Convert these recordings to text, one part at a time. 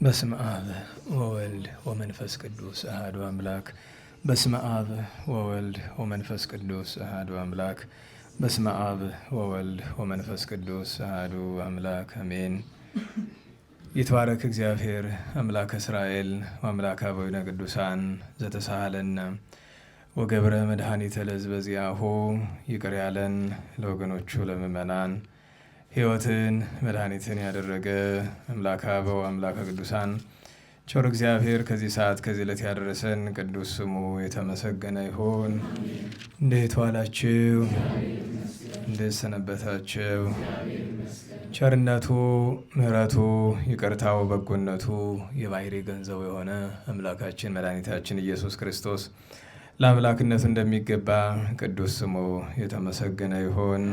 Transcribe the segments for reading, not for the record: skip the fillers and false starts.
በስመ አብ ወወልድ ወመንፈስ ቅዱስ አሐዱ አምላክ። በስመ አብ ወወልድ ወመንፈስ ቅዱስ አሐዱ አምላክ። በስመ አብ ወወልድ ወመንፈስ ቅዱስ አሐዱ አምላክ አሜን። ይትባረክ እግዚአብሔር አምላከ እስራኤል ወአምላከ አበዊነ ቅዱሳን ዘተሳሃለነ ወገብረ መድኃኒተ ለሕዝበ ዚአሁ። ይቅር ያለን ለወገኖቹ ለምእመናን ሕይወትን መድኃኒትን ያደረገ አምላከ አበው አምላከ ቅዱሳን ቸር እግዚአብሔር ከዚህ ሰዓት ከዚህ ዕለት ያደረሰን ቅዱስ ስሙ የተመሰገነ ይሁን። እንዴት ዋላችሁ? እንዴት ሰነበታችሁ? ቸርነቱ ምሕረቱ ይቅርታው በጎነቱ የባሕሪ ገንዘቡ የሆነ አምላካችን መድኃኒታችን ኢየሱስ ክርስቶስ ለአምላክነቱ እንደሚገባ ቅዱስ ስሙ የተመሰገነ ይሁን።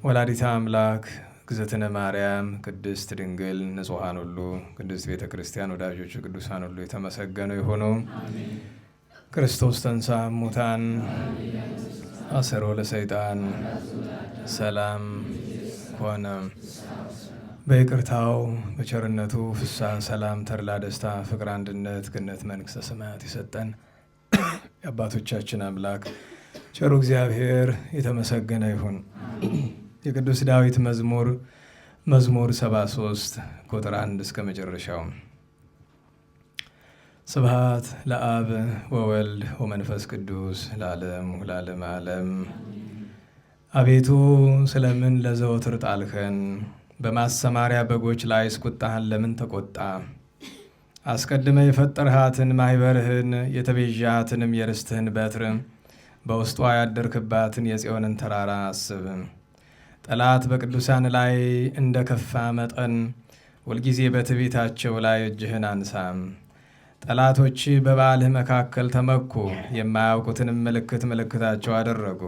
ወላዲተ አምላክ እግዝእትነ ማርያም ቅድስት ድንግል ንጹሐን ሁሉ ቅድስት ቤተ ክርስቲያን ወዳጆቹ ቅዱሳን ሁሉ የተመሰገኑ የሆኑ ክርስቶስ ተንሥአ እሙታን አሰሮ ለሰይጣን ሰላም ኮነ። በይቅርታው በቸርነቱ ፍስሐ ሰላም ተድላ ደስታ ፍቅር አንድነት ገነት መንግሥተ ሰማያት የሰጠን የአባቶቻችን አምላክ ቸሩ እግዚአብሔር የተመሰገነ ይሁን። የቅዱስ ዳዊት መዝሙር 73 ቁጥር 1 እስከ መጨረሻው። ስብሐት ለአብ ወወልድ ወመንፈስ ቅዱስ ለዓለሙ ለዓለመ ዓለም። አቤቱ ስለምን ለዘወትር ጣልኸን? በማሰማሪያ በጎች ላይ ቁጣህን ለምን ተቆጣ? አስቀድመ የፈጠርሃትን ማኅበርህን የተቤዣሃትንም የርስትህን በትር በውስጧ ያደርክባትን የጽዮንን ተራራ አስብ። ጠላት በቅዱሳን ላይ እንደ ከፋ መጠን ሁልጊዜ በትዕቢታቸው ላይ እጅህን አንሳ። ጠላቶች በበዓልህ መካከል ተመኩ፣ የማያውቁትንም ምልክታቸው አደረጉ።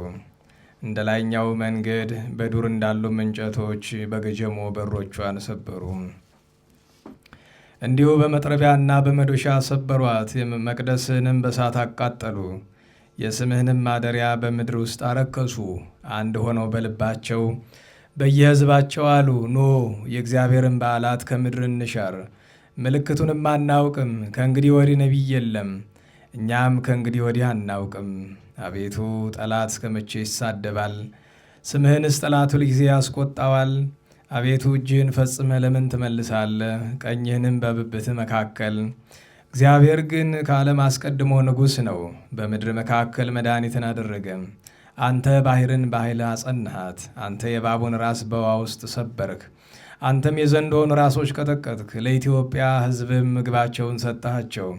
እንደ ላይኛው መንገድ በዱር እንዳሉ እንጨቶች በገጀሞ በሮቿን ሰበሩ። እንዲሁ በመጥረቢያና በመዶሻ ሰበሯት። መቅደስህንም በሳት አቃጠሉ። የስምህንም ማደሪያ በምድር ውስጥ አረከሱ። አንድ ሆነው በልባቸው በየሕዝባቸው አሉ፣ ኖ የእግዚአብሔርን በዓላት ከምድር እንሻር፣ ምልክቱንም አናውቅም። ከእንግዲህ ወዲህ ነቢይ የለም፣ እኛም ከእንግዲህ ወዲህ አናውቅም። አቤቱ ጠላት እስከ መቼ ይሳደባል? ስምህንስ ጠላት ሁልጊዜ ያስቆጣዋል። አቤቱ እጅህን ፈጽመህ ለምን ትመልሳለህ? ቀኝህንም በብብትህ መካከል። እግዚአብሔር ግን ከዓለም አስቀድሞ ንጉሥ ነው፣ በምድር መካከል መድኃኒትን አደረገ። አንተ ባሕርን በኃይል አጸናሃት። አንተ የእባቡን ራስ በውኃ ውስጥ ሰበርክ። አንተም የዘንዶውን ራሶች ቀጠቀጥክ። ለኢትዮጵያ ሕዝብም ምግባቸውን ሰጠሃቸው።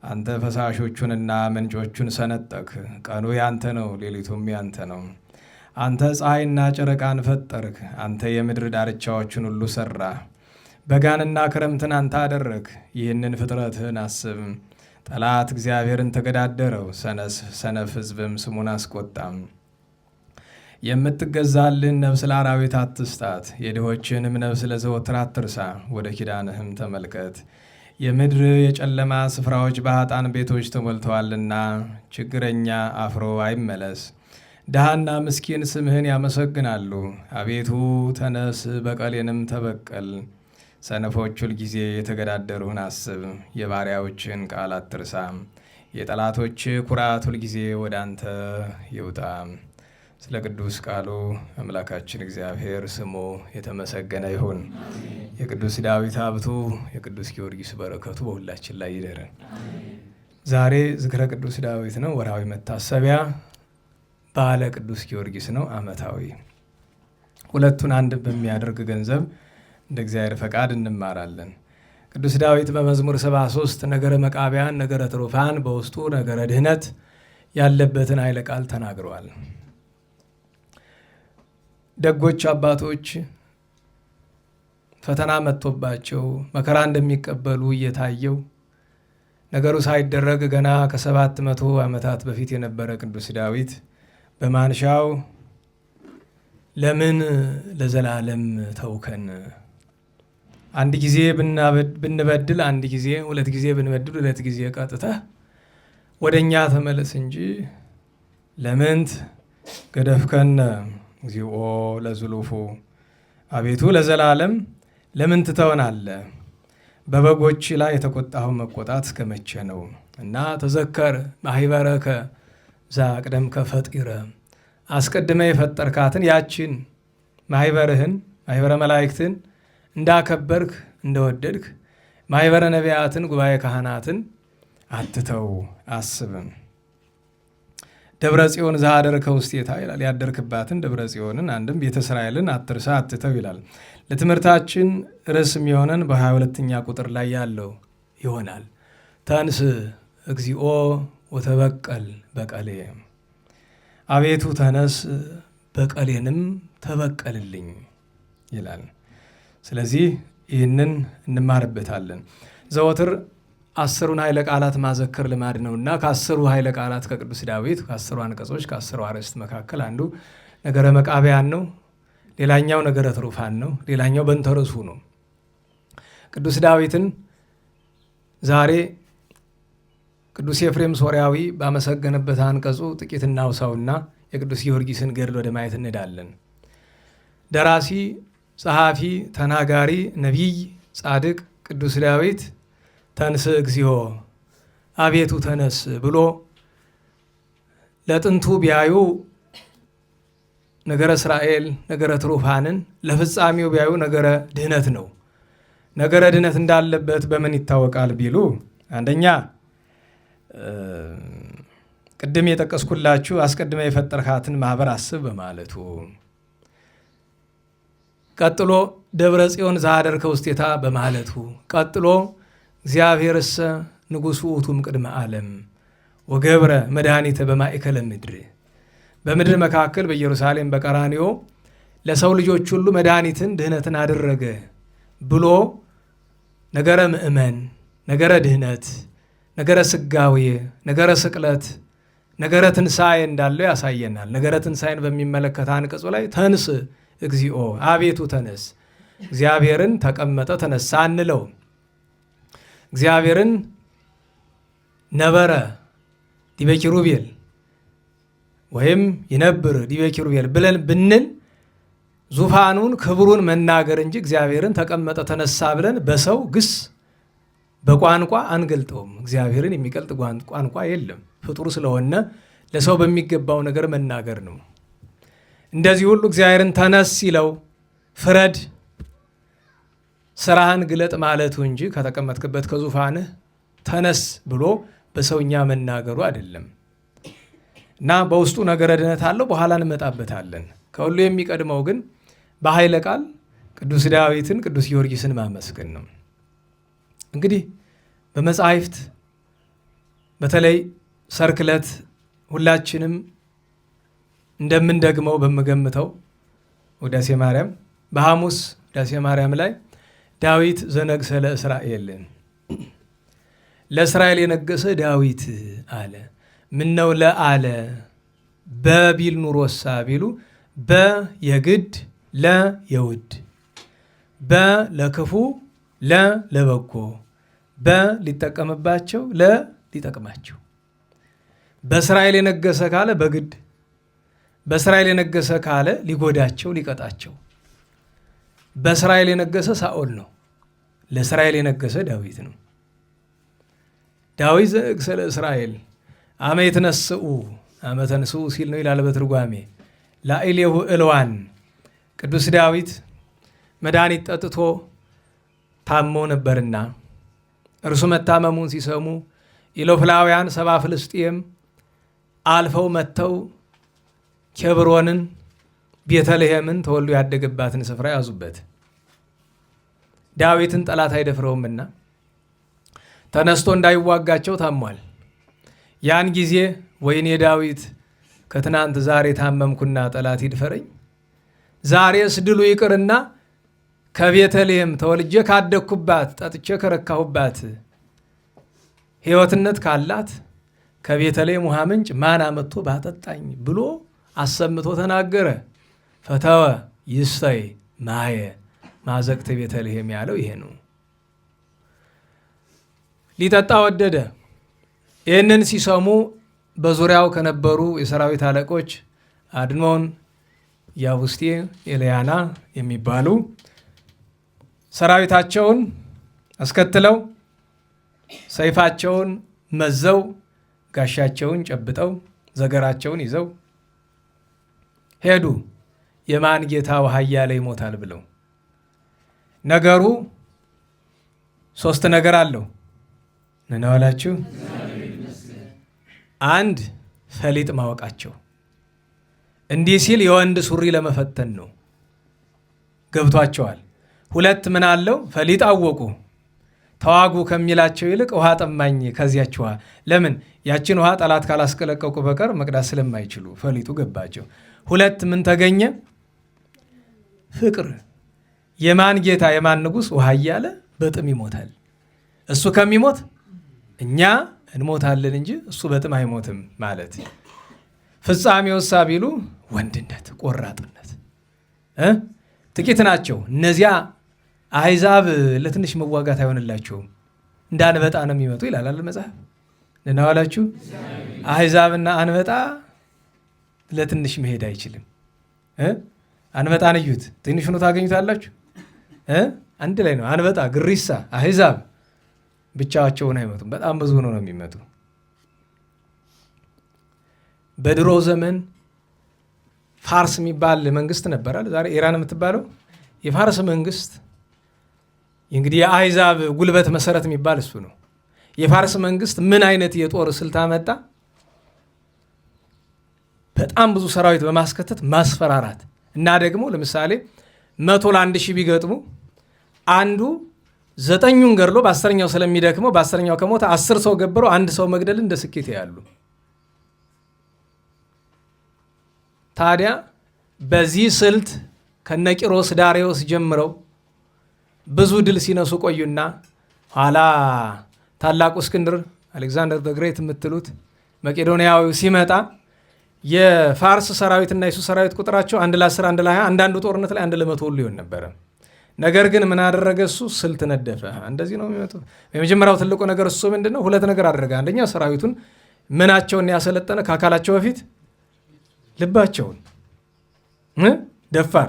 አንተ ፈሳሾቹንና ምንጮቹን ሰነጠቅ። ቀኑ ያንተ ነው፣ ሌሊቱም ያንተ ነው። አንተ ፀሐይና ጨረቃን ፈጠርክ። አንተ የምድር ዳርቻዎችን ሁሉ ሠራህ። በጋንና ክረምትን አንተ አደረግ። ይህንን ፍጥረትህን አስብ። ጠላት እግዚአብሔርን ተገዳደረው፣ ሰነፍ ሕዝብም ስሙን አስቆጣም። የምትገዛልን ነፍስ ለአራዊት አትስጣት፣ የድሆችንም ነፍስ ለዘወትር አትርሳ። ወደ ኪዳንህም ተመልከት። የምድር የጨለማ ስፍራዎች በኃጥአን ቤቶች ተሞልተዋልና፣ ችግረኛ አፍሮ አይመለስ። ድሃና ምስኪን ስምህን ያመሰግናሉ። አቤቱ ተነስ፣ በቀሌንም ተበቀል። ሰነፎች ሁልጊዜ የተገዳደሩህን አስብ፣ የባሪያዎችን ቃል አትርሳ። የጠላቶች ኩራት ሁልጊዜ ወደ አንተ ይውጣ። ስለ ቅዱስ ቃሉ አምላካችን እግዚአብሔር ስሙ የተመሰገነ ይሁን። የቅዱስ ዳዊት ሀብቱ የቅዱስ ጊዮርጊስ በረከቱ በሁላችን ላይ ይደረን። ዛሬ ዝክረ ቅዱስ ዳዊት ነው፣ ወርሃዊ መታሰቢያ። በዓለ ቅዱስ ጊዮርጊስ ነው፣ ዓመታዊ። ሁለቱን አንድ በሚያደርግ ገንዘብ እንደ እግዚአብሔር ፈቃድ እንማራለን። ቅዱስ ዳዊት በመዝሙር 73 ነገረ መቃብያን፣ ነገረ ትሩፋን፣ በውስጡ ነገረ ድህነት ያለበትን ኃይለ ቃል ተናግረዋል። ደጎች አባቶች ፈተና መጥቶባቸው መከራ እንደሚቀበሉ እየታየው ነገሩ ሳይደረግ ገና ከ700 ዓመታት በፊት የነበረ ቅዱስ ዳዊት በማንሻው ለምን ለዘላለም ተውከን? አንድ ጊዜ ብንበድል አንድ ጊዜ፣ ሁለት ጊዜ ብንበድል ሁለት ጊዜ ቀጥተህ ወደ እኛ ተመለስ እንጂ ለምንት ገደፍከነ እግዚኦ ለዝሉፉ። አቤቱ ለዘላለም ለምን ትተወናለህ? በበጎች ላይ የተቆጣኸው መቆጣት እስከመቼ ነው? እና ተዘከር ማህበረከ ዘአቅደምከ ፈጢረ፣ አስቀድመ የፈጠርካትን ያችን ማህበርህን ማህበረ መላእክትን እንዳከበርክ እንደወደድክ ማህበረ ነቢያትን ጉባኤ ካህናትን አትተው አስብም። ደብረ ጽዮን ዘአደርከ ውስቴታ ይላል። ያደርክባትን ደብረ ጽዮንን አንድም ቤተ እስራኤልን አትርሳ አትተው ይላል። ለትምህርታችን ርዕስ የሚሆነን በ22ኛ ቁጥር ላይ ያለው ይሆናል። ተንስ እግዚኦ ወተበቀል በቀሌ፣ አቤቱ ተነስ በቀሌንም ተበቀልልኝ ይላል። ስለዚህ ይህንን እንማርበታለን። ዘወትር 10ሩን ኃይለ ቃላት ማዘከር ልማድ ነውና ከ10ሩ ኃይለ ቃላት ከቅዱስ ዳዊት ከ10ሩ አንቀጾች ከ10ሩ አርዕስት መካከል አንዱ ነገረ መቃብያን ነው። ሌላኛው ነገረ ትሩፋን ነው። ሌላኛው በእንተ ርእሱ ነው። ቅዱስ ዳዊትን ዛሬ ቅዱስ ኤፍሬም ሶርያዊ ባመሰገነበት አንቀጹ ጥቂት እናውሳውና የቅዱስ ጊዮርጊስን ገድል ወደ ማየት እንሄዳለን። ደራሲ፣ ጸሐፊ፣ ተናጋሪ፣ ነቢይ፣ ጻድቅ ቅዱስ ዳዊት ተንስ እግዚኦ አቤቱ ተነስ ብሎ ለጥንቱ ቢያዩ ነገረ እስራኤል ነገረ ትሩፋንን ለፍጻሜው ቢያዩ ነገረ ድህነት ነው። ነገረ ድህነት እንዳለበት በምን ይታወቃል ቢሉ አንደኛ ቅድም የጠቀስኩላችሁ አስቀድመ የፈጠርካትን ማህበር አስብ በማለቱ፣ ቀጥሎ ደብረ ጽዮን ዘአደርከ ውስቴታ በማለቱ፣ ቀጥሎ እግዚአብሔርሰ ንጉሡ ውእቱም ቅድመ ዓለም ወገብረ መድኃኒተ በማእከለ ምድር፣ በምድር መካከል በኢየሩሳሌም በቀራንዮ ለሰው ልጆች ሁሉ መድኃኒትን ድህነትን አደረገ ብሎ ነገረ ምእመን፣ ነገረ ድህነት፣ ነገረ ስጋዌ፣ ነገረ ስቅለት፣ ነገረ ትንሣኤ እንዳለው ያሳየናል። ነገረ ትንሣኤን በሚመለከት አንቀጹ ላይ ተንስ እግዚኦ አቤቱ ተነስ፣ እግዚአብሔርን ተቀመጠ ተነሳ አንለው። እግዚአብሔርን ነበረ ዲበ ኪሩቤል ወይም ይነብር ዲበ ኪሩቤል ብለን ብንል ዙፋኑን ክብሩን መናገር እንጂ እግዚአብሔርን ተቀመጠ ተነሳ ብለን በሰው ግስ በቋንቋ አንገልጠውም። እግዚአብሔርን የሚገልጥ ቋንቋ የለም። ፍጡር ስለሆነ ለሰው በሚገባው ነገር መናገር ነው። እንደዚህ ሁሉ እግዚአብሔርን ተነስ ሲለው ፍረድ፣ ስራህን ግለጥ ማለቱ እንጂ ከተቀመጥክበት ከዙፋንህ ተነስ ብሎ በሰውኛ መናገሩ አይደለም። እና በውስጡ ነገረ ድነት አለው። በኋላ እንመጣበታለን። ከሁሉ የሚቀድመው ግን በኃይለ ቃል ቅዱስ ዳዊትን ቅዱስ ጊዮርጊስን ማመስገን ነው። እንግዲህ በመጻሕፍት በተለይ ሰርክ ዕለት ሁላችንም እንደምንደግመው በምገምተው ውዳሴ ማርያም በሐሙስ ውዳሴ ማርያም ላይ ዳዊት ዘነግሠ ለእስራኤል ለእስራኤል የነገሰ ዳዊት አለ። ምነው ለአለ በቢል ኑሮሳ ቢሉ በየግድ ለየውድ በለክፉ ለበጎ በሊጠቀምባቸው ለሊጠቅማቸው በእስራኤል የነገሰ ካለ በግድ በእስራኤል የነገሰ ካለ ሊጎዳቸው ሊቀጣቸው። በእስራኤል የነገሰ ሳኦል ነው። ለእስራኤል የነገሰ ዳዊት ነው። ዳዊት ዘነግሠ ለእስራኤል አመ ይትነስኡ አመ ተንሥኡ ሲል ነው ይላል በትርጓሜ። ላዕሌሁ እልዋን ቅዱስ ዳዊት መድኃኒት ጠጥቶ ታሞ ነበርና እርሱ መታመሙን ሲሰሙ ኢሎፍላውያን ሰባ ፍልስጤም አልፈው መጥተው ኬብሮንን ቤተልሔምን ተወልዶ ያደገባትን ስፍራ ያዙበት። ዳዊትን ጠላት አይደፍረውምና ተነስቶ እንዳይዋጋቸው ታሟል። ያን ጊዜ ወይኔ ዳዊት ከትናንት ዛሬ ታመምኩና ጠላት ይድፈረኝ፣ ዛሬስ ድሉ ይቅርና ከቤተልሔም ተወልጄ ካደግኩባት ጠጥቼ ከረካሁባት ሕይወትነት ካላት ከቤተልሔም ውሃ ምንጭ ማን አመጥቶ ባጠጣኝ ብሎ አሰምቶ ተናገረ። ፈተወ ይስተይ ማየ ማዘቅተ ቤተልሔም ያለው ይሄ ነው። ሊጠጣ ወደደ። ይህንን ሲሰሙ በዙሪያው ከነበሩ የሰራዊት አለቆች አድኖን፣ ያቡስቴ፣ ኤልያና የሚባሉ ሰራዊታቸውን አስከትለው ሰይፋቸውን መዘው ጋሻቸውን ጨብጠው ዘገራቸውን ይዘው ሄዱ። የማን ጌታ ኃያል ይሞታል ብለው። ነገሩ 3 ነገር አለው። ምን አላችሁ? አንድ ፈሊጥ ማወቃቸው። እንዲህ ሲል የወንድ ሱሪ ለመፈተን ነው፣ ገብቷቸዋል። 2 ምን አለው? ፈሊጥ አወቁ። ተዋጉ ከሚላቸው ይልቅ ውሃ ጠማኝ ከዚያች ውሃ። ለምን? ያችን ውሃ ጠላት ካላስቀለቀቁ በቀር መቅዳት ስለማይችሉ ፈሊጡ ገባቸው። 2 ምን ተገኘ? ፍቅር። የማን ጌታ የማን ንጉሥ ውሃ እያለ በጥም ይሞታል። እሱ ከሚሞት እኛ እንሞታለን እንጂ እሱ በጥም አይሞትም ማለት። ፍጻሜውሳ ቢሉ ወንድነት፣ ቆራጥነት። ጥቂት ናቸው እነዚያ አሕዛብ ለትንሽ መዋጋት አይሆንላቸውም፣ እንደ አንበጣ ነው የሚመጡ ይላል መጽሐፍ። እናዋላችሁ አሕዛብና አንበጣ ለትንሽ መሄድ አይችልም። አንበጣን እዩት፣ ትንሽ ሆኖ ታገኙታላችሁ። አንድ ላይ ነው አንበጣ፣ ግሪሳ፣ አሕዛብ ብቻቸውን አይመጡም። በጣም ብዙ ሆኖ ነው የሚመጡ። በድሮ ዘመን ፋርስ የሚባል መንግስት ነበራል። ዛሬ ኢራን የምትባለው የፋርስ መንግስት እንግዲህ የአሕዛብ ጉልበት መሰረት የሚባል እሱ ነው። የፋርስ መንግስት ምን አይነት የጦር ስልት አመጣ? በጣም ብዙ ሰራዊት በማስከተት ማስፈራራት እና ደግሞ ለምሳሌ 100 ለ1000 ቢገጥሙ አንዱ 9ኙን ገድሎ በ10ኛው ስለሚደክመው በ10ኛው ከሞተ 10 ሰው ገብሮ 1 ሰው መግደል እንደ ስኬት ያሉ። ታዲያ በዚህ ስልት ከነቂሮስ ዳሪዮስ ጀምረው ብዙ ድል ሲነሱ ቆዩና ኋላ ታላቁ እስክንድር አሌክዛንደር ዘ ግሬት የምትሉት መቄዶንያዊው ሲመጣ የፋርስ ሰራዊትና የሱ ሰራዊት ቁጥራቸው 1 ለ10 1 ለ20 አንዳንዱ ጦርነት ላይ 1 ለ100 ሁሉ ይሆን ነበረ። ነገር ግን ምን አደረገ? እሱ ስልት ነደፈ። እንደዚህ ነው የሚመጡት። የመጀመሪያው ትልቁ ነገር እሱ ምንድነው? 2 ነገር አደረገ። አንደኛ ሰራዊቱን ምናቸውን ያሰለጠነ ከአካላቸው በፊት ልባቸውን ደፋር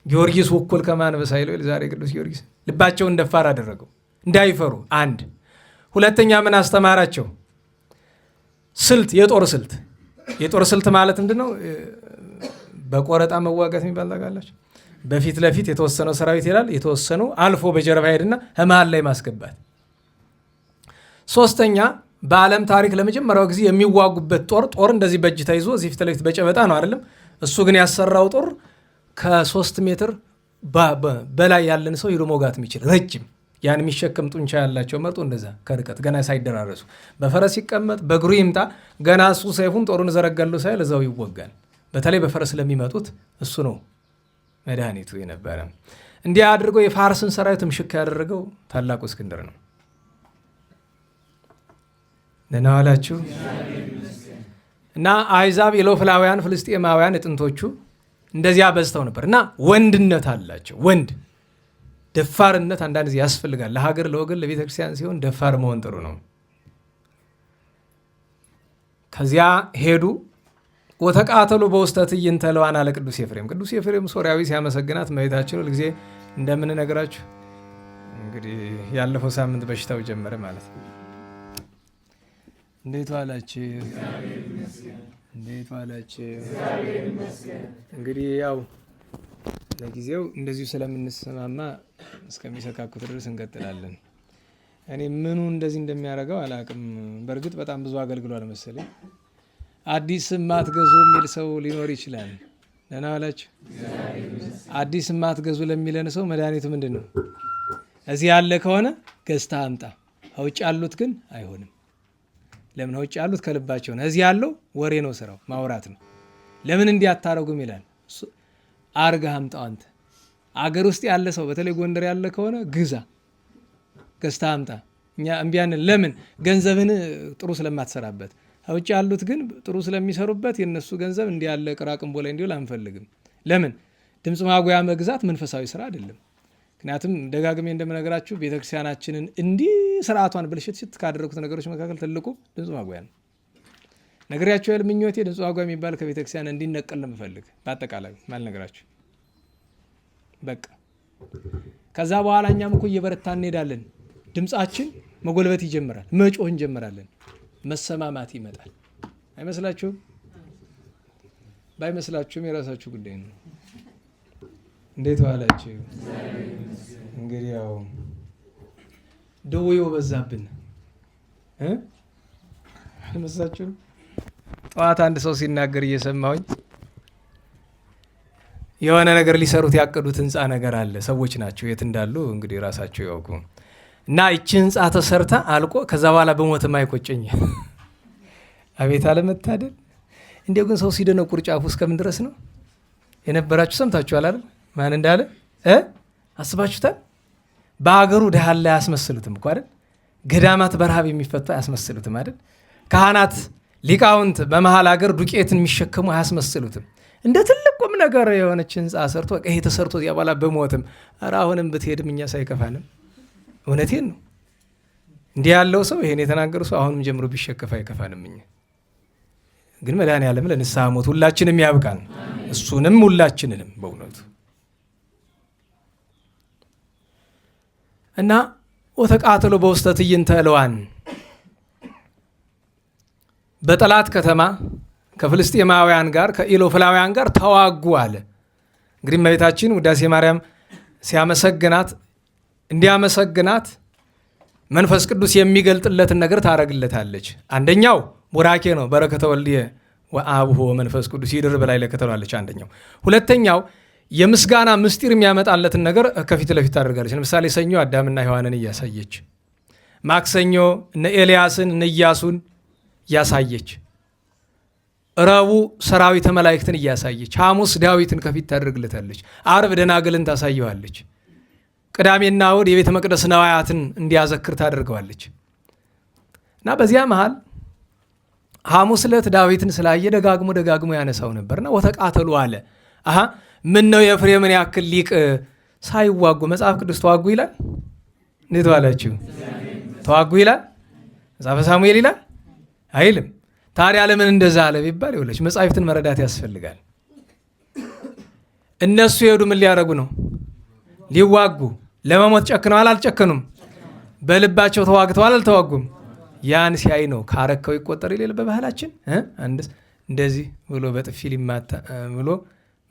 ጊዮርጊስ ውኩል ከማንበሳ ይለው ዛሬ ቅዱስ ጊዮርጊስ ልባቸውን ደፋር አደረገው እንዳይፈሩ። 1 2ኛ ምን አስተማራቸው? ስልት፣ የጦር ስልት። የጦር ስልት ማለት ምንድነው? በቆረጣ መዋጋት የሚባል ታውቃላችሁ። በፊት ለፊት የተወሰነው ሰራዊት ይላል፣ የተወሰነው አልፎ በጀርባ ሄድና መሃል ላይ ማስገባት። 3ኛ በዓለም ታሪክ ለመጀመሪያው ጊዜ የሚዋጉበት ጦር እንደዚህ በእጅ ተይዞ እዚህ ፊት ለፊት በጨበጣ ነው አይደለም። እሱ ግን ያሰራው ጦር ከ3 ሜትር በላይ ያለን ሰው ሂዶ መውጋት የሚችል ረጅም፣ ያን የሚሸከም ጡንቻ ያላቸው መርጦ እንደዛ ከርቀት ገና ሳይደራረሱ በፈረስ ይቀመጥ በእግሩ ይምጣ ገና እሱ ሰይፉን ጦሩን ዘረጋሉ ሳይል እዛው ይወጋል። በተለይ በፈረስ ለሚመጡት እሱ ነው መድኃኒቱ የነበረ። እንዲህ አድርጎ የፋርስን ሰራዊት ምሽክ ያደረገው ታላቁ እስክንድር ነው። ደህና ዋላችሁ። እና አሕዛብ ኢሎፍላውያን፣ ፍልስጤማውያን የጥንቶቹ እንደዚያ በዝተው ነበር እና ወንድነት አላቸው። ወንድ ደፋርነት አንዳንድ ጊዜ ያስፈልጋል። ለሀገር፣ ለወገን፣ ለቤተክርስቲያን ሲሆን ደፋር መሆን ጥሩ ነው። ከዚያ ሄዱ። ወተቃተሉ በውስተ ትዕይንተ ለዋና ለቅዱስ ኤፍሬም። ቅዱስ ኤፍሬም ሶርያዊ ሲያመሰግናት እመቤታችን ሁልጊዜ እንደምንነግራችሁ እንግዲህ ያለፈው ሳምንት በሽታው ጀመረ ማለት ነው። እንዴት ዋላችሁ? እንዴት ዋላችሁ? እንግዲህ ያው ለጊዜው እንደዚሁ ስለምንሰማማ እስከሚሰካኩት ድረስ እንቀጥላለን። እኔ ምኑ እንደዚህ እንደሚያደርገው አላውቅም። በእርግጥ በጣም ብዙ አገልግሏል መሰለኝ። አዲስ ማትገዙ የሚል ሰው ሊኖር ይችላል። ደህና ዋላችሁ። አዲስ ማትገዙ ለሚለን ሰው መድኃኒቱ ምንድን ነው? እዚህ ያለ ከሆነ ገዝታ አምጣ። ውጭ ያሉት ግን አይሆንም። ለምን? ውጭ ያሉት ከልባቸው ነው። እዚህ ያለው ወሬ ነው፣ ስራው ማውራት ነው። ለምን እንዲህ አታረጉም ይላል። አርገህ አምጣው አንተ። አገር ውስጥ ያለ ሰው በተለይ ጎንደር ያለ ከሆነ ግዛ፣ ገዝታ አምጣ። እኛ እምቢያንን። ለምን? ገንዘብን ጥሩ ስለማትሰራበት። ውጭ ያሉት ግን ጥሩ ስለሚሰሩበት የነሱ ገንዘብ እንዲህ ያለ ቅራቅንቦ ላይ እንዲውል አንፈልግም። ለምን? ድምፅ ማጉያ መግዛት መንፈሳዊ ስራ አይደለም። ምክንያቱም ደጋግሜ እንደምነግራችሁ ቤተክርስቲያናችንን እንዲህ ስርዓቷን ብልሽት ካደረጉት ነገሮች መካከል ትልቁ ድምፅ ማጉያ ነው። ነግሬያችሁ ያል ምኞቴ ድምፅ ማጉያ የሚባል ከቤተክርስቲያን እንዲነቀል ለምፈልግ በአጠቃላይ ማልነግራችሁ በቃ ከዛ በኋላ እኛም እኮ እየበረታ እንሄዳለን። ድምፃችን መጎልበት ይጀምራል። መጮህ እንጀምራለን። መሰማማት ይመጣል። አይመስላችሁም? ባይመስላችሁም የራሳችሁ ጉዳይ ነው። እንዴት ዋላችሁ? እንግዲህ ያው ደዌው በዛብን አይመስላችሁም? ጠዋት አንድ ሰው ሲናገር እየሰማሁኝ የሆነ ነገር ሊሰሩት ያቀዱት ህንፃ ነገር አለ። ሰዎች ናቸው፣ የት እንዳሉ እንግዲህ ራሳቸው ያውቁ። እና ይቺ ህንፃ ተሰርታ አልቆ ከዛ በኋላ በሞትም አይቆጨኝ። አቤት አለመታደል! እንዲያው ግን ሰው ሲደነቁር ጫፉ እስከምን ድረስ ነው የነበራችሁ? ሰምታችኋል አይደል? ማን እንዳለ አስባችሁታል? በሀገሩ ድሃ ላይ አያስመስሉትም እኮ አይደል? ገዳማት በረሃብ የሚፈቱ አያስመስሉትም አይደል? ካህናት ሊቃውንት በመሀል ሀገር ዱቄትን የሚሸከሙ አያስመስሉትም። እንደ ትልቅ ቁም ነገር የሆነች ህንፃ ሰርቶ ይሄ ተሰርቶ ያባላ በሞትም ኧረ አሁንም ብትሄድም እኛ ሳይከፋንም። እውነቴን ነው። እንዲህ ያለው ሰው ይሄን የተናገሩ ሰው አሁንም ጀምሮ ቢሸከፍ አይከፋንም። እኛ ግን መድኃኔዓለም ለንስሐ ሞት ሁላችንም ያብቃን፣ እሱንም ሁላችንንም በእውነቱ እና ወተቃተሎ በውስተ ትዕይንተ እልዋን በጠላት ከተማ ከፍልስጤማውያን ጋር ከኢሎፍላውያን ጋር ተዋጉ አለ። እንግዲህ እመቤታችን ውዳሴ ማርያም ሲያመሰግናት እንዲያመሰግናት መንፈስ ቅዱስ የሚገልጥለትን ነገር ታረግለታለች። አንደኛው ቡራኬ ነው። በረከተ ወልድየ ወአብሁ መንፈስ ቅዱስ ይድር በላይ ለከተላለች አንደኛው። ሁለተኛው የምስጋና ምስጢር የሚያመጣለትን ነገር ከፊት ለፊት ታደርጋለች። ለምሳሌ ሰኞ አዳምና ሔዋንን እያሳየች፣ ማክሰኞ እነ ኤልያስን እነ ኢያሱን እያሳየች፣ ረቡዕ ሰራዊተ መላእክትን እያሳየች፣ ሐሙስ ዳዊትን ከፊት ታደርግለታለች፣ ዓርብ ደናግልን ታሳየዋለች፣ ቅዳሜና እሑድ የቤተ መቅደስ ነዋያትን እንዲያዘክር ታደርገዋለች። እና በዚያ መሃል ሐሙስ ዕለት ዳዊትን ስላየ ደጋግሞ ያነሳው ነበርና ወተቃተሉ አለ። ምን ነው የኤፍሬምን ያክል ሊቅ ሳይዋጉ መጽሐፍ ቅዱስ ተዋጉ ይላል? እንዴት ዋላችሁ? ተዋጉ ይላል? መጽሐፈ ሳሙኤል ይላል አይልም? ታዲያ ለምን እንደዛ አለ ቢባል ይኸውልሽ መጽሐፍትን መረዳት ያስፈልጋል። እነሱ የሄዱ ምን ሊያደርጉ ነው? ሊዋጉ። ለመሞት ጨክነዋል አልጨከኑም? በልባቸው ተዋግተዋል አልተዋጉም? ያን ሲያይ ነው ካረከው ይቆጠር ይላል በባህላችን። እንደዚህ ብሎ በጥፊ ሊማታ ብሎ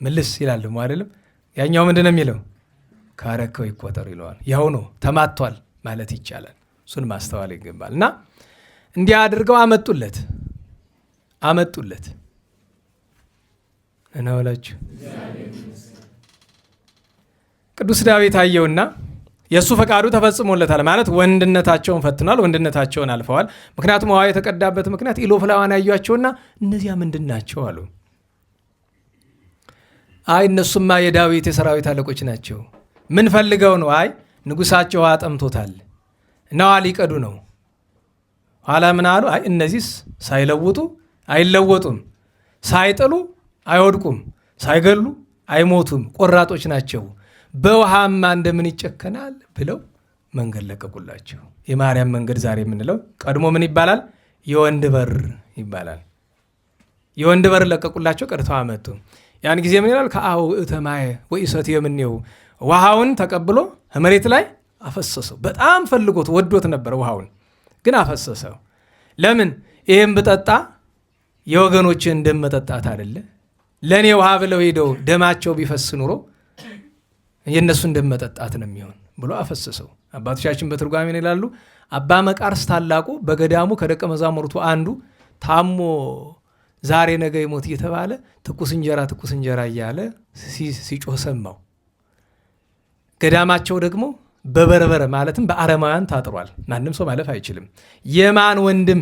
ምልስ ይላል ደግሞ አይደለም። ያኛው ምንድን ነው የሚለው? ካረከው ይቆጠር ይለዋል። ያው ነው ተማቷል ማለት ይቻላል። እሱን ማስተዋል ይገባል። እና እንዲህ አድርገው አመጡለት እና ወላችሁ ቅዱስ ዳዊት አየውና የእሱ ፈቃዱ ተፈጽሞለታል ማለት ወንድነታቸውን ፈትኗል፣ ወንድነታቸውን አልፈዋል። ምክንያቱም ውሃ የተቀዳበት ምክንያት ኢሎፍላውያን አዩአቸውና እነዚያ ምንድን ናቸው አሉ። አይ እነሱማ የዳዊት የሰራዊት አለቆች ናቸው። ምን ፈልገው ነው? አይ ንጉሳቸው ውሃ ጠምቶታል እና ውሃ ሊቀዱ ነው። ኋላ ምን አሉ? አይ እነዚህስ ሳይለውጡ አይለወጡም፣ ሳይጥሉ አይወድቁም፣ ሳይገሉ አይሞቱም፣ ቆራጦች ናቸው። በውሃማ እንደምን ይጨከናል ብለው መንገድ ለቀቁላቸው። የማርያም መንገድ ዛሬ የምንለው ቀድሞ ምን ይባላል? የወንድ በር ይባላል። የወንድ በር ለቀቁላቸው፣ ቀድተው አመጡ። ያን ጊዜ ምን ይላል? ከአሁ እተማየ ወኢሰት የምንየው ውሃውን ተቀብሎ መሬት ላይ አፈሰሰው። በጣም ፈልጎት ወዶት ነበር ውሃውን፣ ግን አፈሰሰው። ለምን? ይህም ብጠጣ የወገኖችን ደም መጠጣት አይደለ? ለእኔ ውሃ ብለው ሄደው ደማቸው ቢፈስ ኑሮ የእነሱ እንደመጠጣት ነው የሚሆን ብሎ አፈሰሰው። አባቶቻችን በትርጓሜ ይላሉ፣ አባ መቃርስ ታላቁ በገዳሙ ከደቀ መዛሙርቱ አንዱ ታሞ ዛሬ ነገ ይሞት እየተባለ ትኩስ እንጀራ እያለ ሲጮህ ሰማው። ገዳማቸው ደግሞ በበረበረ ማለትም በአረማውያን ታጥሯል። ማንም ሰው ማለፍ አይችልም። የማን ወንድም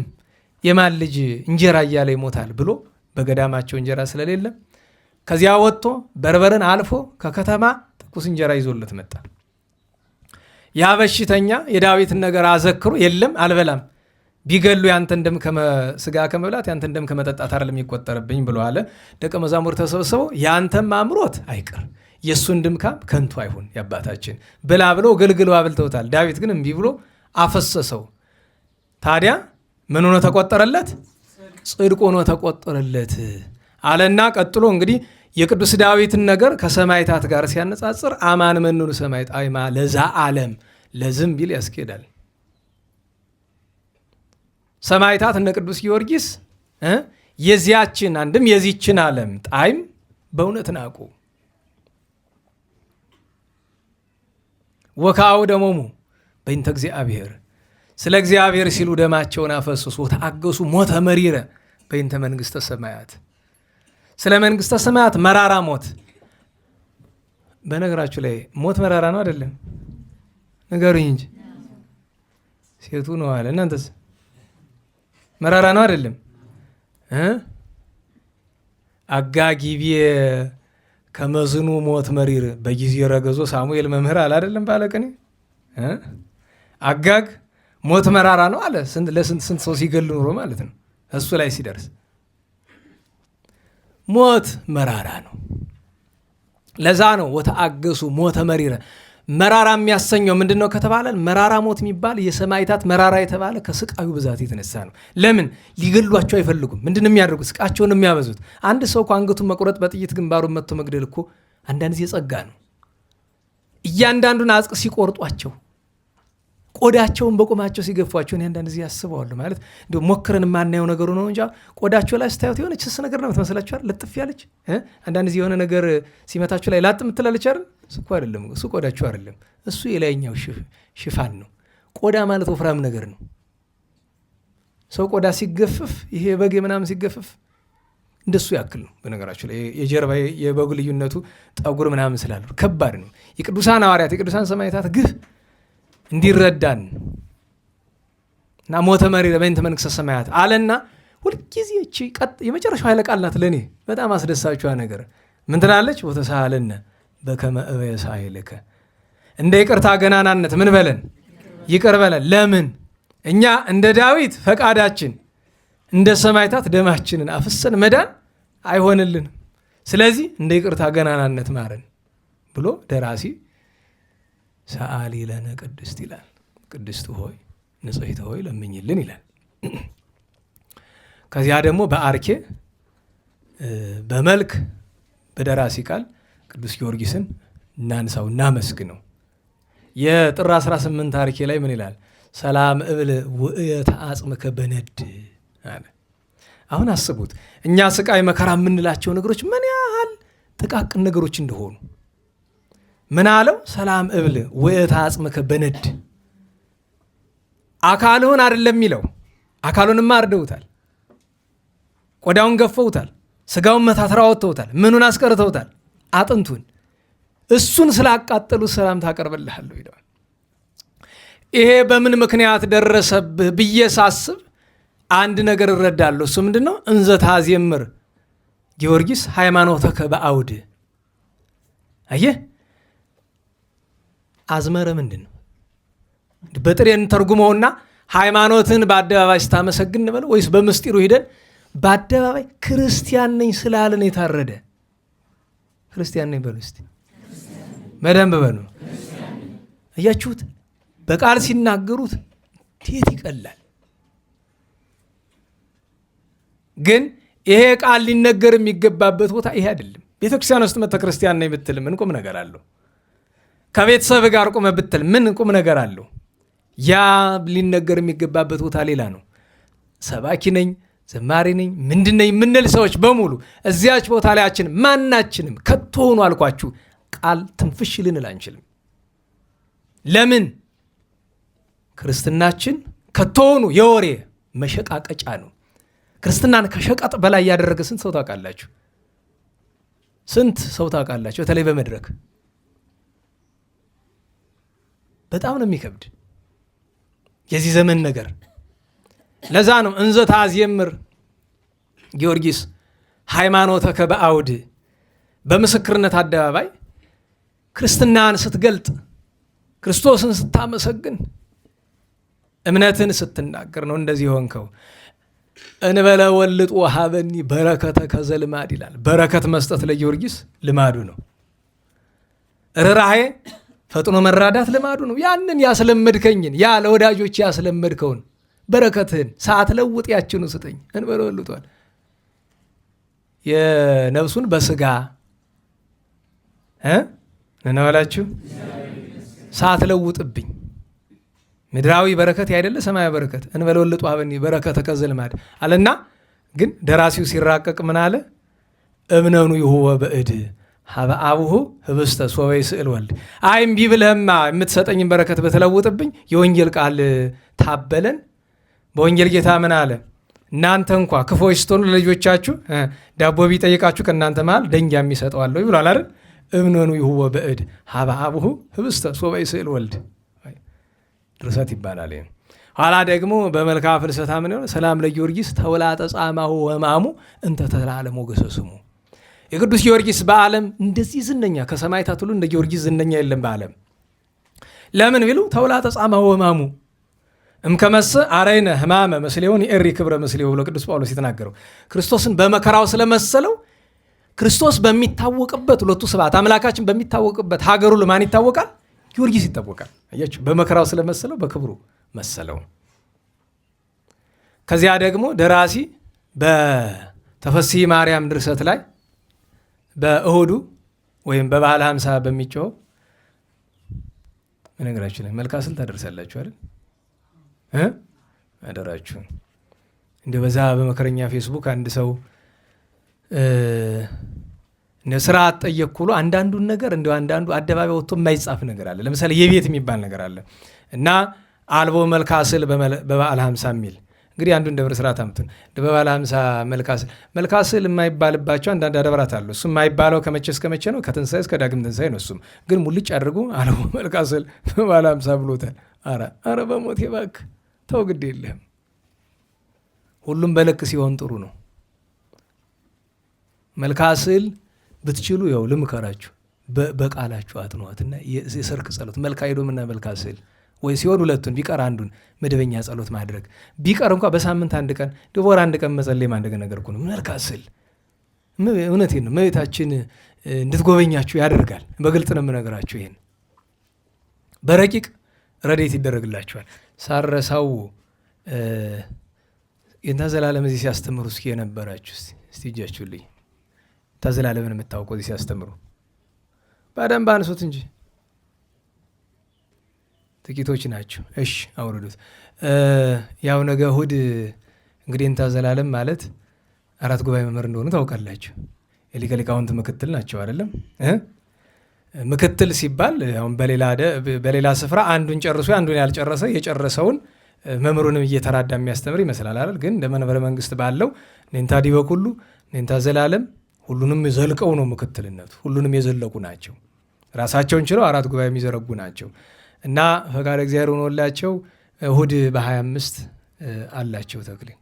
የማን ልጅ እንጀራ እያለ ይሞታል ብሎ በገዳማቸው እንጀራ ስለሌለ ከዚያ ወጥቶ በርበርን አልፎ ከከተማ ትኩስ እንጀራ ይዞለት መጣ። ያ በሽተኛ የዳዊትን ነገር አዘክሮ የለም አልበላም፣ ቢገሉ ያንተን ደም ስጋ ከመብላት ያንተን ደም ከመጠጣት አይደለም የሚቆጠርብኝ ብሎ አለ። ደቀ መዛሙር ተሰብስበው ያንተም አምሮት አይቀር የእሱን ድምካም ከንቱ አይሁን የአባታችን ብላ ብለው ገልግለው አብልተውታል። ዳዊት ግን እምቢ ብሎ አፈሰሰው። ታዲያ ምን ሆኖ ተቆጠረለት? ጽድቅ ሆኖ ተቆጠረለት። አለና ቀጥሎ እንግዲህ የቅዱስ ዳዊትን ነገር ከሰማይታት ጋር ሲያነጻጽር አማን መኑን ሰማይት አይማ ለዛ ዓለም ለዝም ቢል ያስኬዳል። ሰማይታት እነ ቅዱስ ጊዮርጊስ የዚያችን አንድም የዚችን ዓለም ጣዕም በእውነት ናቁ። ወካው ደሞሙ በእንተ እግዚአብሔር ስለ እግዚአብሔር ሲሉ ደማቸውን አፈሰሱ። ወተአገሱ ሞተ መሪረ በእንተ መንግሥተ ሰማያት ስለ መንግሥተ ሰማያት መራራ ሞት። በነገራችሁ ላይ ሞት መራራ ነው አይደለም? ንገሩኝ እንጂ ሴቱ ነው አለ። እናንተስ መራራ ነው አይደለም? አጋጊቤ ከመዝኑ ሞት መሪር በጊዜ ረገዞ ሳሙኤል መምህር አለ አይደለም? ባለቅኔ አጋግ ሞት መራራ ነው አለ። ለስንት ሰው ሲገል ኑሮ ማለት ነው። እሱ ላይ ሲደርስ ሞት መራራ ነው። ለዛ ነው ወተአገሱ ሞተ መሪረ። መራራ የሚያሰኘው ምንድን ነው ከተባለ መራራ ሞት የሚባል የሰማይታት መራራ የተባለ ከስቃዩ ብዛት የተነሳ ነው። ለምን ሊገሏቸው አይፈልጉም? ምንድን ነው የሚያደርጉት? ስቃቸውን የሚያበዙት። አንድ ሰው እኮ አንገቱን መቁረጥ በጥይት ግንባሩን መጥቶ መግደል እኮ አንዳንድ ጊዜ ጸጋ ነው። እያንዳንዱን አጽቅ ሲቆርጧቸው ቆዳቸውን በቁማቸው ሲገፏቸው እኔ አንዳንድ ጊዜ ያስበዋለሁ። ማለት እንዲሁ ሞክረን የማናየው ነገሩ ነው እንጂ ቆዳቸው ላይ ስታዩት የሆነች ስስ ነገር ነው ትመስላችኋል። ልጥፍ ያለች አንዳንድ ጊዜ የሆነ ነገር ሲመታችሁ ላይ ላጥ ምትላለች አይደል? እሱ እኮ አይደለም፣ እሱ ቆዳቸው አይደለም። እሱ የላይኛው ሽፋን ነው። ቆዳ ማለት ወፍራም ነገር ነው። ሰው ቆዳ ሲገፍፍ ይሄ በግ ምናምን ሲገፍፍ እንደሱ ያክል ነው። በነገራችሁ ላይ የጀርባ የበጉ ልዩነቱ ጠጉር ምናምን ስላሉ ከባድ ነው። የቅዱሳን ሐዋርያት የቅዱሳን ሰማዕታት ግፍ እንዲረዳን እና ሞተ መሪረ በእንተ መንግሥተ ሰማያት አለና ሁልጊዜ እቺ የመጨረሻው ኃይለ ቃል ናት። ለእኔ በጣም አስደሳችዋ ነገር ምን ትላለች? ወተሳሃለነ በከመ እበየ ሳህልከ እንደ ይቅርታ ገናናነት ምን በለን ይቅር በለን። ለምን እኛ እንደ ዳዊት ፈቃዳችን እንደ ሰማዕታት ደማችንን አፍሰን መዳን አይሆንልንም። ስለዚህ እንደ ይቅርታ ገናናነት ማረን ብሎ ደራሲ ሰአሊ ለነ ቅድስት ይላል። ቅድስት ሆይ ንጽሕት ሆይ ለምኝልን ይላል። ከዚያ ደግሞ በአርኬ በመልክ በደራሲ ቃል ቅዱስ ጊዮርጊስን እናንሳው እናመስግነው። የጥር 18 አርኬ ላይ ምን ይላል? ሰላም እብል ውእየተ አጽምከ በነድ አለ። አሁን አስቡት እኛ ስቃይ መከራ የምንላቸው ነገሮች ምን ያህል ጥቃቅን ነገሮች እንደሆኑ ምን አለው? ሰላም እብል ውእየተ አጽምከ በነድ። አካልህን አይደለም የሚለው፣ አካሉንማ አርደውታል፣ ቆዳውን ገፈውታል፣ ስጋውን መታተራ ወጥተውታል፣ ምኑን አስቀርተውታል? አጥንቱን። እሱን ስላቃጠሉ ሰላም ታቀርበልሃለሁ ይለዋል። ይሄ በምን ምክንያት ደረሰብህ ብዬ ሳስብ አንድ ነገር እረዳለሁ። እሱ ምንድን ነው? እንዘ ታዜምር ጊዮርጊስ ሃይማኖተከ በአውድ። አየህ አዝመረ ምንድን ነው? በጥሬን ተርጉመውና ሃይማኖትን በአደባባይ ስታመሰግን እንበል ወይስ በምስጢሩ ሂደን በአደባባይ ክርስቲያን ነኝ ስላለን የታረደ? ክርስቲያን ነኝ በሉ እስቲ መደንብ በሉ። እያችሁት በቃል ሲናገሩት እንዴት ይቀላል። ግን ይሄ ቃል ሊነገር የሚገባበት ቦታ ይሄ አይደለም። ቤተክርስቲያን ውስጥ መጥተህ ክርስቲያን ነኝ ብትል ምን ቁም ነገር አለው? ከቤተሰብ ጋር ቁመ ብትል ምን ቁም ነገር አለው? ያ ሊነገር የሚገባበት ቦታ ሌላ ነው። ሰባኪ ነኝ ዘማሪ ነኝ ምንድን ነኝ የምንል ሰዎች በሙሉ እዚያች ቦታ ላያችን ማናችንም ከቶሆኑ አልኳችሁ ቃል ትንፍሽ ልንል አንችልም። ለምን? ክርስትናችን ከቶሆኑ የወሬ መሸቃቀጫ ነው። ክርስትናን ከሸቀጥ በላይ ያደረገ ስንት ሰው ታውቃላችሁ? ስንት ሰው ታውቃላችሁ? በተለይ በመድረክ በጣም ነው የሚከብድ የዚህ ዘመን ነገር። ለዛ ነው እንዘ ታዜምር ጊዮርጊስ ሃይማኖተከ በአውድ፣ በምስክርነት አደባባይ ክርስትናን ስትገልጥ ክርስቶስን ስታመሰግን እምነትን ስትናገር ነው እንደዚህ ሆንከው። እንበለ ወልጥ ወሃበኒ በረከተ ከዘልማድ ይላል። በረከት መስጠት ለጊዮርጊስ ልማዱ ነው። ርኅራኄ ፈጥኖ መራዳት ልማዱ ነው። ያንን ያስለመድከኝን ያ ለወዳጆች ያስለመድከውን በረከትህን ሰዓት ለውጥ ያችኑ ስጠኝ እንበለ ወልጧል። የነፍሱን በስጋ ነናላችሁ ሳትለውጥብኝ ምድራዊ በረከት ያይደለ ሰማያዊ በረከት እንበለወልጡ አበኒ በረከተ ከዘልማድ አለና ግን ደራሲው ሲራቀቅ ምን አለ? እምነኑ ይሁወ በእድ ሀበ አቡሁ ህብስተ ሶበይ ስዕል ወልድ። አይ እምቢ ብለህማ የምትሰጠኝን በረከት በተለውጥብኝ የወንጌል ቃል ታበለን። በወንጌል ጌታ ምን አለ? እናንተ እንኳ ክፎች ስትሆኑ ለልጆቻችሁ ዳቦ ቢጠይቃችሁ ከእናንተ መሃል ደንጊያ የሚሰጠዋለሁ ይብሏል አይደል? እምነኑ ይሁወ በእድ ሀበ አቡሁ ህብስተ ሶበይ ስዕል ወልድ ድርሰት ይባላል። ኋላ ደግሞ በመልክዓ ፍልሰታ ምን ይሆን? ሰላም ለጊዮርጊስ ተውላጠ ጻማሁ ወማሙ እንተ ተላለም ሞገሰ ስሙ። የቅዱስ ጊዮርጊስ በዓለም እንደዚህ ዝነኛ ከሰማዕታት ሁሉ እንደ ጊዮርጊስ ዝነኛ የለም በዓለም። ለምን ቢሉ ተውላጠ ጻማሁ ወማሙ እምከመሰ አረይነ ህማመ መስሌውን የእሪ ክብረ መስሌው ብሎ ቅዱስ ጳውሎስ የተናገረው ክርስቶስን በመከራው ስለመሰለው ክርስቶስ በሚታወቅበት ሁለቱ ስብሐት አምላካችን በሚታወቅበት ሀገሩ ለማን ይታወቃል? ጊዮርጊስ ይታወቃል። አያችሁ፣ በመከራው ስለመሰለው በክብሩ መሰለው። ከዚያ ደግሞ ደራሲ በተፈሥሒ ማርያም ድርሰት ላይ በእሁዱ ወይም በበዓለ ሃምሳ በሚጮኸው በነገራችሁ ላይ መልክዓ ስዕል ታደርሳላችሁ አይደል? አደራችሁን። እንደ በዛ በመከረኛ ፌስቡክ አንድ ሰው ስራ አጠየቅኩሎ አንዳንዱን ነገር እንደ አንዳንዱ አደባባይ ወጥቶ የማይጻፍ ነገር አለ። ለምሳሌ የቤት የሚባል ነገር አለ እና አልቦ መልክዓ ስዕል በበዓለ ሃምሳ የሚል እንግዲህ አንዱን ደብረ ስርዓት አምጡን በበዓለ ሃምሳ መልክዓ ስዕል የማይባልባቸው አንዳንድ አደባራት አሉ። እሱም የማይባለው ከመቼ እስከ መቼ ነው? ከትንሣኤ እስከ ዳግም ትንሣኤ ነው። እሱም ግን ሙልጭ አድርጎ አልቦ መልክዓ ስዕል በበዓለ ሃምሳ ብሎታል። አረ በሞቴ እባክህ ተው፣ ግድ የለህም። ሁሉም በልክ ሲሆን ጥሩ ነው። መልክዓ ስዕል ብትችሉ ያው ልምከራችሁ በቃላችሁ አጥኗትና የሰርክ ጸሎት መልክዓ ኤዶምና መልክዓ ስዕል ወይ ሲሆን ሁለቱን ቢቀር አንዱን መደበኛ ጸሎት ማድረግ ቢቀር እንኳ በሳምንት አንድ ቀን ድቦር አንድ ቀን መጸለይ ማንደገ ነገር እኮ ነው። መልክዓ ስዕል እውነቴን ነው። እመቤታችን እንድትጎበኛችሁ ያደርጋል። በግልጥ ነው የምነግራችሁ። ይሄን በረቂቅ ረድኤት ይደረግላችኋል። ሳረሳው የእንታ ዘላለም እዚህ ሲያስተምሩ እስኪ የነበራችሁ እስቲ እጃችሁልኝ። እንታ ዘላለምን የምታውቀው እዚህ ሲያስተምሩ በደንብ አንሱት እንጂ ጥቂቶች ናቸው። እሺ አውርዱት። ያው ነገ እሑድ እንግዲህ እንታ ዘላለም ማለት አራት ጉባኤ መምህር እንደሆኑ ታውቃላችሁ። የሊቀ ሊቃውንት ምክትል ናቸው አይደለም? ምክትል ሲባል አሁን በሌላ ስፍራ አንዱን ጨርሶ አንዱን ያልጨረሰ የጨረሰውን መምህሩንም እየተራዳ የሚያስተምር ይመስላል አይደል? ግን እንደ መንበረ መንግስት ባለው ኔንታ ዲበ ኩሉ ኔንታ ዘላለም ሁሉንም ዘልቀው ነው ምክትልነቱ። ሁሉንም የዘለቁ ናቸው። ራሳቸውን ችለው አራት ጉባኤ የሚዘረጉ ናቸው እና ፈቃደ እግዚአብሔር ሆኖላቸው እሑድ በ25 አላቸው ተክሊል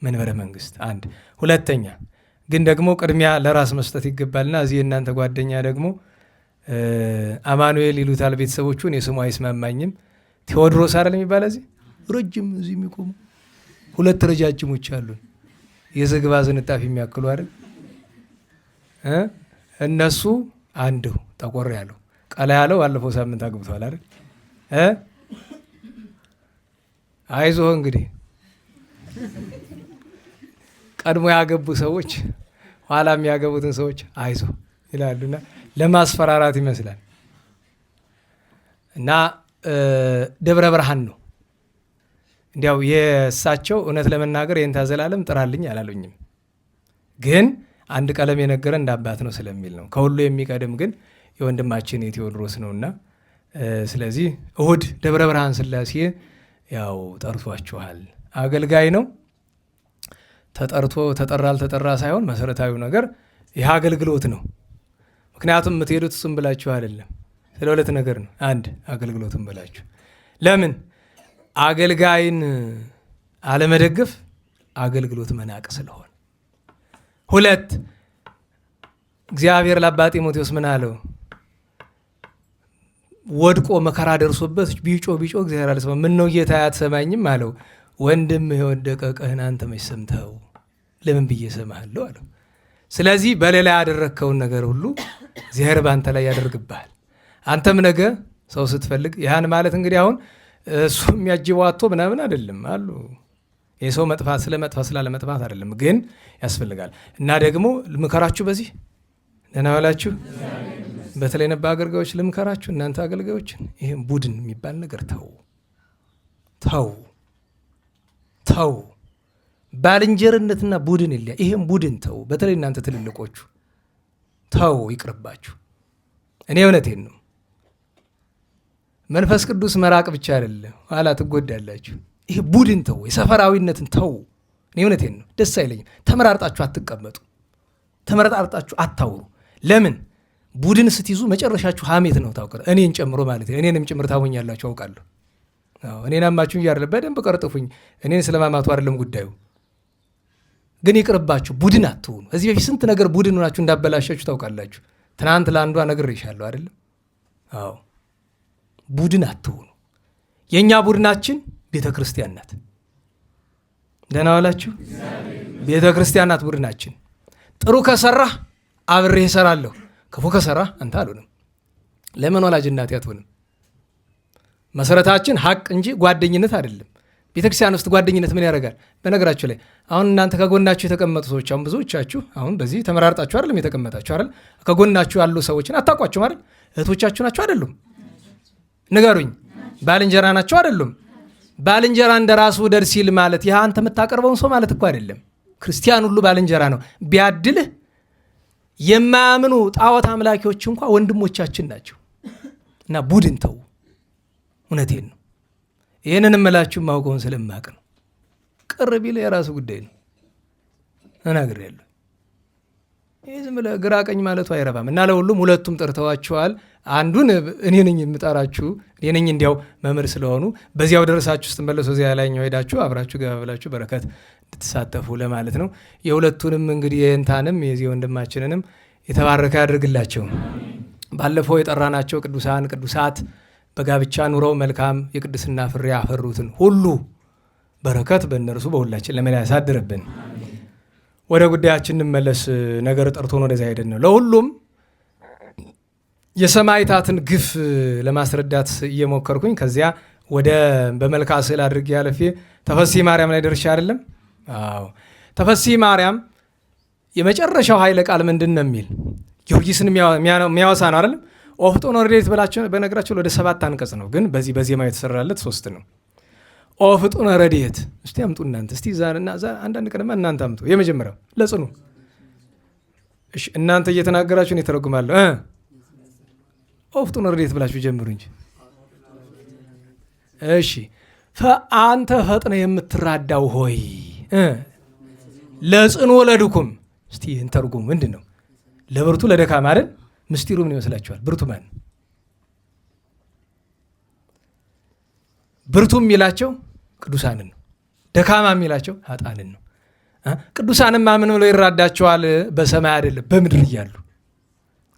መንበረ መንግስት። አንድ ሁለተኛ ግን ደግሞ ቅድሚያ ለራስ መስጠት ይገባልና እዚህ እናንተ ጓደኛ ደግሞ አማኑኤል ይሉታል ቤተሰቦቹን፣ የስሙ አይስማማኝም። ቴዎድሮስ አይደል የሚባል እዚህ ረጅም እዚህ የሚቆሙ ሁለት ረጃጅሞች አሉን የዝግባ ዝንጣፊ የሚያክሉ አይደል? እነሱ አንዱ ጠቆር ያለው ቀላ ያለው ባለፈው ሳምንት አግብቷል አይደል? አይዞህ እንግዲህ ቀድሞ ያገቡ ሰዎች ኋላ የሚያገቡትን ሰዎች አይዞህ ይላሉና ለማስፈራራት ይመስላል። እና ደብረ ብርሃን ነው እንዲያው የእሳቸው እውነት ለመናገር የእንታ ዘላለም ጥራልኝ አላሉኝም፣ ግን አንድ ቀለም የነገረ እንደ አባት ነው ስለሚል ነው። ከሁሉ የሚቀድም ግን የወንድማችን የቴዎድሮስ ነውና ስለዚህ እሑድ ደብረ ብርሃን ሥላሴ ያው ጠርቷችኋል። አገልጋይ ነው። ተጠርቶ ተጠራ አልተጠራ ሳይሆን መሰረታዊው ነገር ይህ አገልግሎት ነው። ምክንያቱም የምትሄዱት እሱም ብላችሁ አይደለም፣ ስለ ሁለት ነገር ነው። አንድ አገልግሎትም ብላችሁ ለምን አገልጋይን አለመደገፍ አገልግሎት መናቅ ስለሆነ፣ ሁለት እግዚአብሔር ለአባ ጢሞቴዎስ ምን አለው? ወድቆ መከራ ደርሶበት ቢጮ እግዚአብሔር አልሰማ። ምን ነው ጌታ አትሰማኝም አለው። ወንድምህ የወደቀ ቀህን አንተ መች ሰምተኸው? ለምን ብዬ እሰማሃለሁ አለው። ስለዚህ በሌላ ያደረግከውን ነገር ሁሉ እግዚአብሔር በአንተ ላይ ያደርግብሃል። አንተም ነገ ሰው ስትፈልግ ያን ማለት እንግዲህ አሁን እሱ የሚያጅበው አቶ ምናምን አይደለም አሉ የሰው መጥፋት ስላለ መጥፋት አይደለም፣ ግን ያስፈልጋል። እና ደግሞ ልምከራችሁ፣ በዚህ ደህና ዋላችሁ። በተለይ ነባ አገልጋዮች ልምከራችሁ፣ እናንተ አገልጋዮችን ይህም ቡድን የሚባል ነገር ተው። ባልንጀርነትና ቡድን ይለያ። ይህም ቡድን ተው። በተለይ እናንተ ትልልቆቹ ተው፣ ይቅርባችሁ። እኔ እውነቴን ነው። መንፈስ ቅዱስ መራቅ ብቻ አይደለም፣ ኋላ ትጎዳላችሁ። ይሄ ቡድን ተው፣ የሰፈራዊነትን ተው። እኔ እውነቴን ነው፣ ደስ አይለኝም። ተመራርጣችሁ አትቀመጡ፣ ተመራርጣችሁ አታውሩ። ለምን ቡድን ስትይዙ መጨረሻችሁ ሐሜት ነው። ታውቀ እኔን ጨምሮ ማለት ነው። እኔንም ጭምር ታሞኛላችሁ አውቃለሁ። እኔን አማችሁ እያለ በደንብ ቀርጥፉኝ። እኔን ስለማማቱ አይደለም ጉዳዩ፣ ግን ይቅርባችሁ። ቡድን አትሆኑ። እዚህ በፊት ስንት ነገር ቡድን ሆናችሁ እንዳበላሻችሁ ታውቃላችሁ። ትናንት ለአንዷ ነግሬሻለሁ አይደለም? አዎ፣ ቡድን አትሆኑ። የእኛ ቡድናችን ቤተ ክርስቲያን ናት። ደህና ዋላችሁ። ቤተ ክርስቲያን ናት ቡድናችን። ጥሩ ከሰራህ አብሬህ እሰራለሁ፣ ክፉ ከሰራህ አንተ አልሆንም። ለምን ወላጅ እናቴ አትሆንም? መሰረታችን ሀቅ እንጂ ጓደኝነት አይደለም። ቤተክርስቲያን ውስጥ ጓደኝነት ምን ያደርጋል? በነገራችሁ ላይ አሁን እናንተ ከጎናችሁ የተቀመጡ ሰዎች፣ አሁን ብዙዎቻችሁ አሁን በዚህ ተመራርጣችሁ አይደለም የተቀመጣችሁ አይደል? ከጎናችሁ ያሉ ሰዎችን አታውቋቸውም አይደል? እህቶቻችሁ ናቸው አይደሉም? ንገሩኝ። ባልንጀራ ናቸው አይደሉም? ባልንጀራ እንደ ራሱ ውደድ ሲል ማለት ይህ አንተ የምታቀርበውን ሰው ማለት እኮ አይደለም። ክርስቲያን ሁሉ ባልንጀራ ነው። ቢያድልህ የማያምኑ ጣዖት አምላኪዎች እንኳ ወንድሞቻችን ናቸው። እና ቡድን ተው። እውነቴን ነው። ይህንን እምላችሁ ማውቀውን ስለማቅ ነው። ቅር ቢል የራሱ ጉዳይ ነው። እነግርሃለሁ። ይህ ዝም ብለህ ግራ ቀኝ ማለቱ አይረባም። እና ለሁሉም ሁለቱም ጠርተዋችኋል። አንዱን እኔ ነኝ የምጠራችሁ፣ እኔ ነኝ እንዲያው መምህር ስለሆኑ በዚያው ደረሳችሁ ስትመለሱ እዚያ ላይኛው ሄዳችሁ አብራችሁ ገባ ብላችሁ በረከት እንድትሳተፉ ለማለት ነው። የሁለቱንም እንግዲህ የእንታንም የዚህ ወንድማችንንም የተባረከ ያድርግላቸው። ባለፈው የጠራናቸው ቅዱሳን ቅዱሳት በጋብቻ ኑረው መልካም የቅድስና ፍሬ ያፈሩትን ሁሉ በረከት በእነርሱ በሁላችን ለመላ ያሳድርብን። ወደ ጉዳያችን እንመለስ። ነገር ጠርቶን ወደዚያ ሄደን ነው። ለሁሉም የሰማዕታትን ግፍ ለማስረዳት እየሞከርኩኝ ከዚያ ወደ በመልክዓ ስዕል አድርጌ ያለፌ ተፈሥሒ ማርያም ላይ ደርሼ አይደለም? አዎ፣ ተፈሥሒ ማርያም የመጨረሻው ኃይለ ቃል ምንድን ነው የሚል ጊዮርጊስን የሚያወሳ ነው አይደለም? ኦፍጡን ረድኤት ብላችሁ በነገራችሁ ወደ 7 አንቀጽ ነው፣ ግን በዚህ በዜማ የተሰራለት 3 ነው። ኦፍጡን ረድኤት እስቲ አምጡ እናንተ። እስቲ ዛሬና አንዳንድ ቀንማ እናንተ አምጡ። የመጀመሪያው ለጽኑ። እሺ እናንተ እየተናገራችሁ ነው የተረጉማለሁ። ኦፍጡን ረድኤት ብላችሁ ጀምሩ እንጂ። እሺ አንተ ፈጥነ የምትራዳው ሆይ ለጽኑ ለድኩም። እስቲ እንተርጉም። ምንድን ነው? ለብርቱ ለደካማ አይደል? ምስጢሩ ምን ይመስላችኋል? ብርቱ ማን? ብርቱ የሚላቸው ቅዱሳንን ነው። ደካማ የሚላቸው ኃጥአንን ነው። ቅዱሳንማ ምን ብለው ይራዳቸዋል? በሰማይ አይደለም በምድር እያሉ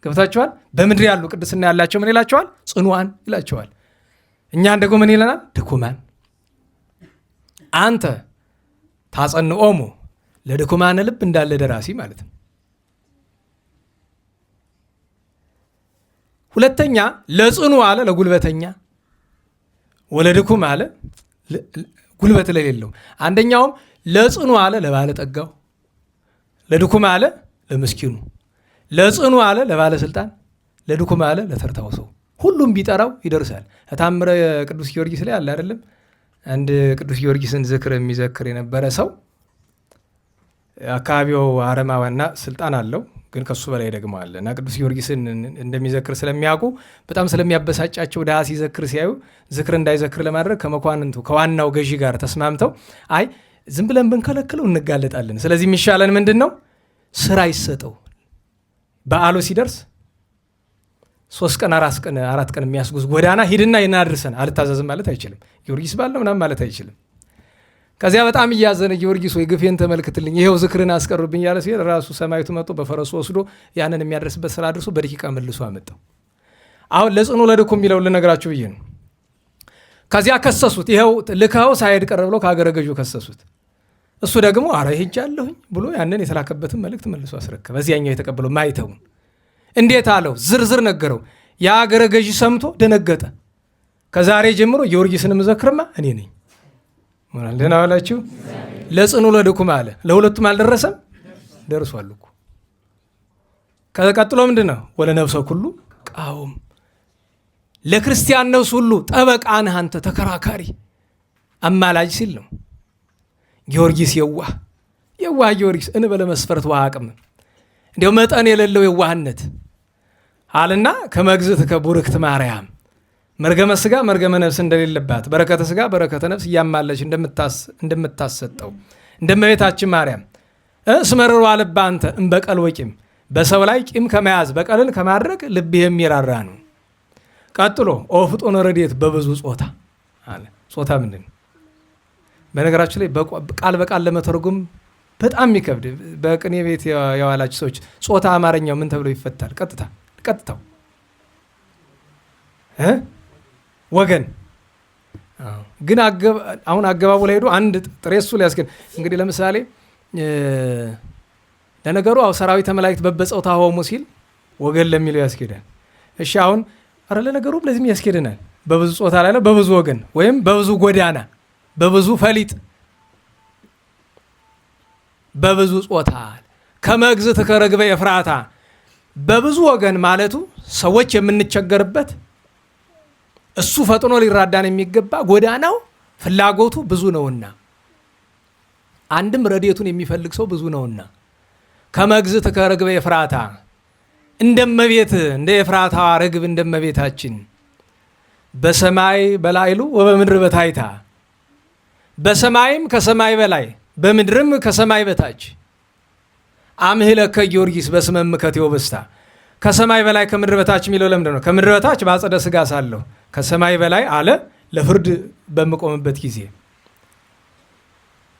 ገብታችኋል? በምድር ያሉ ቅድስና ያላቸው ምን ይላቸዋል? ጽኑዓን ይላቸዋል። እኛን ደግሞ ምን ይለናል? ድኩማን። አንተ ታጸንኦሙ ለድኩማን ልብ እንዳለ ደራሲ ማለት ነው። ሁለተኛ ለጽኑ አለ ለጉልበተኛ፣ ወለድኩም አለ ጉልበት ለሌለው። አንደኛውም ለጽኑ አለ ለባለጠጋው፣ ለድኩም አለ ለምስኪኑ፣ ለጽኑ አለ ለባለስልጣን፣ ለድኩም አለ ለተርታው ሰው። ሁሉም ቢጠራው ይደርሳል። ታምረ ቅዱስ ጊዮርጊስ ላይ አለ አይደለም? አንድ ቅዱስ ጊዮርጊስን ዝክር የሚዘክር የነበረ ሰው አካባቢው አረማዋና ስልጣን አለው፣ ግን ከሱ በላይ ደግሞ አለ እና ቅዱስ ጊዮርጊስን እንደሚዘክር ስለሚያውቁ በጣም ስለሚያበሳጫቸው ድሃ ሲዘክር ሲያዩ ዝክር እንዳይዘክር ለማድረግ ከመኳንንቱ ከዋናው ገዢ ጋር ተስማምተው አይ ዝም ብለን ብንከለክለው እንጋለጣለን፣ ስለዚህ የሚሻለን ምንድን ነው? ስራ ይሰጠው። በዓሉ ሲደርስ 3 ቀን 4 ቀን የሚያስጉዝ ጎዳና ሂድና ይናድርሰን። አልታዘዝም ማለት አይችልም። ጊዮርጊስ ባለው ምናምን ማለት አይችልም። ከዚያ በጣም እያዘነ ጊዮርጊስ ወይ ግፌን ተመልክትልኝ፣ ይሄው ዝክርን አስቀሩብኝ ያለ ሲል ራሱ ሰማዕቱ መጥቶ በፈረሱ ወስዶ ያንን የሚያደርስበት ስራ አድርሶ በደቂቃ መልሶ አመጣው። አሁን ለጽኑ ለድኩም የሚለውን ልነግራችሁ ብዬ ነው። ከዚያ ከሰሱት። ይኸው ልከው ሳይሄድ ቀረ ብለው ከአገረ ገዡ ከሰሱት። እሱ ደግሞ አረ ሄጃለሁኝ ብሎ ያንን የተላከበትን መልእክት መልሶ አስረከበ። በዚያኛው የተቀበለው ማይተውን እንዴት አለው? ዝርዝር ነገረው። የአገረ ገዢ ሰምቶ ደነገጠ። ከዛሬ ጀምሮ ጊዮርጊስን ምዘክርማ እኔ ነኝ። ደህና ዋላችሁ። ለጽኑ ለድኩም አለ። ለሁለቱም አልደረሰም? ደርሷል እኮ። ከቀጥሎ ምንድን ነው? ወለ ነፍሰ ኩሉ ቃውም፣ ለክርስቲያን ነፍስ ሁሉ ጠበቃ ነህ አንተ፣ ተከራካሪ አማላጅ ሲል ነው። ጊዮርጊስ የዋህ ጊዮርጊስ እንበለ መስፈርት ዋቅም እንዲያው መጠን የሌለው የዋህነት አለና ከመግዝት ከቡርክት ማርያም መርገመ ስጋ መርገመ ነፍስ እንደሌለባት በረከተ ስጋ በረከተ ነፍስ እያማለች እንደምታሰጠው እንደመቤታችን ማርያም እስመርሮ አልባ አንተ እምበቀል ወቂም፣ በሰው ላይ ቂም ከመያዝ በቀልን ከማድረግ ልብህ የሚራራ ነው። ቀጥሎ ኦፍጦነ ረድኤት በብዙ ጾታ አለ። ጾታ ምንድን ነው? በነገራችን ላይ ቃል በቃል ለመተርጎም በጣም የሚከብድ፣ በቅኔ ቤት የዋላችሁ ሰዎች ጾታ አማርኛው ምን ተብሎ ይፈታል? ቀጥታው ወገን። ግን አሁን አገባቡ ላይ ሄዶ አንድ ጥሬ እሱ ላይ ያስገን። እንግዲህ ለምሳሌ ለነገሩ ሰራዊተ መላእክት በበጾታ ሆሙ ሲል ወገን ለሚለው ያስኬዳል። እሺ አሁን አረ ለነገሩ ለዚህም ያስኬደናል። በብዙ ጾታ ላይ ነው፣ በብዙ ወገን ወይም በብዙ ጎዳና፣ በብዙ ፈሊጥ፣ በብዙ ጾታ ከመግዝት ከረግበ ኤፍራታ፣ በብዙ ወገን ማለቱ ሰዎች የምንቸገርበት እሱ ፈጥኖ ሊራዳን የሚገባ ጎዳናው ፍላጎቱ ብዙ ነውና፣ አንድም ረድኤቱን የሚፈልግ ሰው ብዙ ነውና ከመግዝት ከረግበ ኤፍራታ፣ እንደመቤት እንደ ኤፍራታ ርግብ እንደመቤታችን በሰማይ በላይሉ ወበምድር በታይታ፣ በሰማይም ከሰማይ በላይ በምድርም ከሰማይ በታች አምህለከ ጊዮርጊስ በስመ እምከቴ ወበስታ። ከሰማይ በላይ ከምድር በታች የሚለው ለምንድን ነው? ከምድር በታች በአጸደ ሥጋ ሳለሁ ከሰማይ በላይ አለ ለፍርድ በምቆምበት ጊዜ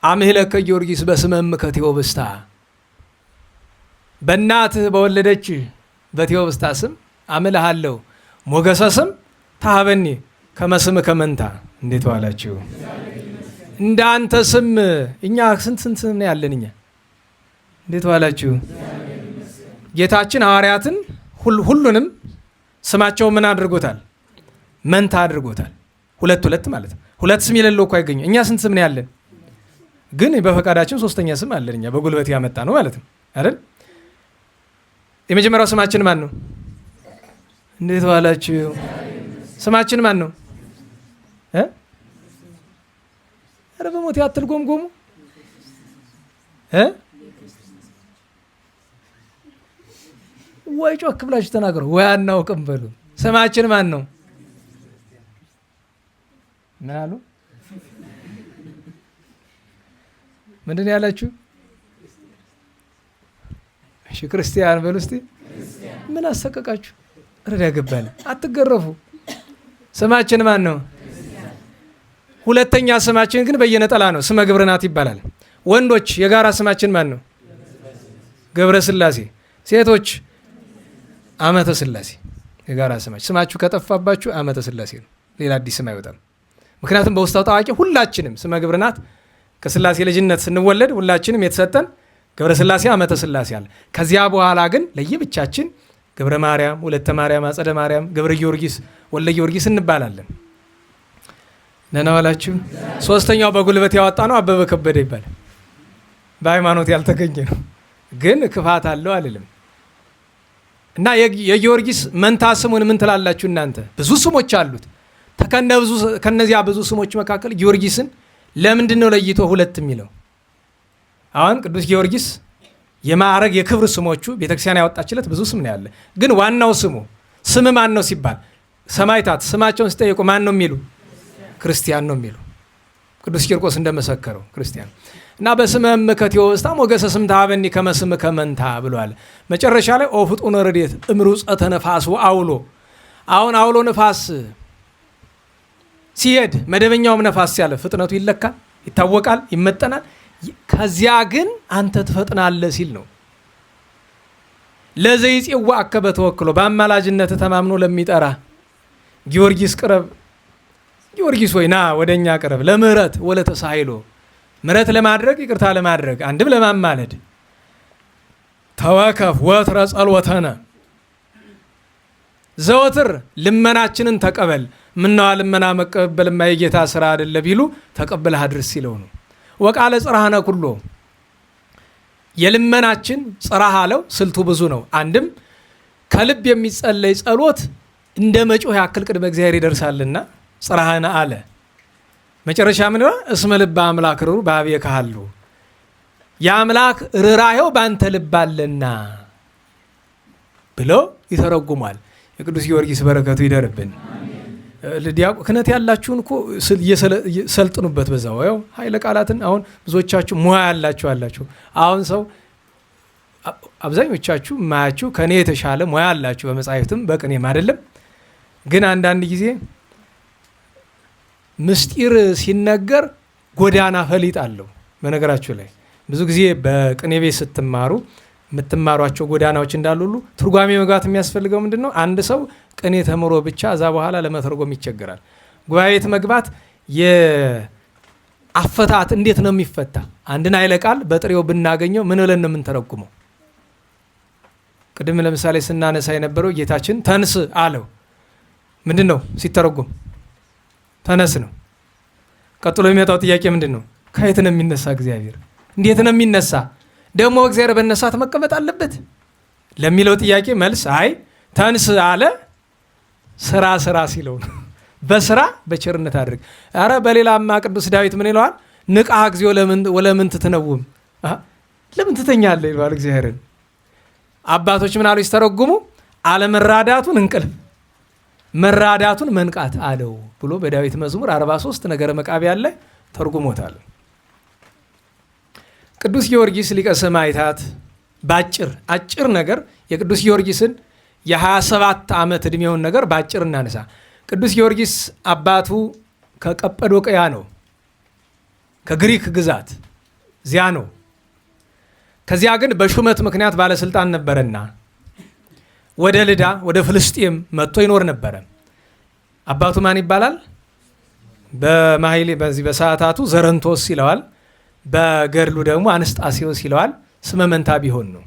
አምህለከ ጊዮርጊስ በስመ እምከቴ ወበስታ፣ በእናትህ በወለደች በቴዎብስታ ስም አምልሃለሁ ሞገሰ ስም ታሃበኒ ከመስም ከመንታ። እንዴት ዋላችሁ? እንደ አንተ ስም እኛ ስንት ነው ያለን? እኛ እንዴት ዋላችሁ? ጌታችን ሐዋርያትን ሁሉንም ስማቸው ምን አድርጎታል? መንታ አድርጎታል። ሁለት ማለት ነው። ሁለት ስም የሌለው እኮ አይገኝም። እኛ ስንት ስም ነው ያለን? ግን በፈቃዳችን ሶስተኛ ስም አለን። እኛ በጉልበት ያመጣ ነው ማለት ነው አይደል? የመጀመሪያው ስማችን ማን ነው? እንዴት ዋላችሁ? ስማችን ማን ነው? ኧረ በሞት ያትል ጎምጎሙ ወይ ጮክ ብላችሁ ተናገሩ። ወይ አናውቅም በሉ። ስማችን ማን ነው? ምን አሉ? ምንድን ነው ያላችሁ? እሺ ክርስቲያን በሉ እስቲ። ምን አሰቀቃችሁ? ረዳ ገባለ። አትገረፉ። ስማችን ማን ነው? ሁለተኛ ስማችን ግን በየነጠላ ነው። ስመ ግብርናት ይባላል። ወንዶች የጋራ ስማችን ማን ነው? ገብረ ስላሴ። ሴቶች አመተ ስላሴ። የጋራ ስማችን። ስማችሁ ከጠፋባችሁ አመተ ስላሴ ነው። ሌላ አዲስ ስም አይወጣም። ምክንያቱም በውስጣው ታዋቂ ሁላችንም ስመ ግብርናት ከስላሴ ልጅነት ስንወለድ ሁላችንም የተሰጠን ገብረ ስላሴ አመተ ስላሴ አለ። ከዚያ በኋላ ግን ለየብቻችን ገብረ ማርያም፣ ወለተ ማርያም፣ አጸደ ማርያም፣ ገብረ ጊዮርጊስ፣ ወለ ጊዮርጊስ እንባላለን። ደህና ዋላችሁ። ሶስተኛው በጉልበት ያወጣ ነው አበበ ከበደ ይባላል። በሃይማኖት ያልተገኘ ነው፣ ግን ክፋት አለው አልልም። እና የጊዮርጊስ መንታ ስሙን ምን ትላላችሁ እናንተ? ብዙ ስሞች አሉት። ከነዚያ ብዙ ስሞች መካከል ጊዮርጊስን ለምንድን ነው ለይቶ ሁለት የሚለው? አሁን ቅዱስ ጊዮርጊስ የማዕረግ የክብር ስሞቹ ቤተክርስቲያን ያወጣችለት ብዙ ስም ነው ያለ። ግን ዋናው ስም ማን ነው ሲባል ሰማዕታት ስማቸውን ሲጠየቁ ማን ነው የሚሉ? ክርስቲያን ነው የሚሉ። ቅዱስ ቂርቆስ እንደመሰከረው ክርስቲያን እና በስመ እምከቴ ወበስታ ሞገሰ ስም ታሃበኒ ከመ ስምከ መንታ ብሏል። መጨረሻ ላይ ኦፍጡነ ረድኤት እምሩፀተ ነፋስ ወአውሎ። አሁን አውሎ ነፋስ ሲሄድ መደበኛውም ነፋስ ሲያለ ፍጥነቱ ይለካል፣ ይታወቃል፣ ይመጠናል። ከዚያ ግን አንተ ትፈጥናለህ ሲል ነው። ለዘይፄዋ አከበ ተወክሎ በአማላጅነት ተማምኖ ለሚጠራ ጊዮርጊስ ቅረብ፣ ጊዮርጊስ ወይ ና ወደኛ ቅረብ፣ ለምህረት ወለተሳይሎ ምህረት ለማድረግ ይቅርታ ለማድረግ አንድም ለማማለድ ተወከፍ ወትረ ጸሎተነ ዘወትር ልመናችንን ተቀበል። ምነዋ ልመና መቀበል የጌታ ስራ አይደለ ቢሉ ተቀበልህ አድርስ ሲለው ነው። ወቃለ ጽርሐነ ኩሎ የልመናችን ጽርሐ አለው። ስልቱ ብዙ ነው። አንድም ከልብ የሚጸለይ ጸሎት እንደ መጮህ ያክል ቅድመ እግዚአብሔር ይደርሳልና ጽርሐነ አለ። መጨረሻ ምን ነው? እስመ ልበ አምላክ ርሩ በኀቤከ ካሉ የአምላክ ርኅራኄው ባንተ ልብ አለና ብሎ ይተረጉማል። የቅዱስ ጊዮርጊስ በረከቱ ይደርብን። ክህነት ያላችሁን እኮ ሰልጥኑበት። በዛው ያው ኃይለ ቃላትን አሁን ብዙዎቻችሁ ሙያ ያላችሁ አላችሁ። አሁን ሰው አብዛኞቻችሁ ማያችሁ ከኔ የተሻለ ሙያ አላችሁ፣ በመጻሕፍትም በቅኔም አይደለም። ግን አንዳንድ ጊዜ ምስጢር ሲነገር ጎዳና ፈሊጥ አለው። በነገራችሁ ላይ ብዙ ጊዜ በቅኔ ቤት ስትማሩ የምትማሯቸው ጎዳናዎች እንዳሉ ሁሉ ትርጓሜ መግባት የሚያስፈልገው ምንድን ነው? አንድ ሰው ቅኔ ተምሮ ብቻ እዛ በኋላ ለመተርጎም ይቸገራል። ጉባኤ ቤት መግባት የአፈታት እንዴት ነው የሚፈታ? አንድን ኃይለ ቃል በጥሬው ብናገኘው ምን ብለን ነው የምንተረጉመው? ቅድም ለምሳሌ ስናነሳ የነበረው ጌታችን ተንስ አለው። ምንድን ነው ሲተረጉም? ተነስ ነው። ቀጥሎ የሚመጣው ጥያቄ ምንድን ነው? ከየት ነው የሚነሳ እግዚአብሔር? እንዴት ነው የሚነሳ? ደግሞ እግዚአብሔር በነሳት መቀመጥ አለበት ለሚለው ጥያቄ መልስ አይ ተንስ አለ ስራ ሲለው ነው። በስራ በቸርነት አድርግ። አረ በሌላማ ቅዱስ ዳዊት ምን ይለዋል? ንቃህ እግዚኦ ወለምን ትትነውም፣ ለምን ትተኛለህ ይለዋል እግዚአብሔርን። አባቶች ምን አሉ ሲተረጉሙ? አለመራዳቱን እንቅልፍ መራዳቱን መንቃት አለው ብሎ በዳዊት መዝሙር 43 ነገረ መቃብያን ላይ ተርጉሞታል። ቅዱስ ጊዮርጊስ ሊቀ ሰማዕታት አጭር ነገር የቅዱስ ጊዮርጊስን የ27 ዓመት ዕድሜውን ነገር በአጭር እናነሳ። ቅዱስ ጊዮርጊስ አባቱ ከቀጰዶቅያ ነው፣ ከግሪክ ግዛት እዚያ ነው። ከዚያ ግን በሹመት ምክንያት ባለስልጣን ነበረና ወደ ልዳ ወደ ፍልስጤም መጥቶ ይኖር ነበረ። አባቱ ማን ይባላል? በማይሌ በዚህ በሰዓታቱ ዘረንቶስ ይለዋል፣ በገድሉ ደግሞ አንስጣሴዎስ ይለዋል። ስመ መንታ ቢሆን ነው።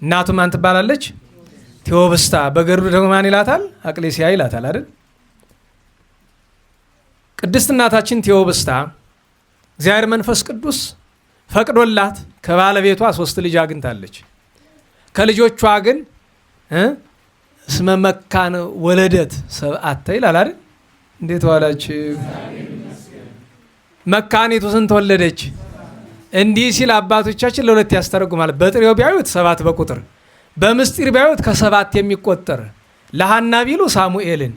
እናቱ ማን ትባላለች? ቴዎብስታ። በገድሉ ደግሞ ማን ይላታል? አቅሌሲያ ይላታል አይደል? ቅድስት እናታችን ቴዎብስታ እግዚአብሔር መንፈስ ቅዱስ ፈቅዶላት ከባለቤቷ 3 ልጅ አግኝታለች። ከልጆቿ ግን እስመ መካን ወለደት ሰብአተ ይላል አይደል? እንዴት ዋላችሁ? መካኒቱ ስንት ወለደች? እንዲህ ሲል አባቶቻችን ለሁለት ያስተረጉማል። በጥሬው ቢያዩት 7 በቁጥር በምስጢር ቢያዩት ከ7 የሚቆጠር ለሐና ቢሉ ሳሙኤልን፣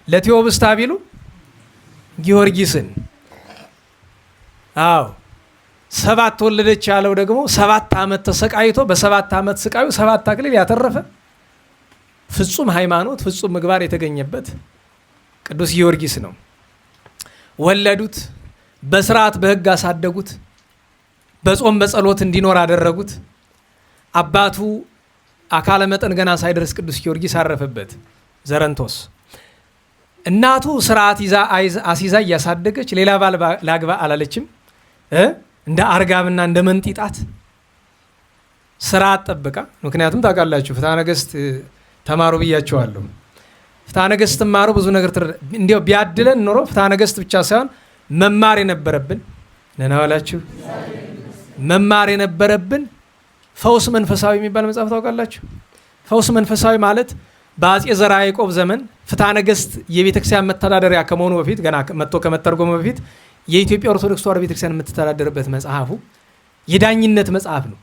ለቴዎብስታ ቢሉ ጊዮርጊስን። አዎ 7 ወለደች ያለው ደግሞ 7 ዓመት ተሰቃይቶ በ7 ዓመት ስቃዩ 7 አክሊል ያተረፈ ፍጹም ሃይማኖት ፍጹም ምግባር የተገኘበት ቅዱስ ጊዮርጊስ ነው። ወለዱት፣ በስርዓት በሕግ አሳደጉት፣ በጾም በጸሎት እንዲኖር አደረጉት። አባቱ አካለ መጠን ገና ሳይደርስ ቅዱስ ጊዮርጊስ አረፈበት ዘረንቶስ። እናቱ ስርዓት አሲዛ እያሳደገች ሌላ ባል ላግባ አላለችም። እንደ አርጋብና እንደ መንጢጣት ስርዓት ጠብቃ። ምክንያቱም ታውቃላችሁ ፍትሐ ነገሥት ተማሩ ብያቸዋለሁ። ፍትሐ ነገሥት ተማሩ ብዙ ነገር እንዲያው ቢያድለን ኖሮ ፍትሐ ነገሥት ብቻ ሳይሆን መማር የነበረብን ነናዋላችሁ መማር የነበረብን ፈውስ መንፈሳዊ የሚባል መጽሐፍ ታውቃላችሁ። ፈውስ መንፈሳዊ ማለት በአጼ ዘርዓ ያዕቆብ ዘመን ፍትሐ ነገሥት የቤተክርስቲያን መተዳደሪያ ከመሆኑ በፊት ገና መጥቶ ከመተርጎሙ በፊት የኢትዮጵያ ኦርቶዶክስ ተዋሕዶ ቤተክርስቲያን የምትተዳደርበት መጽሐፉ የዳኝነት መጽሐፍ ነው።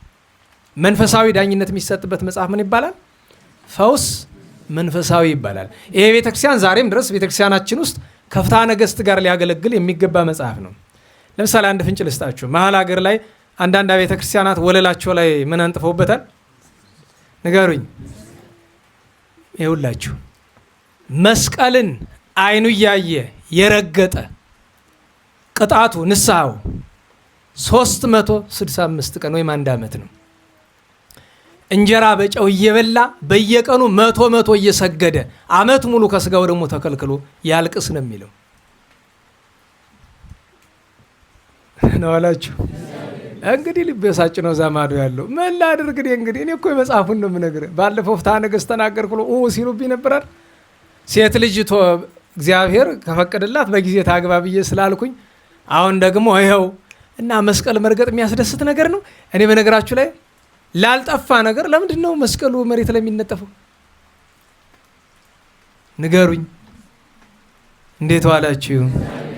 መንፈሳዊ ዳኝነት የሚሰጥበት መጽሐፍ ምን ይባላል? ፈውስ መንፈሳዊ ይባላል። ይሄ ቤተክርስቲያን ዛሬም ድረስ ቤተክርስቲያናችን ውስጥ ከፍትሐ ነገሥት ጋር ሊያገለግል የሚገባ መጽሐፍ ነው። ለምሳሌ አንድ ፍንጭ ልስጣችሁ። መሀል ሀገር ላይ አንዳንድ ቤተ ክርስቲያናት ወለላቸው ላይ ምን አንጥፈውበታል? ንገሩኝ። ይኸውላችሁ መስቀልን አይኑ እያየ የረገጠ ቅጣቱ ንስሐው 365 ቀን ወይም 1 ዓመት ነው። እንጀራ በጨው እየበላ በየቀኑ 100 እየሰገደ ዓመት ሙሉ ከስጋው ደግሞ ተከልክሎ ያልቅስ ነው የሚለው ነው አላችሁ። እንግዲህ ልቤሳጭ ነው ዛማዶ ያለው ምን ላድርግ እንግዲህ እኔ እኮ የመጽሐፉን ነው የምነግርህ። ባለፈው ፍትሐ ነገሥት ተናገርኩ ሲሉብኝ ነበራል። ሴት ልጅ እግዚአብሔር ከፈቀደላት በጊዜ ታግባ ብዬ ስላልኩኝ አሁን ደግሞ ይኸው እና መስቀል መርገጥ የሚያስደስት ነገር ነው። እኔ በነገራችሁ ላይ ላልጠፋ ነገር ለምንድን ነው መስቀሉ መሬት ላይ የሚነጠፈው? ንገሩኝ። እንዴት ዋላችሁ?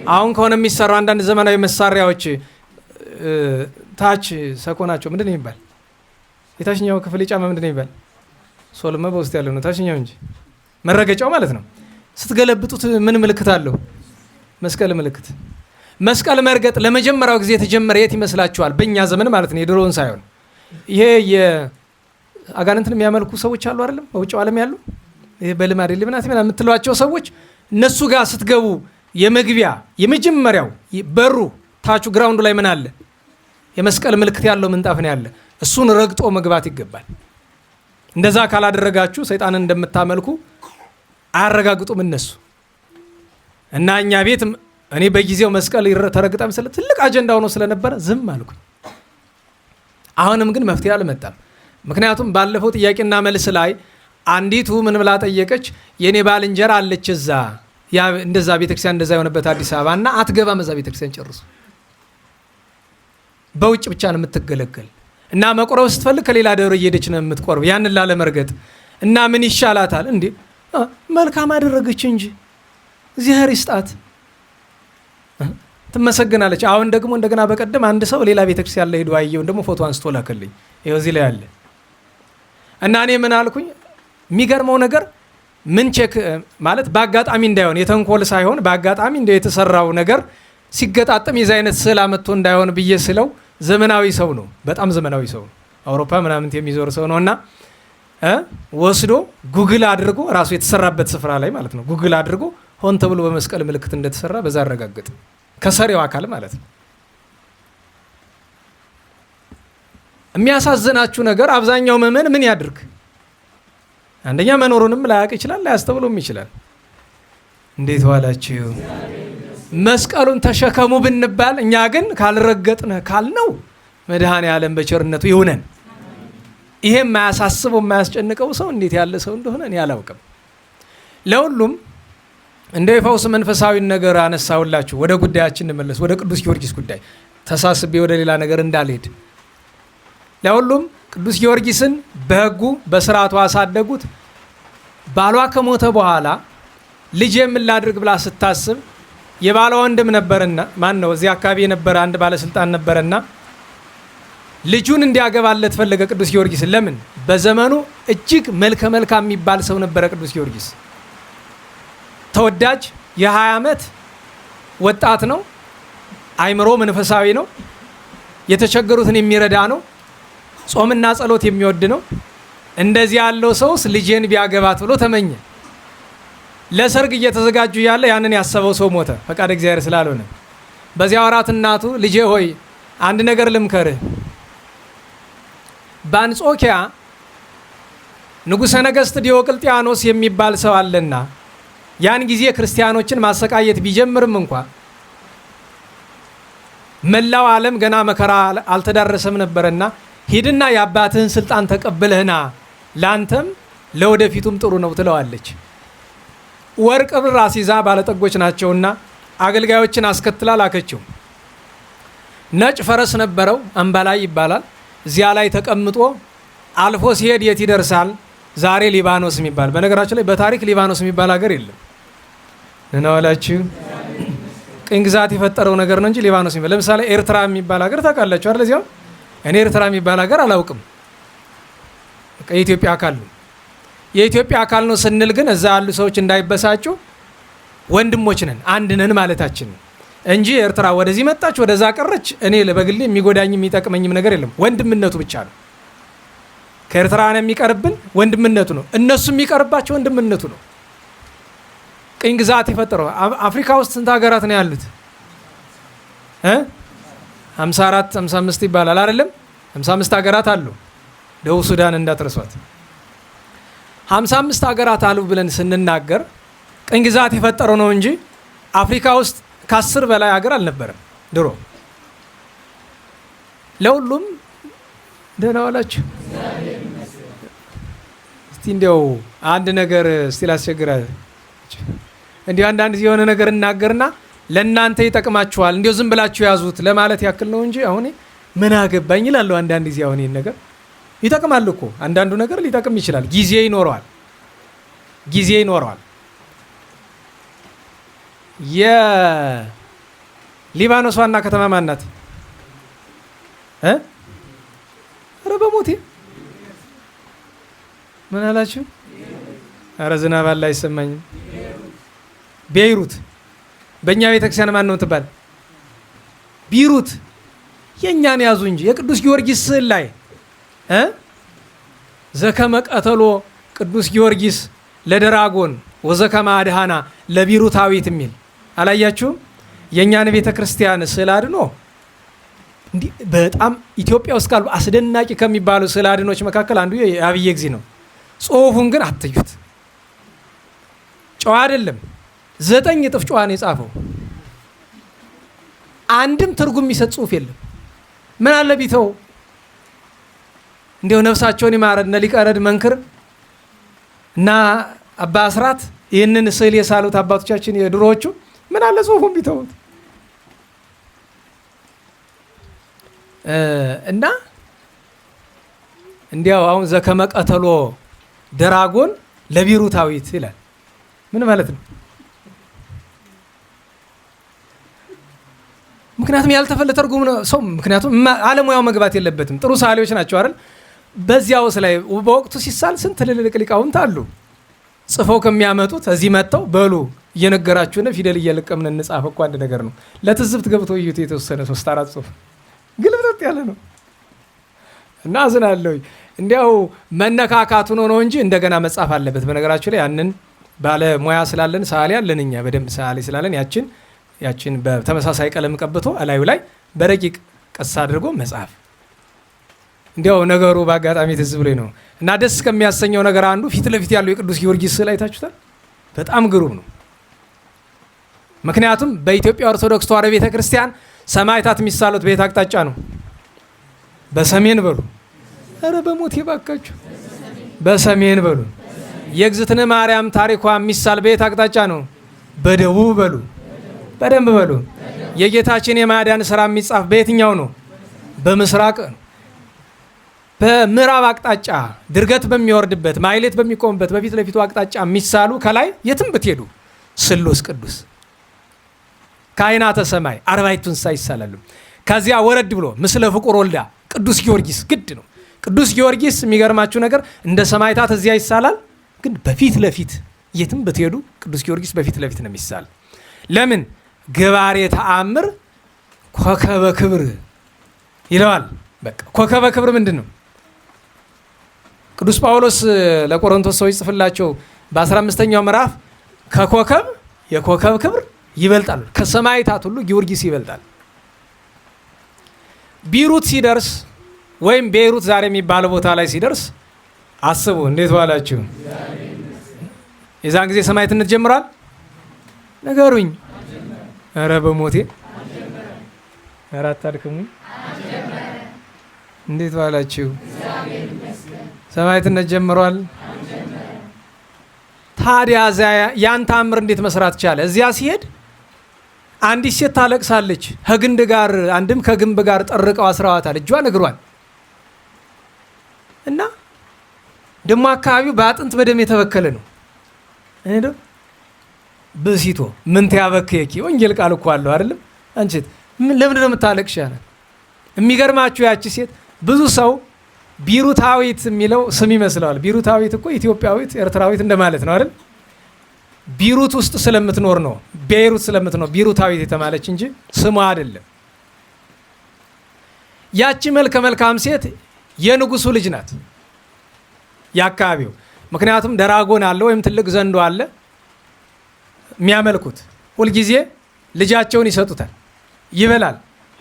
አሁን ከሆነ የሚሰራው አንዳንድ ዘመናዊ መሳሪያዎች ታች ሰኮናቸው ምንድን ነው የሚባል? የታችኛው ክፍል የጫማ ምንድን ነው የሚባል? ሶልማ በውስጥ ያለው ነው ታችኛው እንጂ መረገጫው ማለት ነው። ስትገለብጡት ምን ምልክት አለው? መስቀል ምልክት። መስቀል መርገጥ ለመጀመሪያው ጊዜ የተጀመረ የት ይመስላችኋል? በእኛ ዘመን ማለት ነው፣ የድሮውን ሳይሆን። ይሄ የአጋንንትን የሚያመልኩ ሰዎች አሉ አይደለም? በውጭው ዓለም ያሉ ይሄ በልማድ ልብናት የምትሏቸው ሰዎች እነሱ ጋር ስትገቡ የመግቢያ የመጀመሪያው በሩ ታቹ ግራውንዱ ላይ ምን አለ? የመስቀል ምልክት ያለው ምንጣፍ ነው ያለ። እሱን ረግጦ መግባት ይገባል። እንደዛ ካላደረጋችሁ ሰይጣንን እንደምታመልኩ አያረጋግጡም እነሱ። እና እኛ ቤት እኔ በጊዜው መስቀል ተረግጣ መሰለ ትልቅ አጀንዳ ሆኖ ስለነበረ ዝም አልኩኝ። አሁንም ግን መፍትሄ አልመጣም። ምክንያቱም ባለፈው ጥያቄና መልስ ላይ አንዲቱ ምን ብላ ጠየቀች? የኔ ባልንጀራ አለች እዛ እንደዛ ቤተክርስቲያን እንደዛ የሆነበት አዲስ አበባ እና አትገባም እዛ ቤተክርስቲያን ጨርሱ፣ በውጭ ብቻ ነው የምትገለገል እና መቁረብ ስትፈልግ ከሌላ ደብር እየሄደች ነው የምትቆርብ፣ ያንን ላለመርገጥ እና ምን ይሻላታል እንዴ? መልካም አደረገች እንጂ እግዚአብሔር ይስጣት ትመሰግናለች። አሁን ደግሞ እንደገና በቀደም አንድ ሰው ሌላ ቤተክርስቲያን ላይ ሄዶ አየውን ደግሞ ፎቶ አንስቶ ላከልኝ። ይኸው እዚህ ላይ አለ እና እኔ ምን አልኩኝ? የሚገርመው ነገር ምን ቼክ ማለት በአጋጣሚ እንዳይሆን የተንኮል ሳይሆን በአጋጣሚ እንደው የተሰራው ነገር ሲገጣጠም የዚህ አይነት ስዕል አመጥቶ እንዳይሆን ብዬ ስለው ዘመናዊ ሰው ነው፣ በጣም ዘመናዊ ሰው ነው፣ አውሮፓ ምናምን የሚዞር ሰው ነው እና ወስዶ ጉግል አድርጎ ራሱ የተሰራበት ስፍራ ላይ ማለት ነው ጉግል አድርጎ ሆን ተብሎ በመስቀል ምልክት እንደተሰራ በዛ አረጋግጥ ከሰሪው አካል ማለት ነው። የሚያሳዝናችሁ ነገር አብዛኛው ምዕመን ምን ያድርግ? አንደኛ መኖሩንም ላያውቅ ይችላል፣ ላያስተውሉም ይችላል። እንዴት ዋላችሁ? መስቀሉን ተሸከሙ ብንባል እኛ ግን ካልረገጥነ ካልነው መድኃኔ ዓለም በቸርነቱ ይሁነን። ይሄ የማያሳስበው የማያስጨንቀው ሰው እንዴት ያለ ሰው እንደሆነ እኔ አላውቅም። ለሁሉም እንደ የፈውስ መንፈሳዊ ነገር አነሳውላችሁ። ወደ ጉዳያችን እንመለስ፣ ወደ ቅዱስ ጊዮርጊስ ጉዳይ ተሳስቤ ወደ ሌላ ነገር እንዳልሄድ። ለሁሉም ቅዱስ ጊዮርጊስን በሕጉ በስርዓቱ አሳደጉት። ባሏ ከሞተ በኋላ ልጅ የምላድርግ ብላ ስታስብ የባሏ ወንድም ነበርና ማን ነው እዚህ አካባቢ የነበረ አንድ ባለስልጣን ነበርና ልጁን እንዲያገባለት ፈለገ ቅዱስ ጊዮርጊስን። ለምን? በዘመኑ እጅግ መልከ መልካም የሚባል ሰው ነበረ ቅዱስ ጊዮርጊስ። ተወዳጅ የ20 ዓመት ወጣት ነው። አይምሮ መንፈሳዊ ነው። የተቸገሩትን የሚረዳ ነው። ጾምና ጸሎት የሚወድ ነው። እንደዚህ ያለው ሰውስ ልጄን ቢያገባት ብሎ ተመኘ። ለሰርግ እየተዘጋጁ ያለ ያንን ያሰበው ሰው ሞተ፣ ፈቃድ እግዚአብሔር ስላልሆነ። በዚያ ወራት እናቱ ልጄ ሆይ አንድ ነገር ልምከርህ፣ በአንጾኪያ ንጉሠ ነገሥት ዲዮቅልጥያኖስ የሚባል ሰው አለና ያን ጊዜ ክርስቲያኖችን ማሰቃየት ቢጀምርም እንኳ መላው ዓለም ገና መከራ አልተዳረሰም ነበርና ሂድና የአባትህን ስልጣን ተቀብለህና ላንተም ለወደፊቱም ጥሩ ነው ትለዋለች። ወርቅ ብር አስይዛ ባለጠጎች ናቸውና አገልጋዮችን አስከትላ ላከችው። ነጭ ፈረስ ነበረው፣ አምባላይ ይባላል። እዚያ ላይ ተቀምጦ አልፎ ሲሄድ የት ይደርሳል? ዛሬ ሊባኖስ የሚባል፣ በነገራችን ላይ በታሪክ ሊባኖስ የሚባል ሀገር የለም። እናወላችሁ ቅኝ ግዛት የፈጠረው ነገር ነው እንጂ ሊባኖስ የሚባል፣ ለምሳሌ ኤርትራ የሚባል ሀገር ታውቃላችሁ አይደል? እዚያው እኔ ኤርትራ የሚባል ሀገር አላውቅም። የኢትዮጵያ አካል ነው። የኢትዮጵያ አካል ነው ስንል ግን እዛ ያሉ ሰዎች እንዳይበሳጩ ወንድሞች ነን፣ አንድ ነን ማለታችን ነው እንጂ ኤርትራ ወደዚህ መጣች ወደዛ ቀረች እኔ በግሌ የሚጎዳኝ የሚጠቅመኝም ነገር የለም። ወንድምነቱ ብቻ ነው። ከኤርትራ ነው የሚቀርብን ወንድምነቱ ነው። እነሱ የሚቀርባቸው ወንድምነቱ ነው። ቅኝ ግዛት የፈጠረው አፍሪካ ውስጥ ስንት ሀገራት ነው ያሉት? 54 55 ይባላል አይደለም? 55 ሀገራት አሉ። ደቡብ ሱዳን እንዳትረሷት። 55 ሀገራት አሉ ብለን ስንናገር ቅኝ ግዛት የፈጠረው ነው እንጂ አፍሪካ ውስጥ ከ10 በላይ ሀገር አልነበረም ድሮ። ለሁሉም ደህና ዋላችሁ። እስቲ እንዲያው አንድ ነገር እስቲ ላስቸግራችሁ። እንዲያው አንዳንድ የሆነ ነገር እናገርና ለእናንተ ይጠቅማችኋል፣ እንዲሁ ዝም ብላችሁ ያዙት ለማለት ያክል ነው እንጂ አሁን ምን አገባኝ ይላሉ አንዳንድ ጊዜ። አሁን ይህን ነገር ይጠቅማል እኮ አንዳንዱ ነገር ሊጠቅም ይችላል። ጊዜ ይኖረዋል። የሊባኖስ ዋና ከተማ ማን ናት? ኧረ በሞቴ ምን አላችሁ? ኧረ ዝናብ አለ አይሰማኝም። ቤይሩት። በእኛ ቤተክርስቲያን ማን ነው ትባል? ቢሩት። የእኛን ያዙ እንጂ የቅዱስ ጊዮርጊስ ስዕል ላይ ዘከመ ቀተሎ ቅዱስ ጊዮርጊስ ለደራጎን ወዘከመ አድሃና ለቢሩታዊት የሚል አላያችሁም? የእኛን ቤተ ክርስቲያን ስዕል አድኖ በጣም ኢትዮጵያ ውስጥ ካሉ አስደናቂ ከሚባሉ ስዕል አድኖች መካከል አንዱ የአብየ እግዚእ ነው። ጽሁፉን ግን አትዩት። ጨዋ አይደለም። 9 እጥፍ ጨዋ ነው የጻፈው። አንድም ትርጉም የሚሰጥ ጽሁፍ የለም። ምን አለ ቢተው እንዲሁ ነፍሳቸውን ይማረድ እነ ሊቀ ረድ መንክር እና አባ አስራት ይህንን ስዕል የሳሉት አባቶቻችን የድሮዎቹ ምን አለ ጽሁፉን ቢተውት እና እንዲያው አሁን ዘከመ ቀተሎ ደራጎን ለቢሩታዊት ይላል። ምን ማለት ነው? ምክንያቱም ያልተፈለ ተርጉም ነው ሰው። ምክንያቱም አለሙያው መግባት የለበትም። ጥሩ ሳሌዎች ናቸው አይደል? በዚያውስ ላይ በወቅቱ ሲሳል ስንት ትልልቅ ሊቃውንት አሉ። ጽፈው ከሚያመጡት እዚህ መጥተው በሉ እየነገራችሁነ ፊደል እየለቀምን እንጻፍ እኮ አንድ ነገር ነው። ለትዝብት ገብቶ እዩት። የተወሰነ 3-4 ጽሁፍ ግልብጥ ያለ ነው እና አዝናለሁ። እንዲያው መነካካቱ ነው እንጂ እንደገና መጻፍ አለበት። በነገራችሁ ላይ ያንን ባለሙያ ስላለን ሰዓሊ ያለን እኛ በደንብ ሰዓሊ ስላለን ያችን በተመሳሳይ ቀለም ቀብቶ እላዩ ላይ በረቂቅ ቀስ አድርጎ መጻፍ። እንዲያው ነገሩ በአጋጣሚ ትዝ ብሎኝ ነው እና ደስ ከሚያሰኘው ነገር አንዱ ፊት ለፊት ያለው የቅዱስ ጊዮርጊስ ስዕል አይታችሁታል። በጣም ግሩም ነው። ምክንያቱም በኢትዮጵያ ኦርቶዶክስ ተዋሕዶ ቤተ ክርስቲያን ሰማዕታት የሚሳሉት በየት አቅጣጫ ነው? በሰሜን በሉ። ኧረ በሞት ባካችሁ በሰሜን በሉ። የእግዝእትነ ማርያም ታሪኳ የሚሳል በየት አቅጣጫ ነው? በደቡብ በሉ። በደንብ በሉ። የጌታችን የማዳን ስራ የሚጻፍ በየትኛው ነው? በምስራቅ ነው። በምዕራብ አቅጣጫ ድርገት በሚወርድበት ማይሌት በሚቆምበት በፊት ለፊቱ አቅጣጫ የሚሳሉ ከላይ የትም ብትሄዱ ስሉስ ቅዱስ ካህናተ ሰማይ አርባዕቱ እንስሳ ይሳላሉ። ከዚያ ወረድ ብሎ ምስለ ፍቁር ወልዳ ቅዱስ ጊዮርጊስ ግድ ነው። ቅዱስ ጊዮርጊስ የሚገርማችሁ ነገር እንደ ሰማዕታት እዚያ ይሳላል፣ ግን በፊት ለፊት የትም ብትሄዱ ቅዱስ ጊዮርጊስ በፊት ለፊት ነው የሚሳል። ለምን? ገባሬ ተአምር ኮከበ ክብር ይለዋል። በቃ ኮከበ ክብር ምንድን ነው? ቅዱስ ጳውሎስ ለቆሮንቶስ ሰዎች ጽፍላቸው በ15ኛው ምዕራፍ ከኮከብ የኮከብ ክብር ይበልጣል፣ ከሰማዕታት ሁሉ ጊዮርጊስ ይበልጣል። ቢሩት ሲደርስ ወይም ቤይሩት ዛሬ የሚባለው ቦታ ላይ ሲደርስ አስቡ። እንዴት ዋላችሁ? የዛን ጊዜ ሰማዕትነት ጀምሯል? ነገሩኝ። ኧረ በሞቴ ኧረ አታድክሙኝ። እንዴት ዋላችሁ? ሰማዕትነት ጀምሯል። ታዲያ ያን ተአምር እንዴት መስራት ቻለ? እዚያ ሲሄድ አንዲት ሴት ታለቅሳለች። ከግንድ ጋር አንድም ከግንብ ጋር ጠርቀው አስረዋታል፣ እጇን እግሯን እና ደግሞ አካባቢው በአጥንት በደም የተበከለ ነው። እኔ ደግሞ ብሲቶ ምን ተያበከኪ ወንጌል ቃል እኮ አለው አይደለም? አንቺ ለምንድን ነው የምታለቅሽ? ያለ የሚገርማችሁ ያቺ ሴት ብዙ ሰው ቢሩታዊት የሚለው ስም ይመስለዋል። ቢሩታዊት እኮ ኢትዮጵያዊት ኤርትራዊት እንደማለት ነው አይደል? ቢሩት ውስጥ ስለምትኖር ነው ቤይሩት ስለምትኖር ቢሩታዊት የተባለች እንጂ ስሟ አይደለም። ያቺ መልከ መልካም ሴት የንጉሱ ልጅ ናት የአካባቢው። ምክንያቱም ደራጎን አለ ወይም ትልቅ ዘንዶ አለ የሚያመልኩት። ሁልጊዜ ልጃቸውን ይሰጡታል፣ ይበላል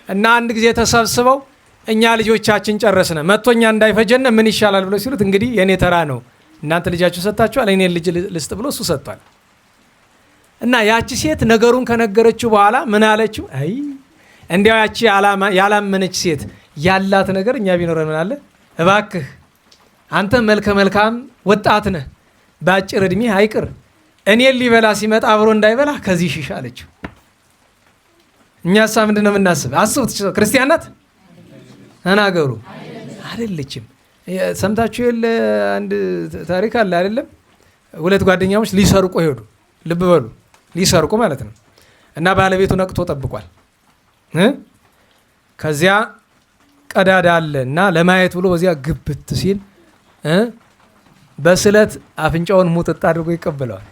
እና አንድ ጊዜ ተሰብስበው እኛ ልጆቻችን ጨረስነ መጥቶኛ እንዳይፈጀነ ምን ይሻላል ብለው ሲሉት እንግዲህ የኔ ተራ ነው እናንተ ልጃችሁ ሰጣችኋል፣ እኔ ልጅ ልስጥ ብሎ እሱ ሰጥቷል። እና ያቺ ሴት ነገሩን ከነገረችው በኋላ ምን አለችው? አይ እንዲያው ያቺ ያላመነች ሴት ያላት ነገር እኛ ቢኖረን ምን አለ? እባክህ አንተ መልከ መልካም ወጣት ነህ፣ በአጭር እድሜ አይቅር፣ እኔን ሊበላ ሲመጣ አብሮ እንዳይበላ ከዚህ ሽሽ አለችው። እኛሳ ምንድን ነው የምናስብ? አስቡት። ክርስቲያን ናት? ተናገሩ። አይደለችም። ሰምታችሁ የለ አንድ ታሪክ አለ አይደለም? ሁለት ጓደኛሞች ሊሰርቁ ሄዱ። ልብ በሉ፣ ሊሰርቁ ማለት ነው። እና ባለቤቱ ነቅቶ ጠብቋል። ከዚያ ቀዳዳ አለ እና ለማየት ብሎ በዚያ ግብት ሲል በስለት አፍንጫውን ሙጥጥ አድርጎ ይቀበለዋል።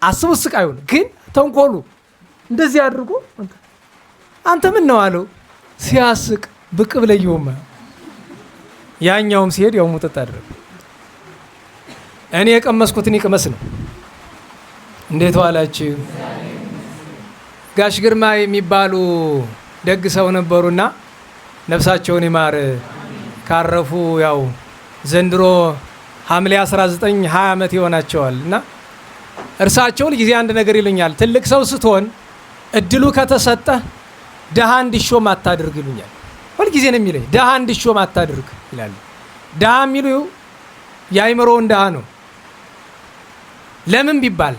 አስቡት ስቃዩን። ግን ተንኮሉ እንደዚህ አድርጎ አንተ ምን ነው አለው። ሲያስቅ ብቅ ብለየውማ ያኛውም ሲሄድ ያው ሙጥጥ አድርጎ እኔ የቀመስኩትን ይቅመስ ነው። እንዴት ዋላችሁ? ጋሽ ግርማ የሚባሉ ደግ ሰው ነበሩና ነፍሳቸውን ይማር ካረፉ ያው ዘንድሮ ሐምሌ 19 20 ዓመት ይሆናቸዋል። እና እርሳቸው ሁልጊዜ አንድ ነገር ይሉኛል። ትልቅ ሰው ስትሆን እድሉ ከተሰጠ ደሃ እንዲሾም አታድርግ ይሉኛል። ሁልጊዜ ነው የሚለኝ፣ ደሃ እንዲሾም አታድርግ ይላሉ። ደሃ የሚሉ የአይምሮውን ደሃ ነው። ለምን ቢባል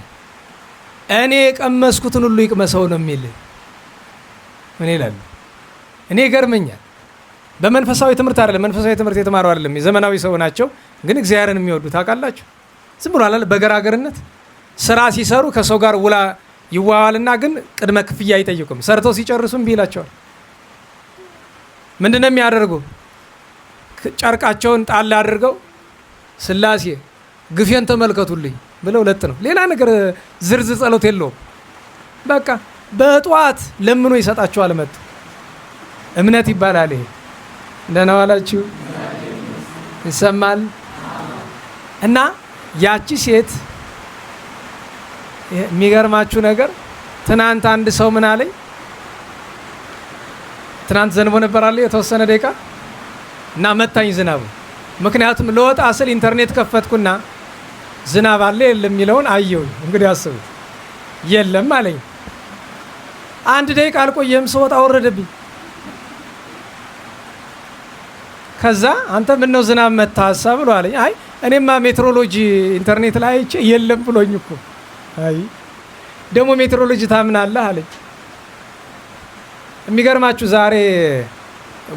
እኔ የቀመስኩትን ሁሉ ይቅመሰው ነው የሚል። ምን ይላሉ? እኔ ይገርመኛል። በመንፈሳዊ ትምህርት አይደለም፣ መንፈሳዊ ትምህርት የተማሩ አይደለም፣ የዘመናዊ ሰው ናቸው። ግን እግዚአብሔርን የሚወዱ ታውቃላችሁ። ዝም ብሎ አላለ በገራገርነት ስራ ሲሰሩ ከሰው ጋር ውላ ይዋዋልና ግን ቅድመ ክፍያ አይጠይቁም። ሰርተው ሲጨርሱም ቢላቸዋል። ምንድነው የሚያደርጉ? ጨርቃቸውን ጣል አድርገው ስላሴ ግፌን ተመልከቱልኝ ብለው ለጥ ነው። ሌላ ነገር ዝርዝር ጸሎት የለውም። በቃ በጠዋት ለምኖ ይሰጣቸዋል። መጡ እምነት ይባላል ይሄ። ደህና ዋላችሁ? ይሰማል? እና ያቺ ሴት የሚገርማችሁ ነገር ትናንት አንድ ሰው ምን አለኝ፣ ትናንት ዘንቦ ነበር አለ የተወሰነ ደቂቃ እና መታኝ ዝናቡ። ምክንያቱም ለወጣ ስል ኢንተርኔት ከፈትኩና ዝናብ አለ የለም የሚለውን አየሁኝ። እንግዲህ አስቡት፣ የለም አለኝ። አንድ ደቂቃ አልቆየም ስወጣ ወረደብኝ። ከዛ አንተ ምን ነው ዝናብ መታሳ ብሎ አለኝ። አይ እኔማ ሜትሮሎጂ ኢንተርኔት ላይ አይቼ የለም ብሎኝ እኮ። አይ ደግሞ ሜትሮሎጂ ታምናለህ አለኝ። የሚገርማችሁ ዛሬ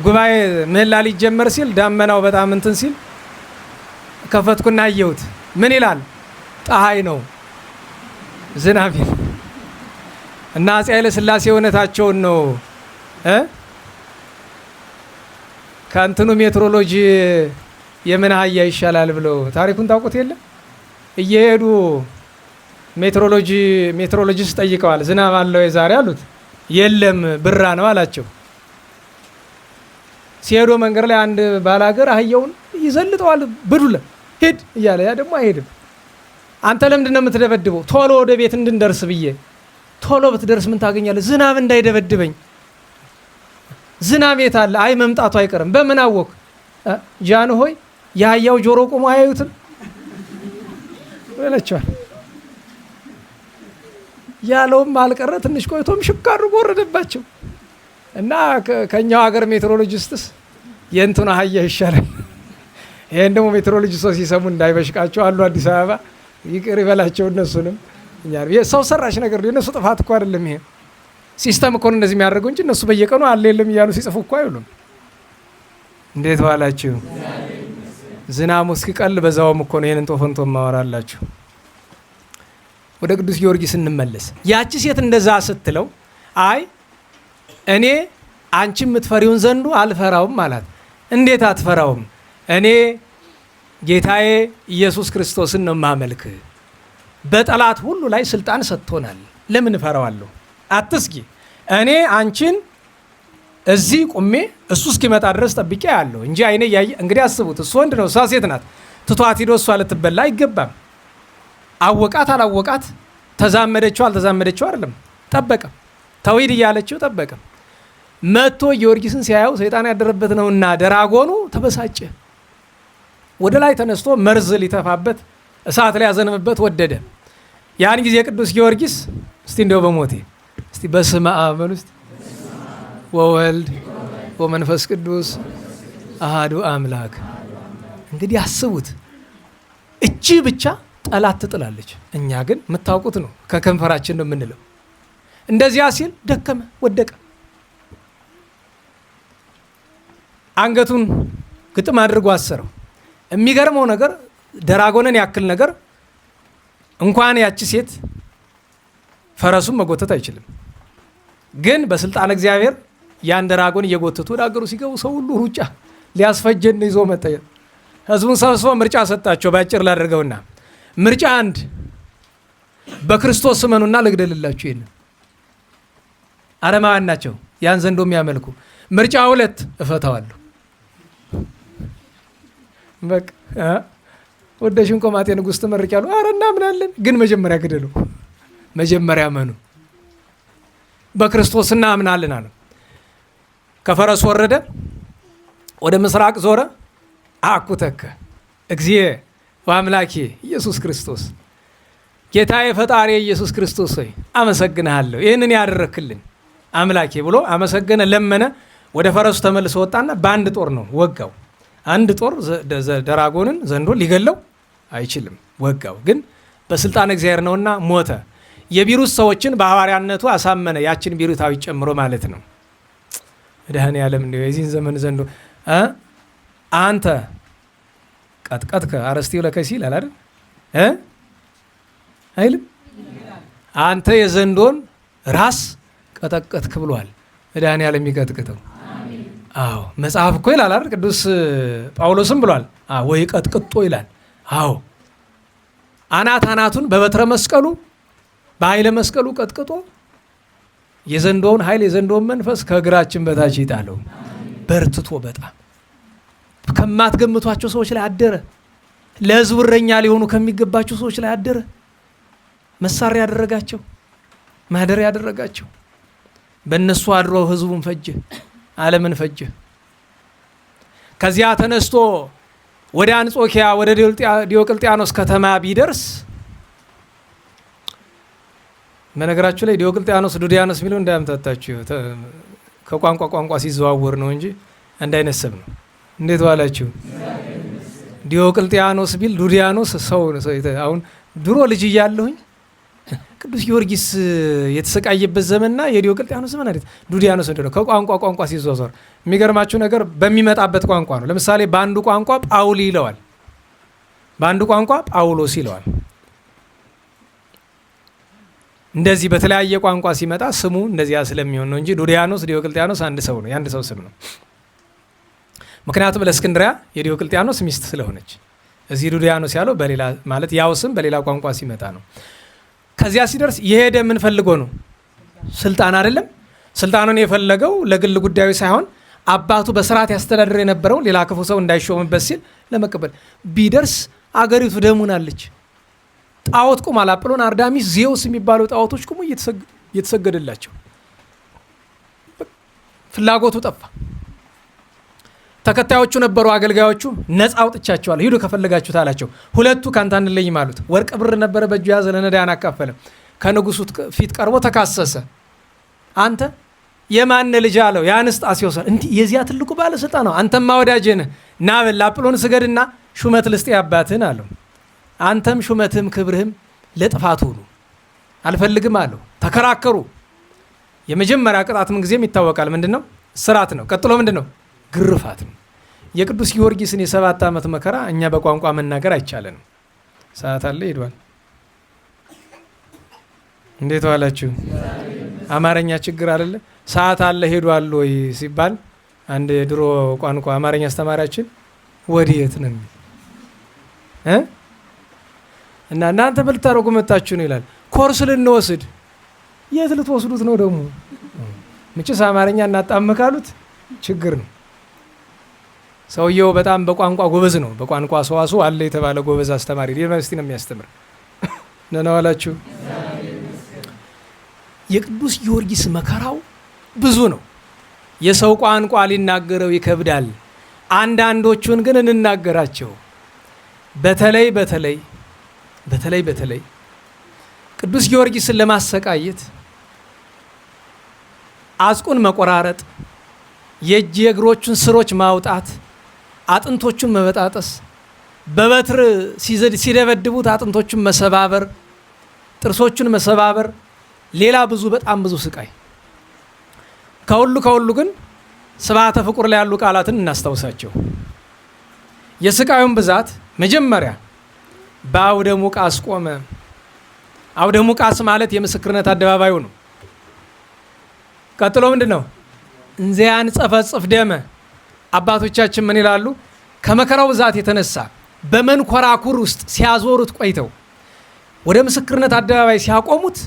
ጉባኤ ምህላ ሊጀመር ሲል ዳመናው በጣም እንትን ሲል ከፈትኩና አየሁት። ምን ይላል? ፀሐይ ነው ዝናብ እና አፄ ኃይለ ሥላሴ እውነታቸውን ነው። ከእንትኑ ሜትሮሎጂ የምን አህያ ይሻላል ብለው ታሪኩን ታውቁት የለ? እየሄዱ ሜትሮሎጂስት ጠይቀዋል። ዝናብ አለው የዛሬ አሉት። የለም ብራ ነው አላቸው። ሲሄዱ መንገድ ላይ አንድ ባላገር አህያውን ይዘልጠዋል። ብዱለ ሂድ እያለ ያ ደግሞ አይሄድም። አንተ ለምንድን ነው የምትደበድበው? ቶሎ ወደ ቤት እንድንደርስ ብዬ። ቶሎ ብትደርስ ምን ታገኛለህ? ዝናብ እንዳይደበድበኝ። ዝናብ የት አለ? አይ መምጣቱ አይቀርም። በምን አወቅ? ጃን ሆይ የአህያው ጆሮ ቆሞ አያዩትም ይላቸዋል። ያለውም አልቀረ ትንሽ ቆይቶም ሽክ አድርጎ ወረደባቸው እና ከኛው ሀገር ሜትሮሎጂስትስ የእንትኑ አህያ ይሻላል። ይሄን ደግሞ ሜትሮሎጂስቶች ሲሰሙ እንዳይበሽቃቸው አሉ አዲስ አበባ። ይቅር ይበላቸው እነሱንም። ሰው ሰራሽ ነገር የነሱ ጥፋት እኮ አይደለም። ይሄ ሲስተም እኮ ነው እንደዚህ የሚያደርገው እንጂ እነሱ በየቀኑ አለ የለም እያሉ ሲጽፉ እኮ አይሉም። እንዴት ዋላችሁ? ዝናሙ እስኪቀል በዛውም እኮ ነው ይሄንን ጦፈንቶ ማወራላችሁ። ወደ ቅዱስ ጊዮርጊስ እንመለስ። ያቺ ሴት እንደዛ ስትለው አይ እኔ አንቺ የምትፈሪውን ዘንዱ አልፈራውም አላት። እንዴት አትፈራውም? እኔ ጌታዬ ኢየሱስ ክርስቶስን ነው ማመልክ። በጠላት ሁሉ ላይ ስልጣን ሰጥቶናል። ለምን እፈራዋለሁ? አትስጊ። እኔ አንቺን እዚህ ቁሜ እሱ እስኪመጣ ድረስ ጠብቄ ያለሁ እንጂ አይኔ ያየ። እንግዲህ አስቡት፣ እሱ ወንድ ነው፣ እሷ ሴት ናት። ትቷት ሂዶ እሷ ልትበላ አይገባም። አወቃት አላወቃት፣ ተዛመደችው አልተዛመደችው አይደለም፣ ጠበቀ። ተውሂድ እያለችው ጠበቀ። መጥቶ ጊዮርጊስን ሲያየው ሰይጣን ያደረበት ነውና ደራጎኑ ተበሳጨ። ወደ ላይ ተነስቶ መርዝ ሊተፋበት እሳት ላይ ያዘንብበት ወደደ። ያን ጊዜ ቅዱስ ጊዮርጊስ እስቲ እንደው በሞቴ እስቲ በስመ አብ ውስጥ ወወልድ ወመንፈስ ቅዱስ አሃዱ አምላክ። እንግዲህ አስቡት፣ እቺ ብቻ ጠላት ትጥላለች። እኛ ግን የምታውቁት ነው፣ ከከንፈራችን ነው የምንለው። እንደዚያ ሲል ደከመ፣ ወደቀ። አንገቱን ግጥም አድርጎ አሰረው። የሚገርመው ነገር ደራጎንን ያክል ነገር እንኳን ያቺ ሴት ፈረሱን መጎተት አይችልም። ግን በስልጣን እግዚአብሔር ያን ደራጎን እየጎተቱ ወደ አገሩ ሲገቡ ሰው ሁሉ ሩጫ ሊያስፈጀን ይዞ መጣ። ህዝቡን ሰብስበው ምርጫ ሰጣቸው። ባጭር ላደርገውና ምርጫ 1 በክርስቶስ እመኑና ልግደልላችሁ። ይሄን አረማውያን ናቸው ያን ዘንዶ የሚያመልኩ። ምርጫ 2 እፈታዋለሁ። በቃ ወደ ሽንቆማቴ ንጉሥ ተመርቂያለሁ። ኧረ እናምናለን፣ ግን መጀመሪያ ግደሉ፣ መጀመሪያ እመኑ፣ በክርስቶስ እናምናለን አለ። ከፈረስ ወረደ፣ ወደ ምስራቅ ዞረ። አኩተከ እግዚእ ወአምላኬ ኢየሱስ ክርስቶስ፣ ጌታዬ ፈጣሪ ኢየሱስ ክርስቶስ ሆይ አመሰግንሃለሁ፣ ይህንን ያደረክልን አምላኬ ብሎ አመሰገነ፣ ለመነ። ወደ ፈረሱ ተመልሶ ወጣና በአንድ ጦር ነው ወጋው። አንድ ጦር ደራጎንን ዘንዶ ሊገለው አይችልም፣ ወጋው። ግን በስልጣን እግዚአብሔር ነውና ሞተ። የቢሩት ሰዎችን በሐዋርያነቱ አሳመነ፣ ያችን ቢሩታዊ ጨምሮ ማለት ነው። መድኃኔዓለም እንዲሁ የዚህን ዘመን ዘንዶ አንተ ቀጥቀጥከ አረስቲው ለከሲ ይላል አይደል? አይልም? አንተ የዘንዶን ራስ ቀጠቀጥክ ብሏል መድኃኔዓለም የሚቀጥቅጠው። አዎ መጽሐፍ እኮ ይላል አይደል? ቅዱስ ጳውሎስም ብሏል ወይ ቀጥቅጦ ይላል። አዎ አናቱን በበትረ መስቀሉ በኃይለ መስቀሉ ቀጥቅጦ የዘንዶውን ኃይል የዘንዶውን መንፈስ ከእግራችን በታች ይጣለው። በርትቶ በጣም ከማትገምቷቸው ሰዎች ላይ አደረ። ለሕዝቡ እረኛ ሊሆኑ ከሚገባቸው ሰዎች ላይ አደረ። መሳሪያ ያደረጋቸው፣ ማደሪያ ያደረጋቸው። በእነሱ አድሮ ሕዝቡን ፈጀ፣ ዓለምን ፈጀ። ከዚያ ተነስቶ ወደ አንጾኪያ ወደ ዲዮቅልጥያኖስ ከተማ ቢደርስ፣ በነገራችሁ ላይ ዲዮቅልጥያኖስ ዱዲያኖስ የሚለው እንዳያምታታችሁ፣ ከቋንቋ ቋንቋ ሲዘዋወር ነው እንጂ አንድ አይነት ስም ነው። እንዴት ዋላችሁ? ዲዮቅልጥያኖስ ቢል ዱዲያኖስ ሰው። አሁን ድሮ ልጅ እያለሁኝ ቅዱስ ጊዮርጊስ የተሰቃየበት ዘመንና የዲዮቅልጥያኖስ ዘመን አይደል? ዱዲያኖስ እንደሆነ ከቋንቋ ቋንቋ ሲዘዋወር የሚገርማችሁ ነገር በሚመጣበት ቋንቋ ነው። ለምሳሌ በአንዱ ቋንቋ ጳውሊ ይለዋል፣ በአንዱ ቋንቋ ጳውሎስ ይለዋል። እንደዚህ በተለያየ ቋንቋ ሲመጣ ስሙ እንደዚያ ስለሚሆን ነው እንጂ ዱዲያኖስ ዲዮቅልጥያኖስ አንድ ሰው ነው፣ የአንድ ሰው ስም ነው። ምክንያቱም ለእስክንድሪያ የዲዮቅልጥያኖስ ሚስት ስለሆነች እዚህ ዱዲያኖስ ያለው በሌላ ማለት ያው ስም በሌላ ቋንቋ ሲመጣ ነው። ከዚያ ሲደርስ የሄደ ምን ፈልጎ ነው? ስልጣን አይደለም። ስልጣኑን የፈለገው ለግል ጉዳዩ ሳይሆን አባቱ በስርዓት ያስተዳድር የነበረው ሌላ ክፉ ሰው እንዳይሾምበት ሲል ለመቀበል ቢደርስ አገሪቱ ደሙን አለች። ጣዖት ቁሟል። አጵሎን፣ አርዳሚስ፣ ዜውስ የሚባሉ ጣዖቶች ቁሙ እየተሰገደላቸው ፍላጎቱ ጠፋ። ተከታዮቹ ነበሩ፣ አገልጋዮቹ ነፃ አውጥቻቸዋለሁ ሂዱ ከፈለጋችሁት አላቸው። ሁለቱ ካንተ አንለይም አሉት። ወርቅ ብር ነበረ በእጁ ያዘ፣ ለነዳያን አካፈለ። ከንጉሱ ፊት ቀርቦ ተካሰሰ። አንተ የማን ልጅ አለው። የአንስጣስዮስ እንዲህ የዚያ ትልቁ ባለስልጣን ነው። አንተማ ወዳጅህ ነህ፣ ና በል ለአጵሎን ስገድና ሹመት ልስጥ አባትህን አለው። አንተም ሹመትህም ክብርህም ለጥፋት ሁሉ አልፈልግም አለው። ተከራከሩ። የመጀመሪያ ቅጣት ምን ጊዜም ይታወቃል። ምንድን ነው? ስራት ነው። ቀጥሎ ምንድን ነው? ግርፋት ነው። የቅዱስ ጊዮርጊስን የ7 ዓመት መከራ እኛ በቋንቋ መናገር አይቻለንም። ሰዓት አለ ሄዷል። እንዴት ዋላችሁ? አማርኛ ችግር አይደለ? ሰዓት አለ ሄዷል ወይ ሲባል አንድ ድሮ ቋንቋ አማርኛ አስተማሪያችን ወዲየት ነው እና እናንተ በልታረጉ መጣችሁ ነው ይላል። ኮርስ ልንወስድ የት ልትወስዱት ነው ደግሞ? ምንጭስ አማርኛ እናጣመካሉት ችግር ነው። ሰውየው በጣም በቋንቋ ጎበዝ ነው። በቋንቋ ሰዋሱ አለ የተባለ ጎበዝ አስተማሪ ዩኒቨርሲቲ ነው የሚያስተምር። ደህና ዋላችሁ? የቅዱስ ጊዮርጊስ መከራው ብዙ ነው። የሰው ቋንቋ ሊናገረው ይከብዳል። አንዳንዶቹን ግን እንናገራቸው። በተለይ ቅዱስ ጊዮርጊስን ለማሰቃየት አጽቁን መቆራረጥ፣ የእጅ የእግሮቹን ስሮች ማውጣት፣ አጥንቶቹን መበጣጠስ፣ በበትር ሲደበድቡት አጥንቶቹን መሰባበር፣ ጥርሶቹን መሰባበር፣ ሌላ ብዙ በጣም ብዙ ስቃይ። ከሁሉ ግን ስብሐተ ፍቁር ላይ ያሉ ቃላትን እናስታውሳቸው። የስቃዩን ብዛት መጀመሪያ በአውደ ሙቃስ ቆመ። አውደ ሙቃስ ማለት የምስክርነት አደባባዩ ነው። ቀጥሎ ምንድን ነው? እንዚያን ጸፈጽፍ ደመ። አባቶቻችን ምን ይላሉ? ከመከራው ብዛት የተነሳ በመንኮራኩር ውስጥ ሲያዞሩት ቆይተው ወደ ምስክርነት አደባባይ ሲያቆሙት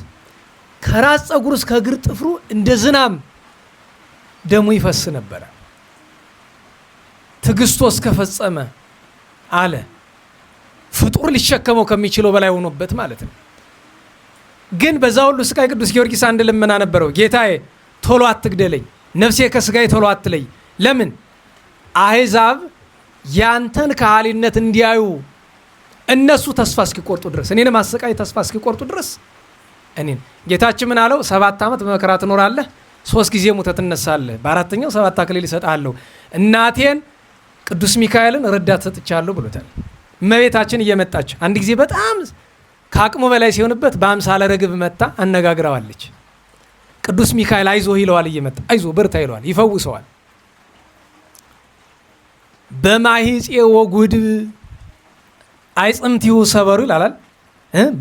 ከራስ ፀጉር እስከ እግር ጥፍሩ እንደ ዝናም ደሙ ይፈስ ነበረ። ትዕግስቱ እስከፈጸመ አለ። ፍጡር ሊሸከመው ከሚችለው በላይ ሆኖበት ማለት ነው። ግን በዛ ሁሉ ስቃይ ቅዱስ ጊዮርጊስ አንድ ልመና ነበረው። ጌታዬ ቶሎ አትግደለኝ፣ ነፍሴ ከስጋዬ ቶሎ አትለይ። ለምን? አሕዛብ ያንተን ከሃሊነት እንዲያዩ እነሱ ተስፋ እስኪቆርጡ ድረስ፣ እኔን ማሰቃይ ተስፋ እስኪቆርጡ ድረስ እኔን። ጌታችን ምን አለው? 7 ዓመት በመከራ ትኖራለህ፣ 3 ጊዜ ሙተህ ትነሳለህ፣ በአራተኛው 7 አክሊል እሰጥሃለሁ። እናቴን ቅዱስ ሚካኤልን ረዳት ሰጥቻለሁ ብሎታል። እመቤታችን እየመጣች አንድ ጊዜ በጣም ከአቅሙ በላይ ሲሆንበት በአምሳለ ርግብ መታ አነጋግረዋለች። ቅዱስ ሚካኤል አይዞህ ይለዋል፣ እየመጣ አይዞህ በርታ ይለዋል፣ ይፈውሰዋል። በማሂፄ ወጉድብ አይጽምቲሁ ሰበሩ ይላል።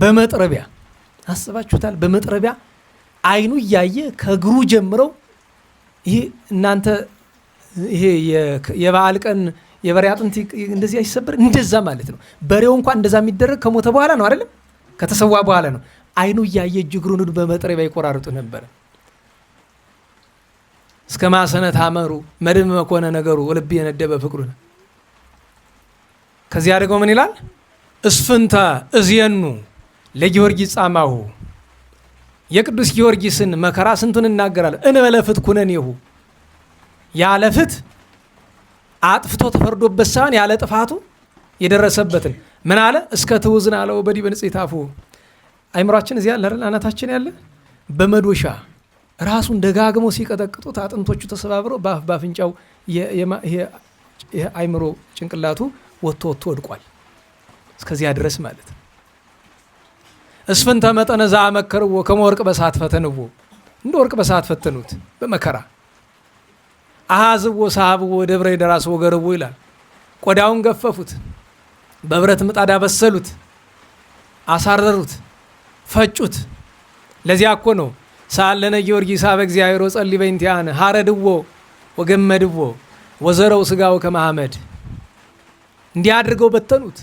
በመጥረቢያ አስባችሁታል? በመጥረቢያ አይኑ እያየ ከእግሩ ጀምረው ይሄ እናንተ ይሄ የበዓል ቀን የበሬ አጥንት እንደዚህ አይሰበር እንደዛ ማለት ነው። በሬው እንኳን እንደዛ የሚደረግ ከሞተ በኋላ ነው አይደለም? ከተሰዋ በኋላ ነው። አይኑ እያየ እግሩን በመጥረቢያ ይቆራርጡ ነበር። እስከ ማሰነት አመሩ መድም መኮነ ነገሩ ልብ የነደበ ፍቅሩ ነው። ከዚያ ደግሞ ምን ይላል? እስፍንተ እዝየኑ ለጊዮርጊስ ጻማሁ። የቅዱስ ጊዮርጊስን መከራ ስንቱን እናገራለን። እንበለ ፍት ኩነኔሁ፣ ያለ ፍት አጥፍቶ ተፈርዶበት ሳይሆን ያለ ጥፋቱ የደረሰበትን ምን አለ? እስከ ትውዝን አለው በዲበ ንጽሕት አፉ። አይምሯችን እዚያ አናታችን ያለ በመዶሻ ራሱን ደጋግሞ ሲቀጠቅጡት አጥንቶቹ ተሰባብረው በአፍንጫው አይምሮ ጭንቅላቱ ወጥቶ ወድቋል። እስከዚያ ድረስ ማለት ነው። እስፍንተ መጠነ ዘአመከርዎ ከመ ወርቅ በእሳት ፈተንዎ፣ እንደ ወርቅ በእሳት ፈተኑት በመከራ አሃዝዎ ሳሃብዎ ደብረ ይደራስ ወገርዎ ይላል። ቆዳውን ገፈፉት፣ በብረት ምጣድ አበሰሉት፣ አሳረሩት፣ ፈጩት። ለዚያ እኮ ነው ሳለነ ጊዮርጊስ አበ እግዚአብሔር ወጸልይ በእንቲአነ ሀረድዎ ወገመድዎ ወዘረው ስጋው ከመሐመድ። እንዲህ አድርገው በተኑት።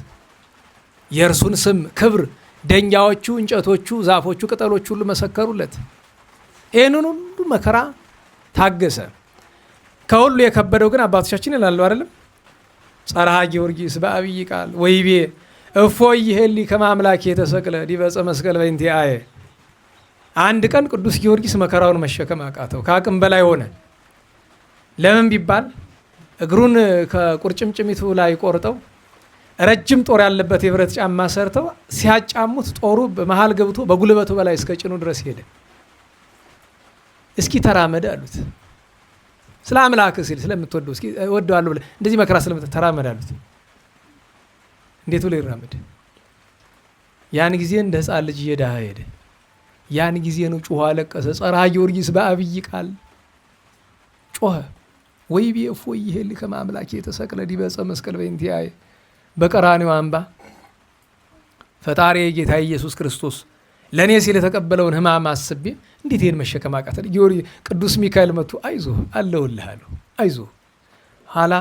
የእርሱን ስም ክብር ደንጃዎቹ፣ እንጨቶቹ፣ ዛፎቹ፣ ቅጠሎቹ ሁሉ መሰከሩለት። ይህንን ሁሉ መከራ ታገሰ። ከሁሉ የከበደው ግን አባቶቻችን ይላሉ አይደለም? ጸርሃ ጊዮርጊስ በአብይ ቃል ወይቤ እፎይ ይሄሊ ከመ አምላኬ ተሰቅለ ዲበ ዕፀ መስቀል በእንቲአየ። አንድ ቀን ቅዱስ ጊዮርጊስ መከራውን መሸከም አቃተው፣ ከአቅም በላይ ሆነ። ለምን ቢባል እግሩን ከቁርጭምጭሚቱ ላይ ቆርጠው ረጅም ጦር ያለበት የብረት ጫማ ሰርተው ሲያጫሙት ጦሩ በመሃል ገብቶ በጉልበቱ በላይ እስከ ጭኑ ድረስ ሄደ። እስኪ ተራመድ አሉት። ስለ አምላክ ሲል ስለምትወደው እስኪ እወደዋለሁ ብለህ እንደዚህ መከራ ተራመድ አሉት። እንዴት ብሎ ይራመድ? ያን ጊዜ እንደ ሕፃን ልጅ እየዳኸ ሄደ። ያን ጊዜ ነው ጮኸ፣ አለቀሰ። ጸርሃ ጊዮርጊስ በአብይ ቃል ጮኸ። ወይቤ እፎይ ይሄሊ ከመ አምላኬ ተሰቅለ ዲበ ዕፀ መስቀል በእንቲአየ። በቀራንዮ አምባ ፈጣሪ ጌታ ኢየሱስ ክርስቶስ ለእኔ ሲል የተቀበለውን ሕማም አስቤ እንዴት ይሄን መሸከም አቃተኝ? ቅዱስ ሚካኤል መጥቶ አይዞህ አለሁልህ አለው። አይዞህ ኋላ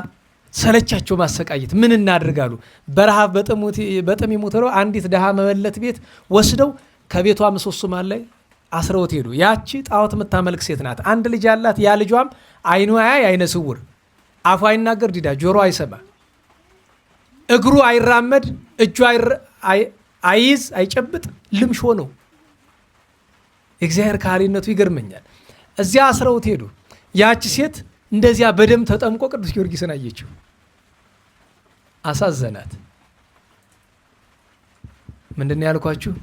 ሰለቻቸው ማሰቃየት። ምን እናድርጋሉ? በረሃብ በጥም የሞተው አንዲት ድሃ መበለት ቤት ወስደው ከቤቷ ምሰሶ መሃል ላይ አስረውት ሄዱ። ያቺ ጣዖት የምታመልክ ሴት ናት። አንድ ልጅ አላት። ያ ልጇም አይኑ አያይ አይነ ስውር፣ አፉ አይናገር ዲዳ፣ ጆሮ አይሰማ፣ እግሩ አይራመድ፣ እጁ አይይዝ አይጨብጥ፣ ልምሾ ነው። የእግዚአብሔር ካህሊነቱ ይገርመኛል። እዚያ አስረውት ሄዱ። ያቺ ሴት እንደዚያ በደም ተጠምቆ ቅዱስ ጊዮርጊስን አየችው። አሳዘናት። ምንድን ያልኳችሁ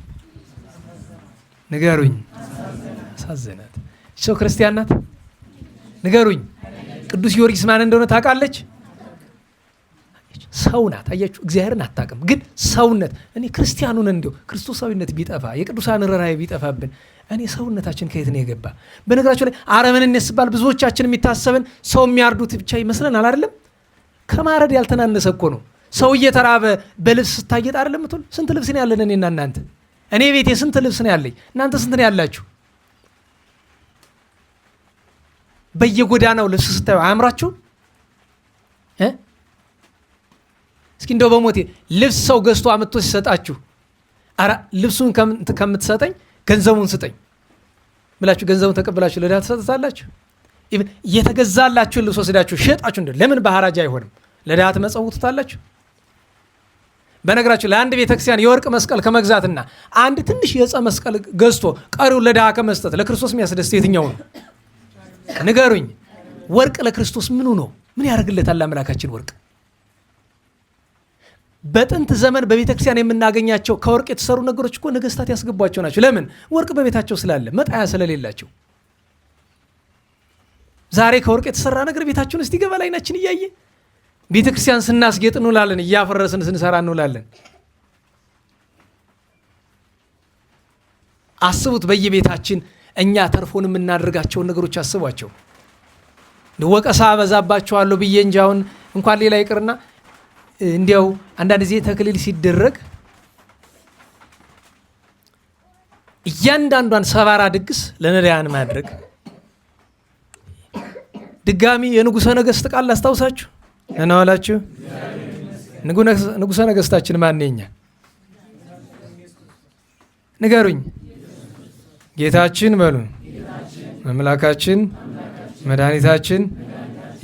ንገሩኝ? አሳዘናት። ሰው ክርስቲያን ናት? ንገሩኝ። ቅዱስ ጊዮርጊስ ማን እንደሆነ ታውቃለች? ሰው ናት። አያችሁ፣ እግዚአብሔርን አታውቅም፣ ግን ሰውነት። እኔ ክርስቲያኑን እንዲሁ ክርስቶሳዊነት ቢጠፋ የቅዱሳን ርኅራኄ ቢጠፋብን እኔ ሰውነታችን ከየት ነው የገባ? በነገራቸው ላይ አረመኔነት ሲባል ብዙዎቻችን የሚታሰብን ሰው የሚያርዱት ብቻ ይመስለናል። አይደለም። ከማረድ ያልተናነሰ እኮ ነው። ሰው እየተራበ በልብስ ስታጌጥ አይደለም ምትል። ስንት ልብስ ነው ያለን እኔና እናንተ? እኔ ቤቴ ስንት ልብስ ነው ያለኝ? እናንተ ስንት ነው ያላችሁ? በየጎዳናው ልብስ ስታዩ አያምራችሁም? እስኪ እንደው በሞቴ ልብስ ሰው ገዝቶ አምጥቶ ሲሰጣችሁ አራ ልብሱን ከምትሰጠኝ ገንዘቡን ስጠኝ ብላችሁ ገንዘቡን ተቀብላችሁ ለድሃ ትሰጣላችሁ? ኢቭን የተገዛላችሁን ልብስ ወስዳችሁ ሸጣችሁ እንደ ለምን በሐራጅ አይሆንም? ለድሃ ትመጸውቱታላችሁ? በነገራችሁ ለአንድ ቤተክርስቲያን የወርቅ መስቀል ከመግዛትና አንድ ትንሽ የዕፀ መስቀል ገዝቶ ቀሪውን ለድሃ ከመስጠት ለክርስቶስ የሚያስደስት የትኛው ነው? ንገሩኝ። ወርቅ ለክርስቶስ ምኑ ነው? ምን ያደርግለታል አምላካችን ወርቅ? በጥንት ዘመን በቤተክርስቲያን የምናገኛቸው ከወርቅ የተሰሩ ነገሮች እኮ ነገስታት ያስገቧቸው ናቸው። ለምን? ወርቅ በቤታቸው ስላለ፣ መጣያ ስለሌላቸው። ዛሬ ከወርቅ የተሰራ ነገር ቤታችን ውስጥ ይገባል። አይናችን እያየ ቤተክርስቲያን ስናስጌጥ እንውላለን፣ እያፈረስን ስንሰራ እንውላለን። አስቡት፣ በየቤታችን እኛ ተርፎን የምናደርጋቸውን ነገሮች አስቧቸው። ወቀሳ አበዛባቸዋለሁ ብዬ እንጂ አሁን እንኳን ሌላ ይቅርና እንዲያው አንዳንድ ጊዜ ተክሊል ሲደረግ እያንዳንዷን ሰባራ ድግስ ለነዳያን ማድረግ። ድጋሚ የንጉሠ ነገሥት ቃል አስታውሳችሁ እናዋላችሁ። ንጉሠ ነገሥታችን ማንኛ ንገሩኝ? ጌታችን በሉ። አምላካችን መድኃኒታችን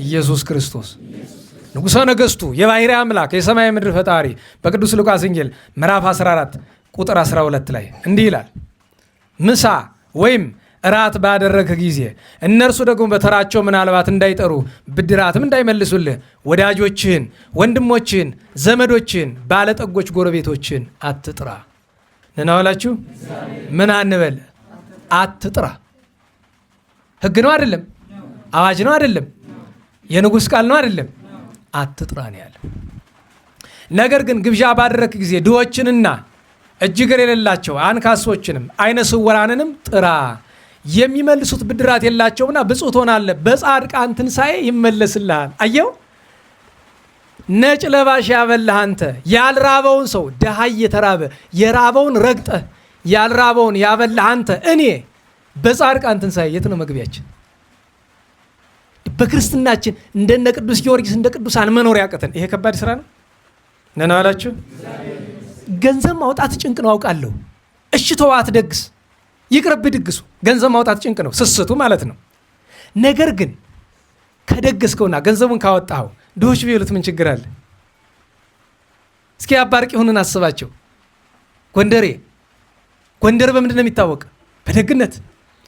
ኢየሱስ ክርስቶስ ንጉሠ ነገሥቱ የባሕርይ አምላክ የሰማይ ምድር ፈጣሪ በቅዱስ ሉቃስ ወንጌል ምዕራፍ 14 ቁጥር 12 ላይ እንዲህ ይላል። ምሳ ወይም እራት ባደረግህ ጊዜ እነርሱ ደግሞ በተራቸው ምናልባት እንዳይጠሩ ብድራትም እንዳይመልሱልህ ወዳጆችህን፣ ወንድሞችህን፣ ዘመዶችህን፣ ባለጠጎች ጎረቤቶችህን አትጥራ። ነናወላችሁ ምን አንበል? አትጥራ። ሕግ ነው አይደለም? አዋጅ ነው አይደለም? የንጉሥ ቃል ነው አይደለም? አትጥራ ነው ያለ። ነገር ግን ግብዣ ባደረክ ጊዜ ድሆችንና እጅግር የሌላቸው አንካሶችንም አይነ ስውራንንም ጥራ። የሚመልሱት ብድራት የላቸውና ብፁዕ ትሆናለህ፣ በጻድቃን ትንሣኤ ይመለስልሃል። አየው፣ ነጭ ለባሽ ያበላህ አንተ፣ ያልራበውን ሰው ድሃ እየተራበ የራበውን ረግጠህ ያልራበውን ያበላህ አንተ፣ እኔ በጻድቃን ትንሣኤ የት ነው መግቢያችን? በክርስትናችን እንደነ ቅዱስ ጊዮርጊስ እንደ ቅዱሳን መኖር ያቀተን ይሄ ከባድ ስራ ነው። ነና አላችሁ። ገንዘብ ማውጣት ጭንቅ ነው አውቃለሁ። እሺ ተው አትደግስ፣ ይቅርብ ድግሱ። ገንዘብ ማውጣት ጭንቅ ነው፣ ስስቱ ማለት ነው። ነገር ግን ከደገስከውና ገንዘቡን ካወጣኸው ድሆች ቢሉት ምን ችግር አለ? እስኪ አባርቂ ሁኑን አስባቸው። ጎንደር በምንድን ነው የሚታወቅ? በደግነት፣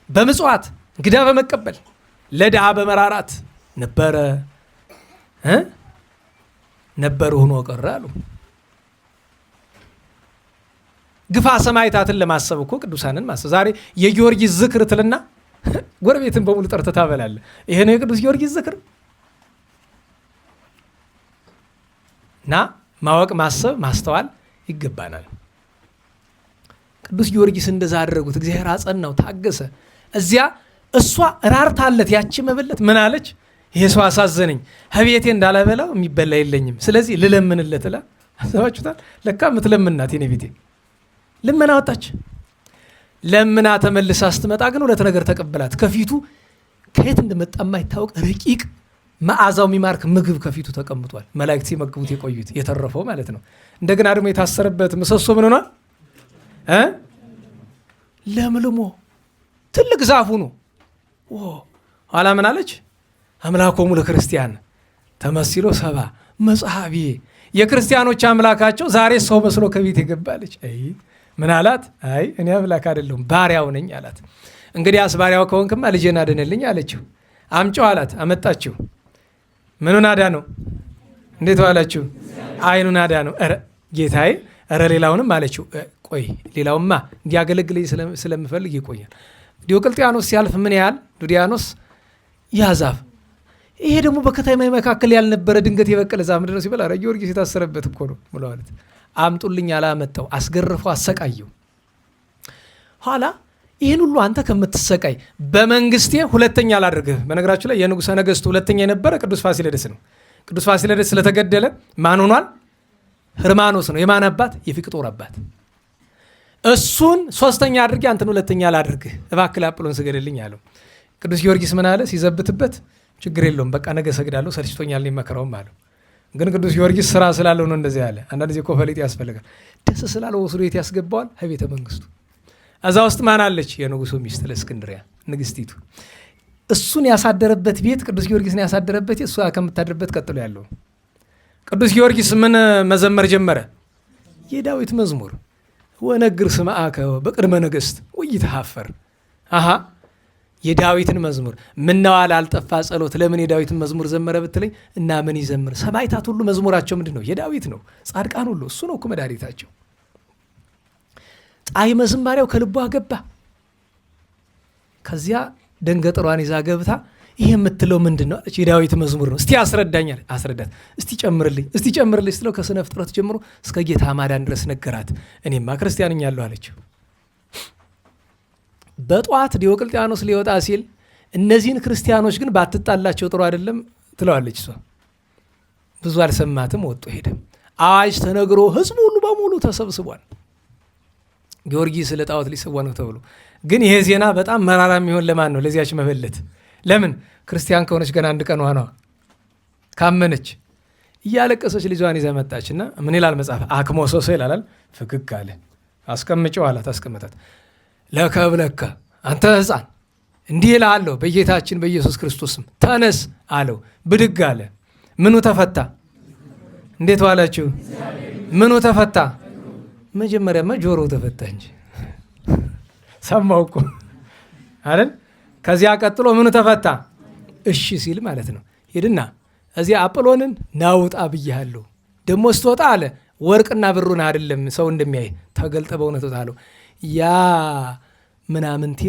በምጽዋት፣ እንግዳ በመቀበል ለድሃ በመራራት ነበረ ሆኖ ቀረ አሉ። ግፋ ሰማዕታትን ለማሰብ እኮ ቅዱሳንን ማሰብ። ዛሬ የጊዮርጊስ ዝክር ትልና ጎረቤትን በሙሉ ጠርተህ ታበላለህ። ይሄ ነው የቅዱስ ጊዮርጊስ ዝክር? እና ማወቅ፣ ማሰብ፣ ማስተዋል ይገባናል። ቅዱስ ጊዮርጊስ እንደዛ አደረጉት። እግዚአብሔር አጸናው፣ ታገሰ። እዚያ እሷ ራርታለት ያቺ መበለት ምን አለች? ይሄ ሰው አሳዘነኝ፣ ከቤቴ እንዳላበላው የሚበላ የለኝም፣ ስለዚህ ልለምንለት ላ አሰባችሁታል? ለካ ምትለምናት የኔ ቤቴ ልመና ወጣች። ለምና ተመልሳ ስትመጣ ግን ሁለት ነገር ተቀበላት። ከፊቱ ከየት እንደመጣ የማይታወቅ ረቂቅ መዓዛው የሚማርክ ምግብ ከፊቱ ተቀምጧል። መላእክት ሲመግቡት የቆዩት የተረፈው ማለት ነው። እንደገና ደግሞ የታሰረበት ምሰሶ ምን ሆኗል? ለምልሞ ትልቅ ዛፉ ነው። ኋላ ምን አለች? አምላኮሙ ለክርስቲያን ተመሲሎ ሰባ መጽሐቢ። የክርስቲያኖች አምላካቸው ዛሬ ሰው መስሎ ከቤት የገባለች። ምን አላት? አይ እኔ አምላክ አይደለሁም ባሪያው ነኝ አላት። እንግዲያስ ባሪያው ከሆንክማ ልጄን አድንልኝ አለችው። አምጪው አላት። አመጣችው። ምኑን አዳ ነው? እንዴት ዋላችሁ? አይኑን አዳ ነው። ኧረ ጌታዬ፣ ኧረ ሌላውንም አለችው። ቆይ ሌላውማ እንዲያገለግለኝ ስለምፈልግ ይቆያል። ዲዮቅልጥያኖስ ሲያልፍ ምን ያህል ዱዲያኖስ ያ ዛፍ፣ ይሄ ደግሞ በከተማ መካከል ያልነበረ ድንገት የበቀለ ዛፍ ምንድን ነው ሲበላ፣ ኧረ ጊዮርጊስ የታሰረበት እኮ ነው ብሎ ማለት። አምጡልኝ አላመጣው፣ አስገርፈው፣ አሰቃየው። ኋላ ይህን ሁሉ አንተ ከምትሰቃይ በመንግስቴ ሁለተኛ ላድርግህ። በነገራችሁ ላይ የንጉሠ ነገሥቱ ሁለተኛ የነበረ ቅዱስ ፋሲለደስ ነው። ቅዱስ ፋሲለደስ ስለተገደለ ማን ሆኗል? ህርማኖስ ነው። የማን አባት? የፊቅጦር አባት። እሱን ሶስተኛ አድርጌ አንተን ሁለተኛ ላድርግህ፣ እባክህ ለአጵሎን ስገድልኝ አለው። ቅዱስ ጊዮርጊስ ምን አለ ሲዘብትበት? ችግር የለውም በቃ ነገ ሰግዳለሁ፣ ሰልችቶኛል መከራውም አለው። ግን ቅዱስ ጊዮርጊስ ስራ ስላለው ነው እንደዚህ ያለ። አንዳንድ ጊዜ እኮ ፈሊጥ ያስፈልጋል። ደስ ስላለው ወስዶ የት ያስገባዋል? ከቤተ መንግስቱ። እዛ ውስጥ ማን አለች? የንጉሱ ሚስት ለእስክንድሪያ ንግስቲቱ። እሱን ያሳደረበት ቤት፣ ቅዱስ ጊዮርጊስን ያሳደረበት እሷ ከምታድርበት ቀጥሎ ያለው። ቅዱስ ጊዮርጊስ ምን መዘመር ጀመረ? የዳዊት መዝሙር ወነግር ስምዐከ በቅድመ ነገሥት ወኢትኀፈር። አሃ የዳዊትን መዝሙር ምነዋ ላልጠፋ ጸሎት ለምን የዳዊትን መዝሙር ዘመረ ብትለኝ፣ እና ምን ይዘምር? ሰማዕታት ሁሉ መዝሙራቸው ምንድን ነው? የዳዊት ነው። ጻድቃን ሁሉ እሱ ነው እኮ መድኃኒታቸው። ጣዕመ ዝማሬው ከልቧ ገባ። ከዚያ ደንገጥሯን ይዛ ገብታ ይሄ የምትለው ምንድን ነው አለች። የዳዊት መዝሙር ነው። እስቲ አስረዳኝ አለ። አስረዳት። እስቲ ጨምርልኝ ስትለው ከስነ ፍጥረት ጀምሮ እስከ ጌታ ማዳን ድረስ ነገራት። እኔማ ክርስቲያን ነኛለሁ አለችው። በጠዋት ዲዮቅልጥያኖስ ሊወጣ ሲል እነዚህን ክርስቲያኖች ግን ባትጣላቸው ጥሩ አይደለም ትለዋለች። እሷ ብዙ አልሰማትም፣ ወጥቶ ሄደ። አዋጅ ተነግሮ ህዝቡ ሁሉ በሙሉ ተሰብስቧል። ጊዮርጊስ ለጣዖት ሊሰዋ ነው ተብሎ። ግን ይሄ ዜና በጣም መራራ የሚሆን ለማን ነው? ለዚያች መበለት። ለምን? ክርስቲያን ከሆነች ገና አንድ ቀን ሆኗ። ካመነች እያለቀሰች ልጇን ይዛ መጣችና ምን ይላል መጽሐፍ? አክሞሶሶ ይላል። ፍግግ አለ። አስቀምጨው አላት። አስቀመጣት። ለከብለከ አንተ ሕፃን እንዲህ እልሃለሁ በጌታችን በኢየሱስ ክርስቶስም ተነስ አለው። ብድግ አለ። ምኑ ተፈታ? እንዴት ዋላችሁ? ምኑ ተፈታ? መጀመሪያማ ጆሮው ተፈታ እንጂ ሰማው እኮ አይደል? ከዚያ ቀጥሎ ምኑ ተፈታ? እሺ ሲል ማለት ነው። ሄድና እዚያ አጵሎንን ናውጣ ብያለሁ። ደሞ ስትወጣ አለ ወርቅና ብሩን አይደለም ሰው እንደሚያይ ተገልጠ በእውነት ወጣ አለው። ያ ምናምንቴ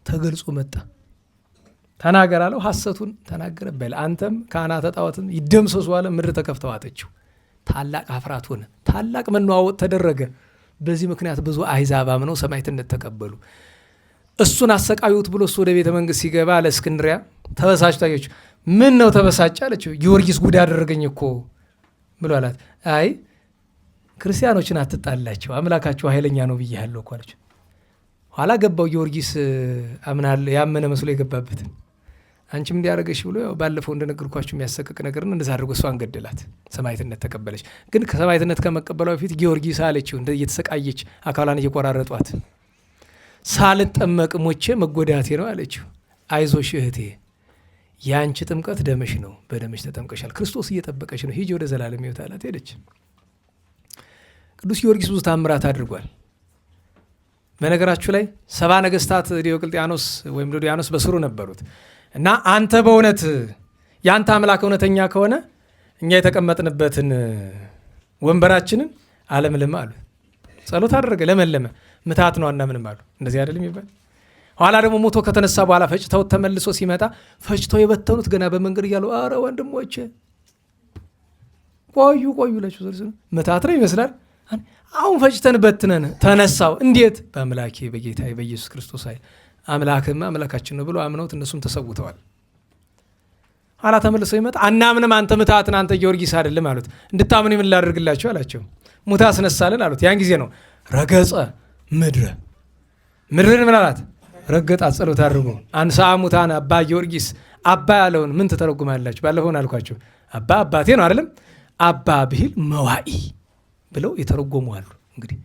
ተገልጾ መጣ። ተናገር አለው። ሐሰቱን ተናገረ። በል አንተም ካህናተ ጣዖትም ይደምሰሱ አለ። ምድር ተከፍተዋጠችው። ታላቅ አፍራት ሆነ። ታላቅ መነዋወጥ ተደረገ። በዚህ ምክንያት ብዙ አሕዛብ አምነው ሰማዕትነት ተቀበሉ። እሱን አሰቃዩት ብሎ እሱ ወደ ቤተ መንግስት ሲገባ ለእስክንድሪያ ተበሳጭ ታየች። ምን ነው ተበሳጭ አለችው። ጊዮርጊስ ጉድ አደረገኝ እኮ ብሎ አላት። አይ ክርስቲያኖችን አትጣላቸው፣ አምላካቸው ኃይለኛ ነው ብያለሁ እኮ አለችው። ኋላ ገባው ጊዮርጊስ ያመነ መስሎ የገባበትን። አንቺም እንዲያደረገሽ ብሎ ባለፈው እንደነገርኳችሁ የሚያሰቅቅ ነገር ነው። እንደዛ አድርጎ እሷን ገደላት። ሰማዕትነት ተቀበለች። ግን ከሰማዕትነት ከመቀበሏ በፊት ጊዮርጊስ አለችው እየተሰቃየች አካሏን እየቆራረጧት፣ ሳልጠመቅ ሞቼ መጎዳቴ ነው አለችው። አይዞሽ እህቴ የአንቺ ጥምቀት ደምሽ ነው፣ በደምሽ ተጠምቀሻል፣ ክርስቶስ እየጠበቀሽ ነው፣ ሂጂ ወደ ዘላለም ሕይወት አላት። ሄደች። ቅዱስ ጊዮርጊስ ብዙ ታምራት አድርጓል። በነገራችሁ ላይ 70 ነገስታት ዲዮቅልጥያኖስ ወይም ዶዲያኖስ በስሩ ነበሩት እና አንተ በእውነት የአንተ አምላክ እውነተኛ ከሆነ እኛ የተቀመጥንበትን ወንበራችንን አለምልም አሉ። ጸሎት አደረገ፣ ለመለመ። ምታት ነው አናምንም አሉ። እንደዚህ አይደለም ይባል። ኋላ ደግሞ ሞቶ ከተነሳ በኋላ ፈጭተው ተመልሶ ሲመጣ ፈጭተው የበተኑት ገና በመንገድ እያሉ አረ ወንድሞቼ ቆዩ ለችሁ ምታት ነው ይመስላል። አሁን ፈጭተን በትነን ተነሳው። እንዴት? በአምላኬ በጌታ በኢየሱስ ክርስቶስ ኃይል። አምላክማ አምላካችን ነው ብሎ አምነውት እነሱም ተሰውተዋል። ኋላ ተመልሰው ይመጣ አናምንም አንተ ምታትን አንተ ጊዮርጊስ አይደለም አሉት። እንድታምኑ ምን ላደርግላችሁ አላቸው። ሙታ አስነሳልን አሉት። ያን ጊዜ ነው ረገጸ ምድርን ምን አላት? ረገጣት። ጸሎት አድርጎ አንሳ ሙታን አባ ጊዮርጊስ። አባ ያለውን ምን ትተረጉማላችሁ? ባለፈውን አልኳችሁ። አባ አባቴ ነው አይደለም። አባ ብሂል መዋኢ ብለው የተረጎሙ አሉ። እንግዲህ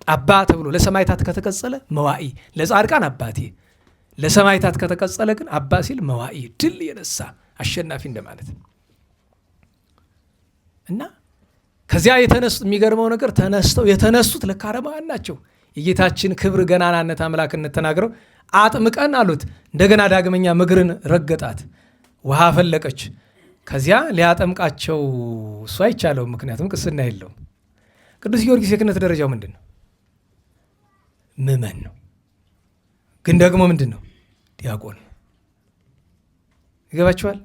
አባ ተብሎ ለሰማዕታት ከተቀጸለ መዋኢ፣ ለጻድቃን አባቴ፣ ለሰማዕታት ከተቀጸለ ግን አባ ሲል መዋኢ፣ ድል የነሳ አሸናፊ እንደማለት እና ከዚያ የሚገርመው ነገር ተነስተው የተነሱት ለካ አረማውያን ናቸው። የጌታችን ክብር ገናናነት አምላክነት ተናግረው አጥምቀን አሉት። እንደገና ዳግመኛ ምግርን ረገጣት፣ ውሃ ፈለቀች። ከዚያ ሊያጠምቃቸው እሱ አይቻለውም፣ ምክንያቱም ቅስና የለውም። ቅዱስ ጊዮርጊስ የክህነት ደረጃው ምንድን ነው? ምእመን ነው። ግን ደግሞ ምንድን ነው? ዲያቆን። ይገባችኋል?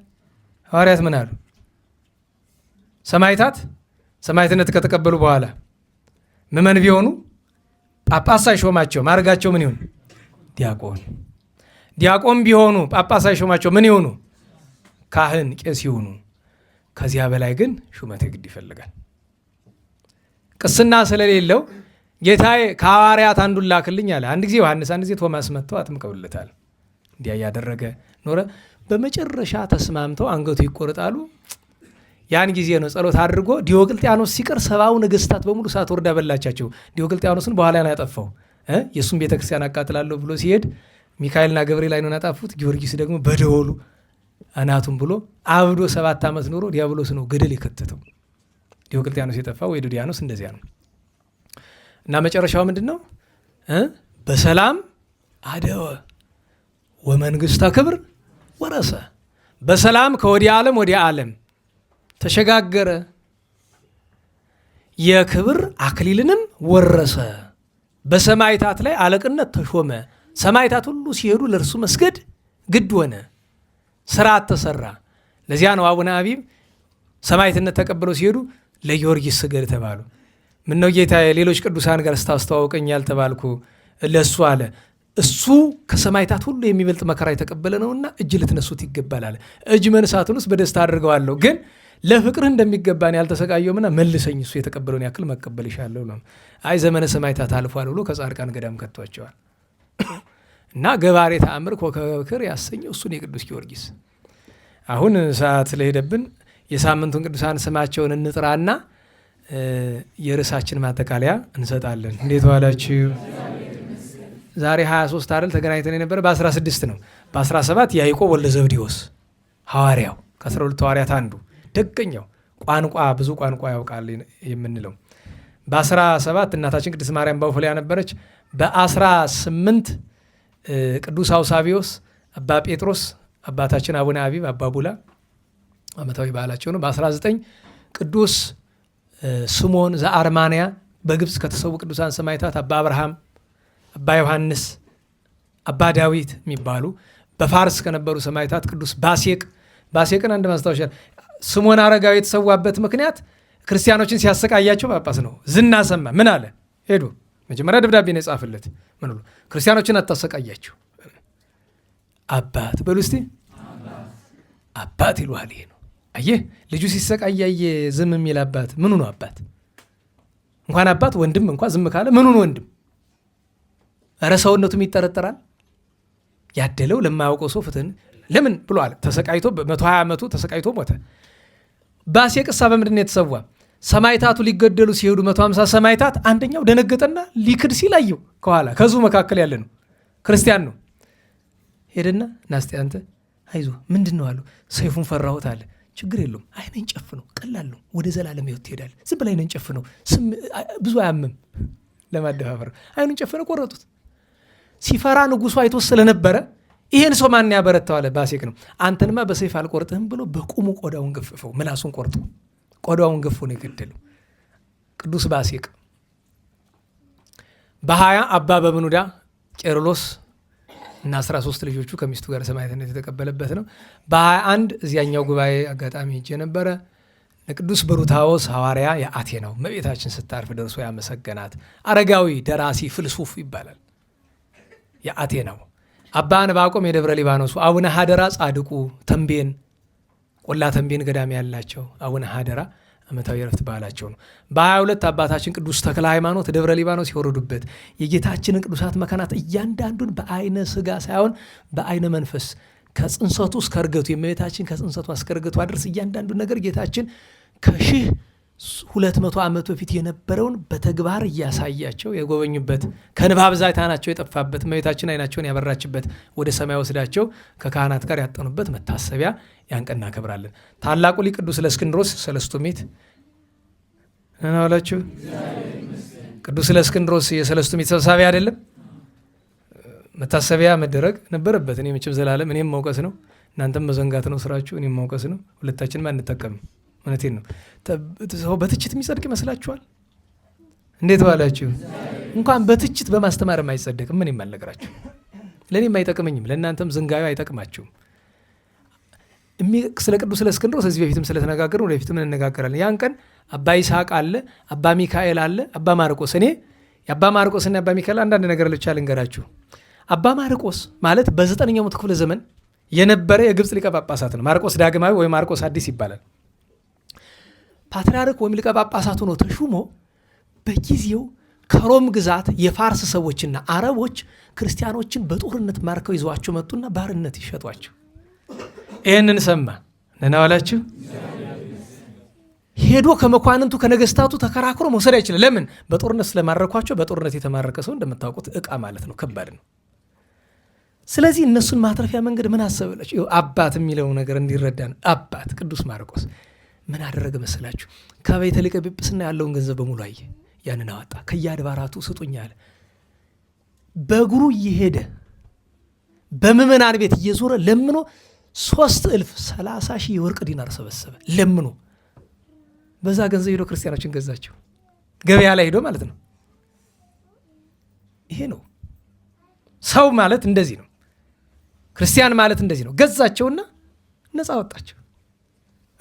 ሐዋርያት ምን አሉ? ሰማዕታት ሰማዕትነት ከተቀበሉ በኋላ ምእመን ቢሆኑ ጳጳስ ሳይሾማቸው ማድረጋቸው ምን ይሁን? ዲያቆን ቢሆኑ ጳጳስ አይሾማቸው ምን ይሆኑ? ካህን ቄስ ይሆኑ። ከዚያ በላይ ግን ሹመት ግድ ይፈልጋል። ቅስና ስለሌለው ጌታዬ ከሐዋርያት አንዱን ላክልኝ አለ። አንድ ጊዜ ዮሐንስ፣ አንድ ጊዜ ቶማስ መጥተው አጥምቀውለታል። እንዲያ እያደረገ ኖረ። በመጨረሻ ተስማምተው አንገቱ ይቆርጣሉ። ያን ጊዜ ነው ጸሎት አድርጎ ዲዮቅልጥያኖስ ሲቀር 70 ነገሥታት በሙሉ እሳት ወርዳ በላቻቸው። ዲዮቅልጥያኖስን በኋላ ነው ያጠፋው። የእሱን ቤተክርስቲያን አቃጥላለሁ ብሎ ሲሄድ ሚካኤልና ገብርኤል ላይ ነው ያጠፉት። ጊዮርጊስ ደግሞ በደወሉ አናቱን ብሎ አብዶ 7 ዓመት ኖሮ ዲያብሎስ ነው ገደል የከተተው። ዲዮቅልጥያኖስ የጠፋው ወይ ዲያኖስ እንደዚያ ነው። እና መጨረሻው ምንድን ነው? በሰላም አደወ ወመንግሥተ ክብር ወረሰ። በሰላም ከወዲያ ዓለም ወዲያ ዓለም ተሸጋገረ፣ የክብር አክሊልንም ወረሰ። በሰማይታት ላይ አለቅነት ተሾመ። ሰማይታት ሁሉ ሲሄዱ ለእርሱ መስገድ ግድ ሆነ። ስርዓት ተሰራ። ለዚያ ነው አቡነ አቢብ ሰማይትነት ተቀብለው ሲሄዱ ለጊዮርጊስ ስገድ ተባሉ። ምነው ጌታ ሌሎች ቅዱሳን ጋር ስታስተዋውቀኝ ያልተባልኩ ለእሱ አለ። እሱ ከሰማይታት ሁሉ የሚበልጥ መከራ የተቀበለ ነውና እጅ ልትነሱት ይገባል። እጅ መንሳቱን ውስጥ በደስታ አድርገዋለሁ፣ ግን ለፍቅርህ እንደሚገባን ያልተሰቃየውምና መልሰኝ እሱ የተቀበለውን ያክል መቀበል ይሻለሁ ነው። አይ ዘመነ ሰማይታት አልፏል ብሎ ከጻድቃን ገዳም ከቷቸዋል። እና ገባሬ ተአምር ኮከበክር ያሰኘው እሱን የቅዱስ ጊዮርጊስ። አሁን ሰዓት ስለሄደብን የሳምንቱን ቅዱሳን ስማቸውን እንጥራና የርዕሳችን ማጠቃለያ እንሰጣለን። እንዴት ዋላችሁ? ዛሬ 23 አይደል ተገናኝተን የነበረ በ16 ነው። በ17 ያዕቆብ ወልደ ዘብዴዎስ ሐዋርያው ከ12 ሐዋርያት አንዱ ደገኛው ቋንቋ ብዙ ቋንቋ ያውቃል የምንለው። በ17 እናታችን ቅድስት ማርያም ባውፈሊያ ነበረች። በ18 ቅዱስ አውሳቢዮስ፣ አባ ጴጥሮስ፣ አባታችን አቡነ አቢብ፣ አባ ቡላ ዓመታዊ በዓላቸው ነው። በ19 ቅዱስ ስምዖን ዘአርማንያ በግብፅ ከተሰዉ ቅዱሳን ሰማዕታት አባ አብርሃም፣ አባ ዮሐንስ፣ አባ ዳዊት የሚባሉ በፋርስ ከነበሩ ሰማዕታት ቅዱስ ባሴቅን አንድ ማስታወሻ። ስምዖን አረጋዊ የተሰዋበት ምክንያት ክርስቲያኖችን ሲያሰቃያቸው ጳጳስ ነው። ዝና ሰማ። ምን አለ? ሄዱ መጀመሪያ ደብዳቤ ነው የጻፈለት። ምን ብሎ? ክርስቲያኖችን አታሰቃያቸው። አባት በሉ እስቲ አባት ይሉሃል። ይሄ ነው። አየህ ልጁ ሲሰቃያየ ዝም የሚል አባት ምኑ ነው አባት? እንኳን አባት ወንድም እንኳን ዝም ካለ ምኑ ነው ወንድም? እረ ሰውነቱም ይጠረጠራል። ያደለው ለማያውቀው ሰው ፍትህን ለምን ብሏል። ተሰቃይቶ በ120 ዓመቱ ተሰቃይቶ ሞተ። ባሴቅሳ በምንድን ነው የተሰዋ? ሰማዕታቱ ሊገደሉ ሲሄዱ 150 ሰማዕታት አንደኛው ደነገጠና ሊክድ ሲላየው ከኋላ ከዙ መካከል ያለ ነው ክርስቲያን ነው። ሄደና ናስቲ አንተ አይዞ ምንድን ነው አለው። ሰይፉን ፈራሁት አለ። ችግር የለውም አይነን ጨፍነው ቀላል ነው፣ ወደ ዘላለም ሕይወት ትሄዳለህ። ዝም ብለህ አይነን ጨፍነው ብዙ አያምም። ለማደፋፈር አይኑን ጨፍነው ቆረጡት። ሲፈራ ንጉሱ አይቶ ስለነበረ ይሄን ሰው ማን ያበረታዋል? ባሴቅ ነው። አንተንማ በሰይፍ አልቆርጥህም ብሎ በቁሙ ቆዳውን ገፈፈው። ምላሱን ቆርጦ ቆዳውን ገፎ ነው የገደለው ቅዱስ ባሴቅ። በ20 አባ በብኑዳ ቄርሎስ እና 13 ልጆቹ ከሚስቱ ጋር ሰማዕትነት የተቀበለበት ነው። በ21 እዚያኛው ጉባኤ አጋጣሚ ሄጄ ነበረ። ለቅዱስ ብሩታዎስ ሐዋርያ የአቴናው እመቤታችን ስታርፍ ደርሶ ያመሰገናት አረጋዊ ደራሲ ፍልሱፍ ይባላል። የአቴናው አባ ዕንባቆም የደብረ ሊባኖሱ፣ አቡነ ሀደራ ጻድቁ ተንቤን ቆላ ተንቤን ገዳም ያላቸው አቡነ ሀደራ ዓመታዊ ዕረፍት በዓላቸው ነው። በ22 አባታችን ቅዱስ ተክለ ሃይማኖት ደብረ ሊባኖስ የወረዱበት የጌታችንን ቅዱሳት መካናት እያንዳንዱን በአይነ ስጋ ሳይሆን በአይነ መንፈስ ከጽንሰቱ እስከ እርገቱ የእመቤታችን ከጽንሰቱ እስከ እርገቷ ድረስ እያንዳንዱን ነገር ጌታችን ከ1200 ዓመት በፊት የነበረውን በተግባር እያሳያቸው የጎበኙበት ከንባብ ብዛት አይናቸው የጠፋበት እመቤታችን አይናቸውን ያበራችበት ወደ ሰማይ ወስዳቸው ከካህናት ጋር ያጠኑበት መታሰቢያ ያን ቀን እናከብራለን። ታላቁ ሊቅ ቅዱስ ለእስክንድሮስ ሰለስቱ ምዕት እናውላችሁ። ቅዱስ ለእስክንድሮስ የሰለስቱ ምዕት ሰብሳቢ አይደለም? መታሰቢያ መደረግ ነበረበት። እኔ መቼም ዘላለም እኔም መውቀስ ነው፣ እናንተም መዘንጋት ነው ስራችሁ። እኔም መውቀስ ነው፣ ሁለታችንም አንጠቀምም። እውነቴን ነው። ሰው በትችት የሚጸድቅ ይመስላችኋል? እንዴት ባላችሁ? እንኳን በትችት በማስተማር አይጸደቅም። ምን ይማልነግራችሁ? ለእኔም አይጠቅመኝም፣ ለእናንተም ዝንጋዩ አይጠቅማችሁም። ስለ ቅዱስ ለእስክንድሮስ እዚህ በፊትም ስለተነጋገርን ወደፊትም እንነጋገራለን። ያን ቀን አባ ይስሐቅ አለ፣ አባ ሚካኤል አለ፣ አባ ማርቆስ። እኔ የአባ ማርቆስና የአባ ሚካኤል አንዳንድ ነገር ልቻ ልንገራችሁ። አባ ማርቆስ ማለት በ9ኛው መቶ ክፍለ ዘመን የነበረ የግብፅ ሊቀ ጳጳሳት ነው። ማርቆስ ዳግማዊ ወይም ማርቆስ አዲስ ይባላል። ፓትርያርክ ወይም ሊቀ ጳጳሳት ሆኖ ተሹሞ በጊዜው ከሮም ግዛት የፋርስ ሰዎችና አረቦች ክርስቲያኖችን በጦርነት ማርከው ይዘዋቸው መጡና ባርነት ይሸጧቸው። ይህንን ሰማ ነናዋላችሁ ሄዶ ከመኳንንቱ ከነገስታቱ ተከራክሮ መውሰድ አይችልም። ለምን? በጦርነት ስለማረኳቸው። በጦርነት የተማረከ ሰው እንደምታውቁት ዕቃ ማለት ነው፣ ከባድ ነው። ስለዚህ እነሱን ማትረፊያ መንገድ ምን አሰበላችሁ? አባት የሚለው ነገር እንዲረዳ ነው። አባት ቅዱስ ማርቆስ ምን አደረገ መሰላችሁ? ከቤተ ሊቀ ጵጵስና ያለውን ገንዘብ በሙሉ አየ፣ ያንን አወጣ። ከየአድባራቱ ስጡኝ አለ። በእግሩ እየሄደ በምዕመናን ቤት እየዞረ ለምኖ 3,030,000 የወርቅ ዲናር ሰበሰበ። ለምኖ በዛ ገንዘብ ሄዶ ክርስቲያኖችን ገዛቸው። ገበያ ላይ ሄዶ ማለት ነው። ይሄ ነው ሰው ማለት፣ እንደዚህ ነው። ክርስቲያን ማለት እንደዚህ ነው። ገዛቸውና ነፃ ወጣቸው።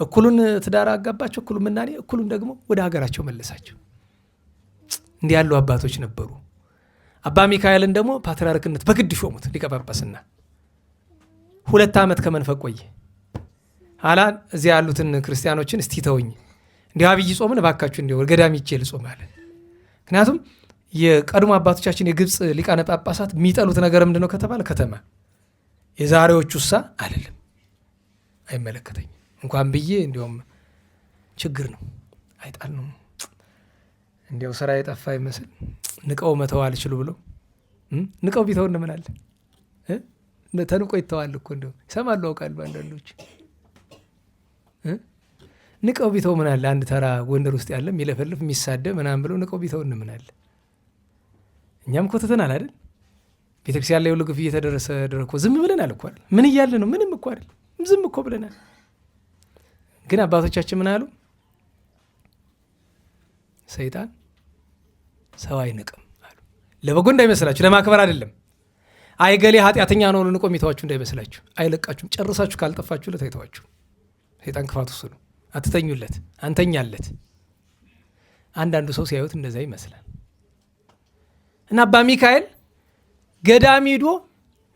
እኩሉን ትዳር አጋባቸው፣ እኩሉን ምናኔ፣ እኩሉን ደግሞ ወደ ሀገራቸው መለሳቸው። እንዲህ ያሉ አባቶች ነበሩ። አባ ሚካኤልን ደግሞ ፓትርያርክነት በግድ ሾሙት ሊቀ ጳጳስና 2 ዓመት ከመንፈቅ ቆየ። ኋላ እዚያ ያሉትን ክርስቲያኖችን እስቲ ተውኝ፣ እንዲህ አብይ ጾምን እባካችሁ እንዲሁ ገዳም ይቼ ልጾም አለ። ምክንያቱም የቀድሞ አባቶቻችን የግብፅ ሊቃነ ጳጳሳት የሚጠሉት ነገር ምንድን ነው ከተባለ ከተማ። የዛሬዎቹ ሳ አይደለም፣ አይመለከተኝም እንኳን ብዬ እንዲሁም ችግር ነው፣ አይጣል ነው። እንዲያው ስራ የጠፋ ይመስል ንቀው መተው አልችሉ ብለው ንቀው ቢተው እንደምን አለ ተንቆ ይተዋል እኮ እንደው ይሰማሉ፣ አውቃሉ አንዳንዶች ንቀው ቢተው ምን አለ። አንድ ተራ ጎንደር ውስጥ ያለ የሚለፈልፍ የሚሳደብ ምናምን ብለው ንቀው ቢተው እንደምን አለ። እኛም እኮ ትተናል አይደል? ቤተክርስቲያን ላይ ሁሉ ግፍ እየተደረሰ ደረኮ ዝም ብለናል እኮ አይደል? ምን እያለ ነው? ምንም እኮ አይደል፣ ዝም እኮ ብለናል። ግን አባቶቻችን ምን አሉ? ሰይጣን ሰው አይንቅም አሉ። ለበጎ እንዳይመስላችሁ፣ ለማክበር አይደለም። አይገሌ ኃጢአተኛ ነው ንቆ የሚተዋችሁ እንዳይመስላችሁ። አይለቃችሁም። ጨርሳችሁ ካልጠፋችሁለት አይተዋችሁ። ሰይጣን ክፋቱ እሱ ነው። አትተኙለት፣ አንተኛለት። አንዳንዱ ሰው ሲያዩት እንደዛ ይመስላል። እና አባ ሚካኤል ገዳም ሄዶ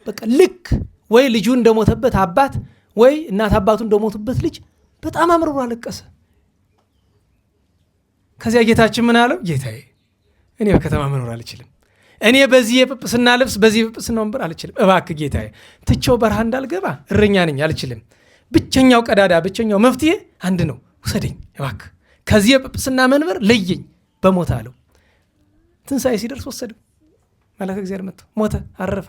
በቃ ልክ ወይ ልጁ እንደሞተበት አባት ወይ እናት አባቱ እንደሞቱበት ልጅ በጣም አምርሮ አለቀሰ። ከዚያ ጌታችን ምን አለው? ጌታዬ እኔ በከተማ መኖር አልችልም። እኔ በዚህ የጵጵስና ልብስ በዚህ የጵጵስና ወንበር አልችልም። እባክህ ጌታዬ ትቼው በረሃ እንዳልገባ እረኛ ነኝ፣ አልችልም። ብቸኛው ቀዳዳ ብቸኛው መፍትሄ አንድ ነው፣ ውሰደኝ እባክህ ከዚህ የጵጵስና መንበር ለየኝ በሞት አለው። ትንሣኤ ሲደርስ ወሰደው። መልአከ እግዚአብሔር መጥቶ ሞተ፣ አረፈ።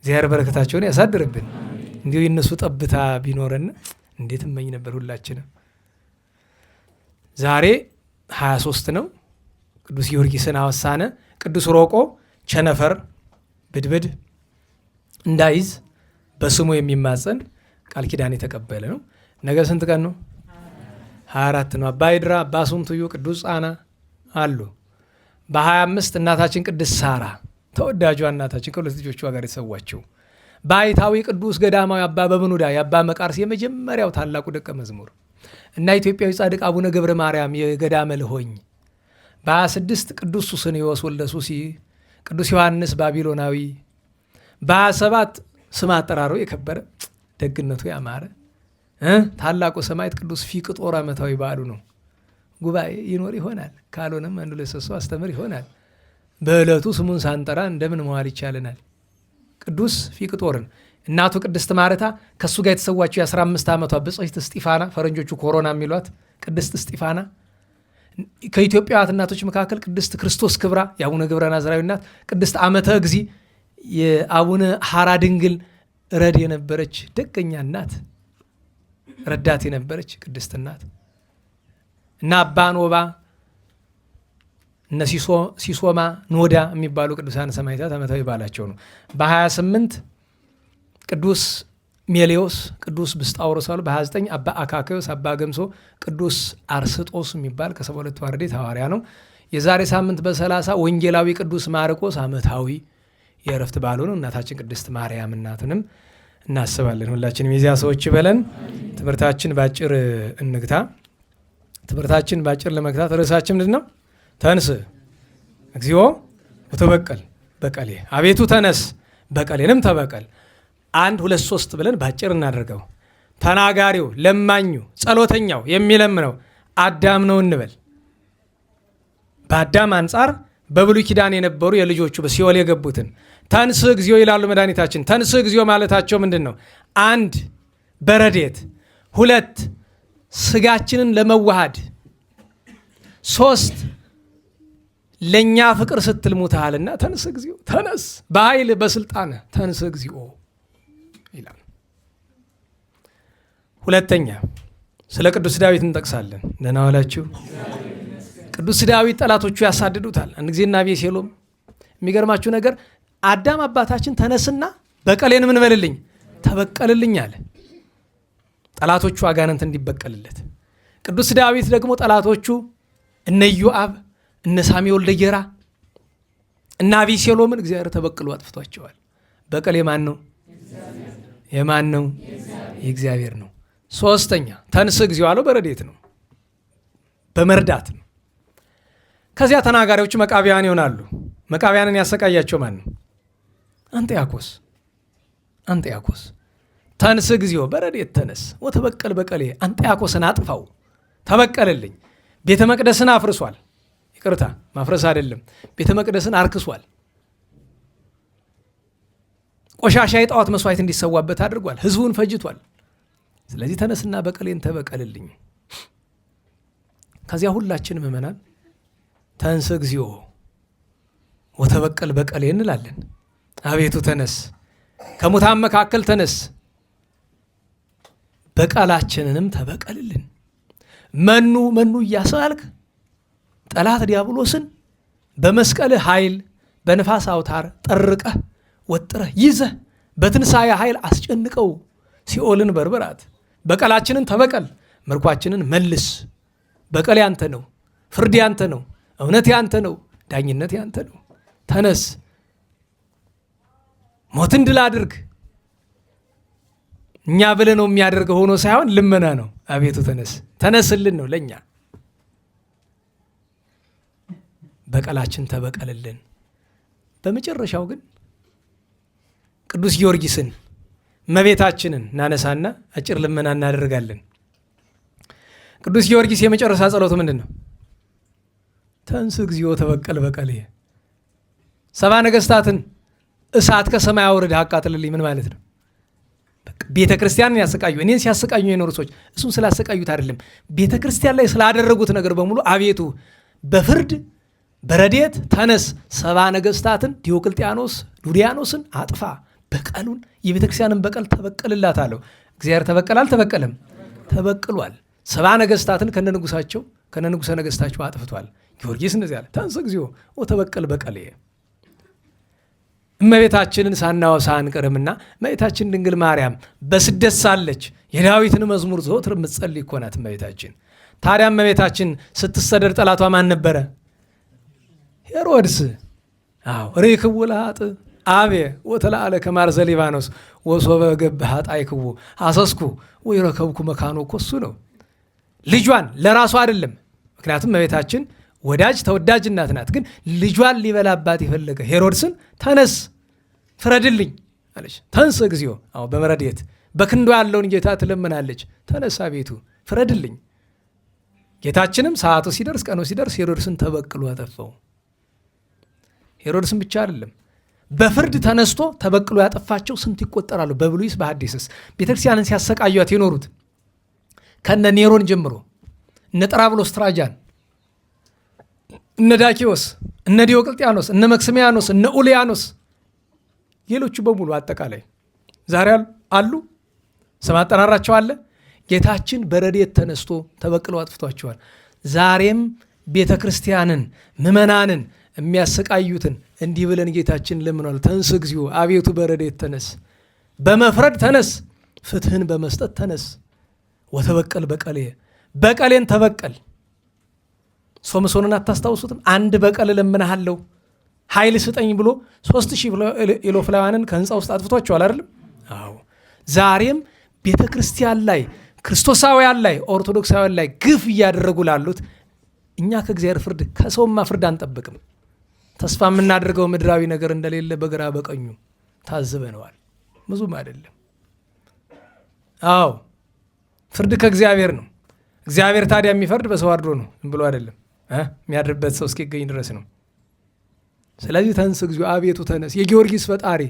እግዚአብሔር በረከታቸውን ያሳድርብን። እንዲሁ የነሱ ጠብታ ቢኖረን እንዴት እመኝ ነበር ሁላችንም። ዛሬ 23 ነው። ቅዱስ ጊዮርጊስን አወሳነ። ቅዱስ ሮቆ ቸነፈር ብድብድ እንዳይዝ በስሙ የሚማጸን ቃል ኪዳን የተቀበለ ነው። ነገ ስንት ቀን ነው? 24 ነው። አባ ይድራ፣ አባ ሱምትዩ፣ ቅዱስ ጻና አሉ። በ25 እናታችን ቅድስት ሳራ ተወዳጇ እናታችን ከሁለት ልጆቿ ጋር የተሰዋችው። ባይታዊ ቅዱስ ገዳማዊ አባ በብኑዳ የአባ መቃርስ የመጀመሪያው ታላቁ ደቀ መዝሙር እና ኢትዮጵያዊ ጻድቅ አቡነ ገብረ ማርያም የገዳመ ልሆኝ። በ26 ቅዱስ ሱስንዮስ ወልደ ሱሲ፣ ቅዱስ ዮሐንስ ባቢሎናዊ። በ27 ስም አጠራሩ የከበረ ደግነቱ ያማረ ታላቁ ሰማዕት ቅዱስ ፊቅጦር ዓመታዊ በዓሉ ነው። ጉባኤ ይኖር ይሆናል፣ ካልሆነም አንዱ ለሰሶ አስተምር ይሆናል። በዕለቱ ስሙን ሳንጠራ እንደምን መዋል ይቻለናል? ቅዱስ ፊቅጦርን እናቱ ቅድስት ማርታ ከእሱ ጋር የተሰዋችው የ15 ዓመቷ ብጽሕት እስጢፋና፣ ፈረንጆቹ ኮሮና የሚሏት ቅድስት እስጢፋና። ከኢትዮጵያውያት እናቶች መካከል ቅድስት ክርስቶስ ክብራ የአቡነ ገብረ ናዝራዊ እናት፣ ቅድስት ዓመተ እግዚ የአቡነ ሐራ ድንግል ረድ የነበረች ደገኛ እናት፣ ረዳት የነበረች ቅድስት እናት እና አባ ኖባ እነ ሲሶማ ኖዳ የሚባሉ ቅዱሳን ሰማዕታት ዓመታዊ በዓላቸው ነው። በ28 ቅዱስ ሜሌዎስ፣ ቅዱስ ብስጣውሮስ አሉ። በ29 አባ አካክዮስ፣ አባ ገምሶ፣ ቅዱስ አርስጦስ የሚባል ከ72 አርድእት ሐዋርያ ነው። የዛሬ ሳምንት በ30 ወንጌላዊ ቅዱስ ማርቆስ ዓመታዊ የእረፍት በዓሉ ነው። እናታችን ቅድስት ማርያም እናትንም እናስባለን። ሁላችንም የዚያ ሰዎች በለን። ትምህርታችን ባጭር እንግታ። ትምህርታችን ባጭር ለመግታት ርዕሳችን ምንድን ነው? ተንስ እግዚኦ ወተበቀል። በቀሌ። አቤቱ ተነስ በቀሌንም ተበቀል። 1 2 3 ብለን ባጭር እናደርገው። ተናጋሪው፣ ለማኙ፣ ጸሎተኛው የሚለምነው አዳም ነው እንበል። በአዳም አንጻር በብሉይ ኪዳን የነበሩ የልጆቹ በሲኦል የገቡትን ተንሥእ እግዚኦ ይላሉ መድኃኒታችን። ተንሥእ እግዚኦ ማለታቸው ምንድን ነው? 1 በረድኤት፣ 2 ስጋችንን ለመዋሃድ፣ 3 ለእኛ ፍቅር ስትል ሙተሃልና ተንሥእ እግዚኦ፣ ተነስ በኃይል በስልጣን ተንሥእ እግዚኦ ይላል። ሁለተኛ ስለ ቅዱስ ዳዊት እንጠቅሳለን። ደህና ዋላችሁ። ቅዱስ ዳዊት ጠላቶቹ ያሳድዱታል። አንድ ጊዜ እና አቤሴሎም የሚገርማችሁ ነገር አዳም አባታችን ተነስና በቀሌን ምን በልልኝ ተበቀልልኝ አለ። ጠላቶቹ አጋንንት እንዲበቀልለት። ቅዱስ ዳዊት ደግሞ ጠላቶቹ እነ ኢዮአብ እነ ሳሚ ወልደ ጌራ እና አቤሴሎምን እግዚአብሔር ተበቅሎ አጥፍቷቸዋል። በቀል የማን ነው? የማን ነው? የእግዚአብሔር ነው። ሶስተኛ ተንሥእ እግዚኦ አለው በረድኤት ነው፣ በመርዳት ነው። ከዚያ ተናጋሪዎቹ መቃቢያን ይሆናሉ። መቃቢያንን ያሰቃያቸው ማን ነው? አንጥያኮስ። ተንሥእ እግዚኦ በረድኤት ተነስ ወተበቀል በቀሌ። አንጥያኮስን አጥፋው ተበቀልልኝ። ቤተ መቅደስን አፍርሷል። ይቅርታ ማፍረስ አይደለም፣ ቤተ መቅደስን አርክሷል። ቆሻሻ የጣዖት መስዋዕት እንዲሰዋበት አድርጓል። ህዝቡን ፈጅቷል። ስለዚህ ተነስና በቀሌን ተበቀልልኝ። ከዚያ ሁላችን ምእመናን ተንሥእ እግዚኦ ወተበቀል በቀሌ እንላለን። አቤቱ ተነስ፣ ከሙታን መካከል ተነስ፣ በቀላችንንም ተበቀልልን። መኑ እያስባልክ ጠላት ዲያብሎስን በመስቀልህ ኃይል በንፋስ አውታር ጠርቀህ ወጥረህ ይዘህ በትንሣኤ ኃይል አስጨንቀው፣ ሲኦልን በርበራት። በቀላችንን ተበቀል፣ ምርኳችንን መልስ። በቀል ያንተ ነው፣ ፍርድ ያንተ ነው፣ እውነት ያንተ ነው፣ ዳኝነት ያንተ ነው። ተነስ፣ ሞትን ድል አድርግ። እኛ ብለህ ነው የሚያደርገው ሆኖ ሳይሆን ልመና ነው። አቤቱ ተነስ፣ ተነስልን ነው ለእኛ። በቀላችን ተበቀልልን። በመጨረሻው ግን ቅዱስ ጊዮርጊስን እመቤታችንን እናነሳና አጭር ልመና እናደርጋለን። ቅዱስ ጊዮርጊስ የመጨረሻ ጸሎቱ ምንድን ነው? ተንሥእ እግዚኦ ተበቀል በቀሌ። 70 ነገሥታትን እሳት ከሰማይ አውርድ አቃጥልልኝ። ምን ማለት ነው? ቤተ ክርስቲያንን ያሰቃዩ፣ እኔን ሲያሰቃዩ የኖሩ ሰዎች እሱን ስላሰቃዩት አይደለም፣ ቤተ ክርስቲያን ላይ ስላደረጉት ነገር በሙሉ አቤቱ በፍርድ በረድኤት ተነስ፣ 70 ነገሥታትን ዲዮቅልጥያኖስ ዱድያኖስን አጥፋ፣ በቀሉን የቤተ ክርስቲያንን በቀል ተበቀልላት አለው። እግዚአብሔር ተበቀል አልተበቀለም? ተበቅሏል። 70 ነገሥታትን ከነንጉሳቸው ከነንጉሰ ነገሥታቸው አጥፍቷል። ጊዮርጊስ እንደዚህ አለ፣ ተንሥእ እግዚኦ ወተበቀል በቀሌ። እመቤታችንን ሳናወሳ አንቀርምና እመቤታችን ድንግል ማርያም በስደት ሳለች የዳዊትን መዝሙር ዘወትር የምትጸልይ እኮ ናት እመቤታችን። ታዲያ እመቤታችን ስትሰደድ ጠላቷ ማን ነበረ? ሄሮድስ። ርኢክዎ ለኃጥእ አቤ ወተለአለ ከማርዘ ሊባኖስ ወሶበ ገብ ኃጣይክዎ አሰስኩ ወይረከብኩ መካኖ እኮ እሱ ነው። ልጇን ለራሱ አይደለም፣ ምክንያቱም እመቤታችን ወዳጅ ተወዳጅ እናት ናት። ግን ልጇን ሊበላባት የፈለገ ሄሮድስን ተነስ ፍረድልኝ አለች። ተንሥእ እግዚኦ። በመረድኤት በክንዶ ያለውን ጌታ ትለምናለች። ተነሳ ቤቱ ፍረድልኝ። ጌታችንም ሰዓቱ ሲደርስ ቀኑ ሲደርስ ሄሮድስን ተበቅሎ አጠፋው። ሄሮድስን ብቻ አይደለም በፍርድ ተነስቶ ተበቅሎ ያጠፋቸው ስንት ይቆጠራሉ? በብሉይስ በሐዲስስ ቤተክርስቲያንን ሲያሰቃዩት የኖሩት ከነ ኔሮን ጀምሮ እነ ጠራብሎስ ትራጃን፣ እነ ዳኪዎስ፣ እነ ዲዮቅልጥያኖስ፣ እነ መክስሚያኖስ፣ እነ ኡልያኖስ፣ ሌሎቹ በሙሉ አጠቃላይ ዛሬ አሉ። ስም አጠራራቸው አለ። ጌታችን በረድኤት ተነስቶ ተበቅሎ አጥፍቷቸዋል። ዛሬም ቤተ ክርስቲያንን ምእመናንን የሚያሰቃዩትን እንዲህ ብለን ጌታችን ለምኗል። ተንሥእ እግዚኦ፣ አቤቱ በረድኤት ተነስ፣ በመፍረድ ተነስ፣ ፍትህን በመስጠት ተነስ። ወተበቀል በቀሌ፣ በቀሌን ተበቀል። ሶምሶንን አታስታውሱትም? አንድ በቀል እለምንሃለሁ ኃይል ስጠኝ ብሎ 3000 ኢሎፍላውያንን ከህንፃ ውስጥ አጥፍቷቸዋል አይደለም? አዎ። ዛሬም ቤተ ክርስቲያን ላይ ክርስቶሳውያን ላይ ኦርቶዶክሳውያን ላይ ግፍ እያደረጉ ላሉት እኛ ከእግዚአብሔር ፍርድ ከሰውማ ፍርድ አንጠብቅም። ተስፋ የምናደርገው ምድራዊ ነገር እንደሌለ በግራ በቀኙ ታዝበነዋል። ብዙም አይደለም። አዎ ፍርድ ከእግዚአብሔር ነው። እግዚአብሔር ታዲያ የሚፈርድ በሰው አድሮ ነው፣ ዝም ብሎ አይደለም። የሚያድርበት ሰው እስኪገኝ ድረስ ነው። ስለዚህ ተንስ እግዚኦ፣ አቤቱ ተነስ። የጊዮርጊስ ፈጣሪ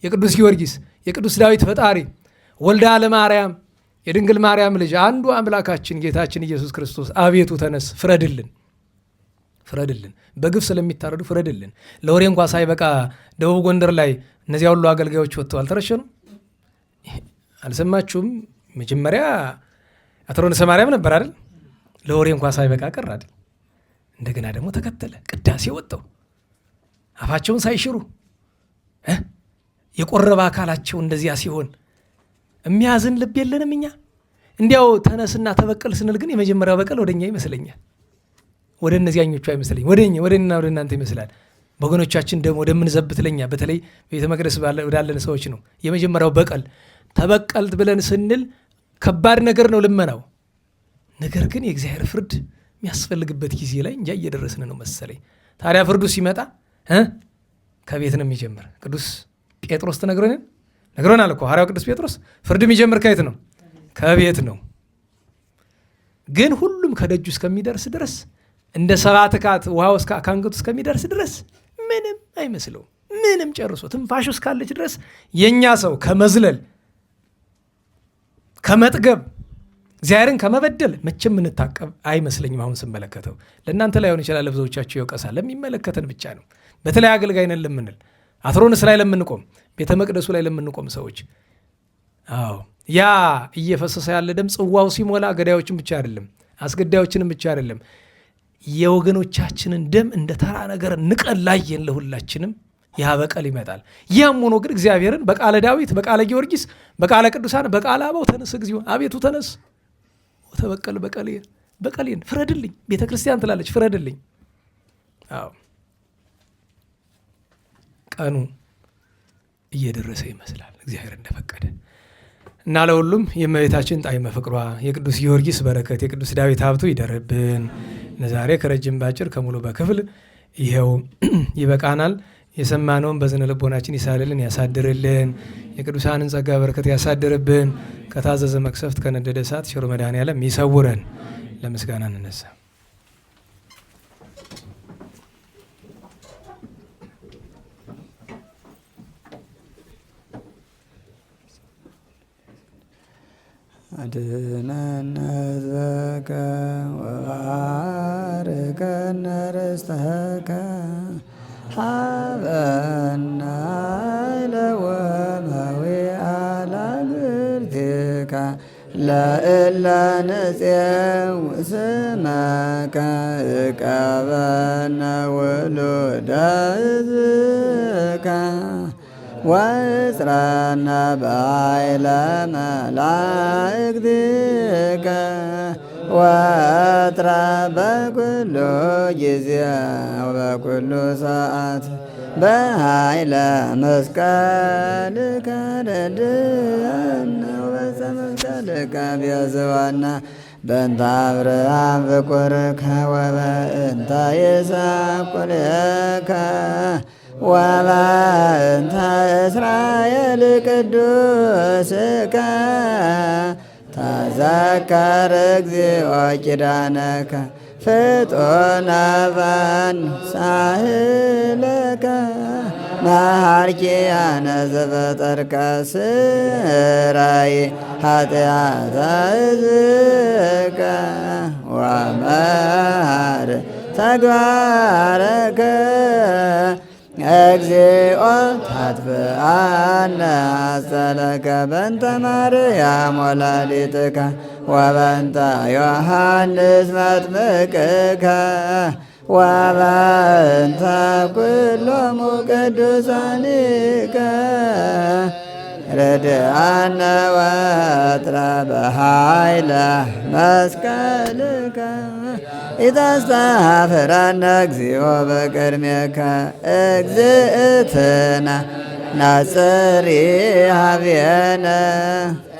የቅዱስ ጊዮርጊስ የቅዱስ ዳዊት ፈጣሪ ወልደ ለማርያም የድንግል ማርያም ልጅ አንዱ አምላካችን ጌታችን ኢየሱስ ክርስቶስ አቤቱ ተነስ፣ ፍረድልን፣ ፍረድልን። በግፍ ስለሚታረዱ ፍረድልን። ለወሬ እንኳ ሳይበቃ ደቡብ ጎንደር ላይ እነዚያ ሁሉ አገልጋዮች ወጥተው አልተረሸኑም? አልሰማችሁም? መጀመሪያ አትሮንሰ ማርያም ነበር አይደል? ለወሬ እንኳ ሳይበቃ ቀር አይደል? እንደገና ደግሞ ተከተለ። ቅዳሴ ወጥተው አፋቸውን ሳይሽሩ የቆረበ አካላቸው እንደዚያ ሲሆን የሚያዝን ልብ የለንም እኛ? እንዲያው ተነስና ተበቀል ስንል ግን የመጀመሪያው በቀል ወደኛ ይመስለኛል፣ ወደ እነዚያኞቹ አይመስለኝ፣ ወደኛ ወደ እናንተ ይመስላል። በወገኖቻችን ደግሞ ወደምንዘብት ለኛ በተለይ ቤተ መቅደስ ወዳለን ሰዎች ነው የመጀመሪያው በቀል። ተበቀልት ብለን ስንል ከባድ ነገር ነው ልመናው። ነገር ግን የእግዚአብሔር ፍርድ የሚያስፈልግበት ጊዜ ላይ እንጃ እየደረስን ነው መሰለኝ። ታዲያ ፍርዱ ሲመጣ ከቤት ነው የሚጀምር። ቅዱስ ጴጥሮስ ነግሮናል እኮ ሐዋርያው ቅዱስ ጴጥሮስ ፍርድ የሚጀምር ከየት ነው? ከቤት ነው። ግን ሁሉም ከደጁ እስከሚደርስ ድረስ እንደ ሰባት ካት ውሃው ከአንገቱ እስከሚደርስ ድረስ ምንም አይመስለው። ምንም ጨርሶ ትንፋሹ እስካለች ድረስ የእኛ ሰው ከመዝለል ከመጥገብ እግዚአብሔርን ከመበደል መቼም የምንታቀብ አይመስለኝም። አሁን ስመለከተው ለእናንተ ላይሆን ይችላል፣ ለብዙዎቻችሁ ይወቀሳል። ለሚመለከተን ብቻ ነው። በተለይ አገልጋይ ነን ለምንል፣ አትሮንስ ላይ ለምንቆም፣ ቤተ መቅደሱ ላይ ለምንቆም ሰዎች አዎ ያ እየፈሰሰ ያለ ደም ጽዋው ሲሞላ ገዳዮችን ብቻ አይደለም፣ አስገዳዮችንም ብቻ አይደለም፣ የወገኖቻችንን ደም እንደ ተራ ነገር ንቀን ላየን ለሁላችንም ያ በቀል ይመጣል። ያም ሆኖ ግን እግዚአብሔርን በቃለ ዳዊት፣ በቃለ ጊዮርጊስ፣ በቃለ ቅዱሳን፣ በቃለ አበው ተነስ እግዚኦ፣ አቤቱ ተነስ ወተበቀል በቀሌን ፍረድልኝ። ቤተ ክርስቲያን ትላለች ፍረድልኝ። አዎ ቀኑ እየደረሰ ይመስላል እግዚአብሔር እንደፈቀደ እና ለሁሉም የእመቤታችን ጣዕመ ፍቅሯ የቅዱስ ጊዮርጊስ በረከት የቅዱስ ዳዊት ሀብቱ ይደርብን። ለዛሬ ከረጅም ባጭር ከሙሉ በክፍል ይኸው ይበቃናል። የሰማነውን በዝነ ልቦናችን ይሳልልን ያሳድርልን። የቅዱሳንን ጸጋ በረከት ያሳድርብን። ከታዘዘ መቅሰፍት ከነደደ እሳት ቸሩ መድኃኔዓለም ይሰውረን። ለምስጋና እንነሳ። አድኅነነ ሕዝበከ ወባርከነ ርስተከ ሀበነ ለወመዊአ ለአግብርቲከ ለእለ ንጽየው ስመከ እቀበነ ውሉደ ሕዝብከ ወእስረነ በኃይለ መላእክቲከ ወትረ በኩሉ ጊዜ ወበኩሉ ሰዓት በኃይለ መስቀልከ ረድአነ ወበዕፀ መስቀልከ ቤዝወነ በእንተ አብርሃም ፍቁርከ ወበእንተ ይስሐቅ ቁልኤከ ወበእንተ እስራኤል ቅዱስከ ተዘከር እግዚኦ ኪዳነከ ፍጡነ በንሳህለከ መሃርኪያነ ዘፈጠርከ ስራይ ኃጢአተ ሕዝብከ ወመሃር ተግባረከ እግዚኦ ታጥፍአነ አጸለከ በእንተ ማርያም ወላዲትከ ወበእንተ ዮሐንስ መጥምቅከ ወበእንተ ኩሎሙ ቅዱሳኒከ ረድአነ ወትረ በኃይለ መስቀልከ ኢታስተኀፍረነ እግዚኦ በቅድሜከ እግዝእትነ ናጽሪ ኀቤነ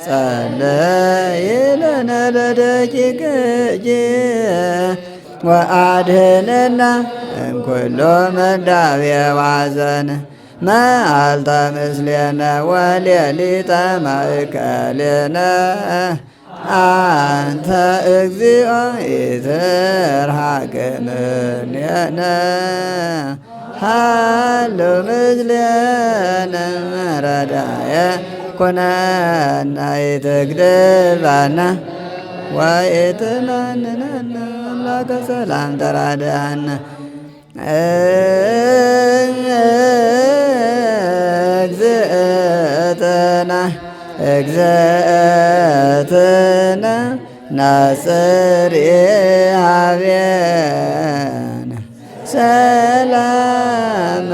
ጸልይ ለነ ለደቂቅኪ ወአድኅነነ እምኩሉ ምድዳቤ ወሐዘን መዓልተ ምስሌነ ወሌሊተ ማእከሌነ አንተ እግዚኦ ኢትርሐቅ እምኔነ ሃሎ ምስሌነ ረዳየ ኩነነ ኢትግድባነ ወኢትመንነነ አምላከ ሰላም ተራድአነ እግዝእትነ ናጽሪ ኀቤነ ሰላም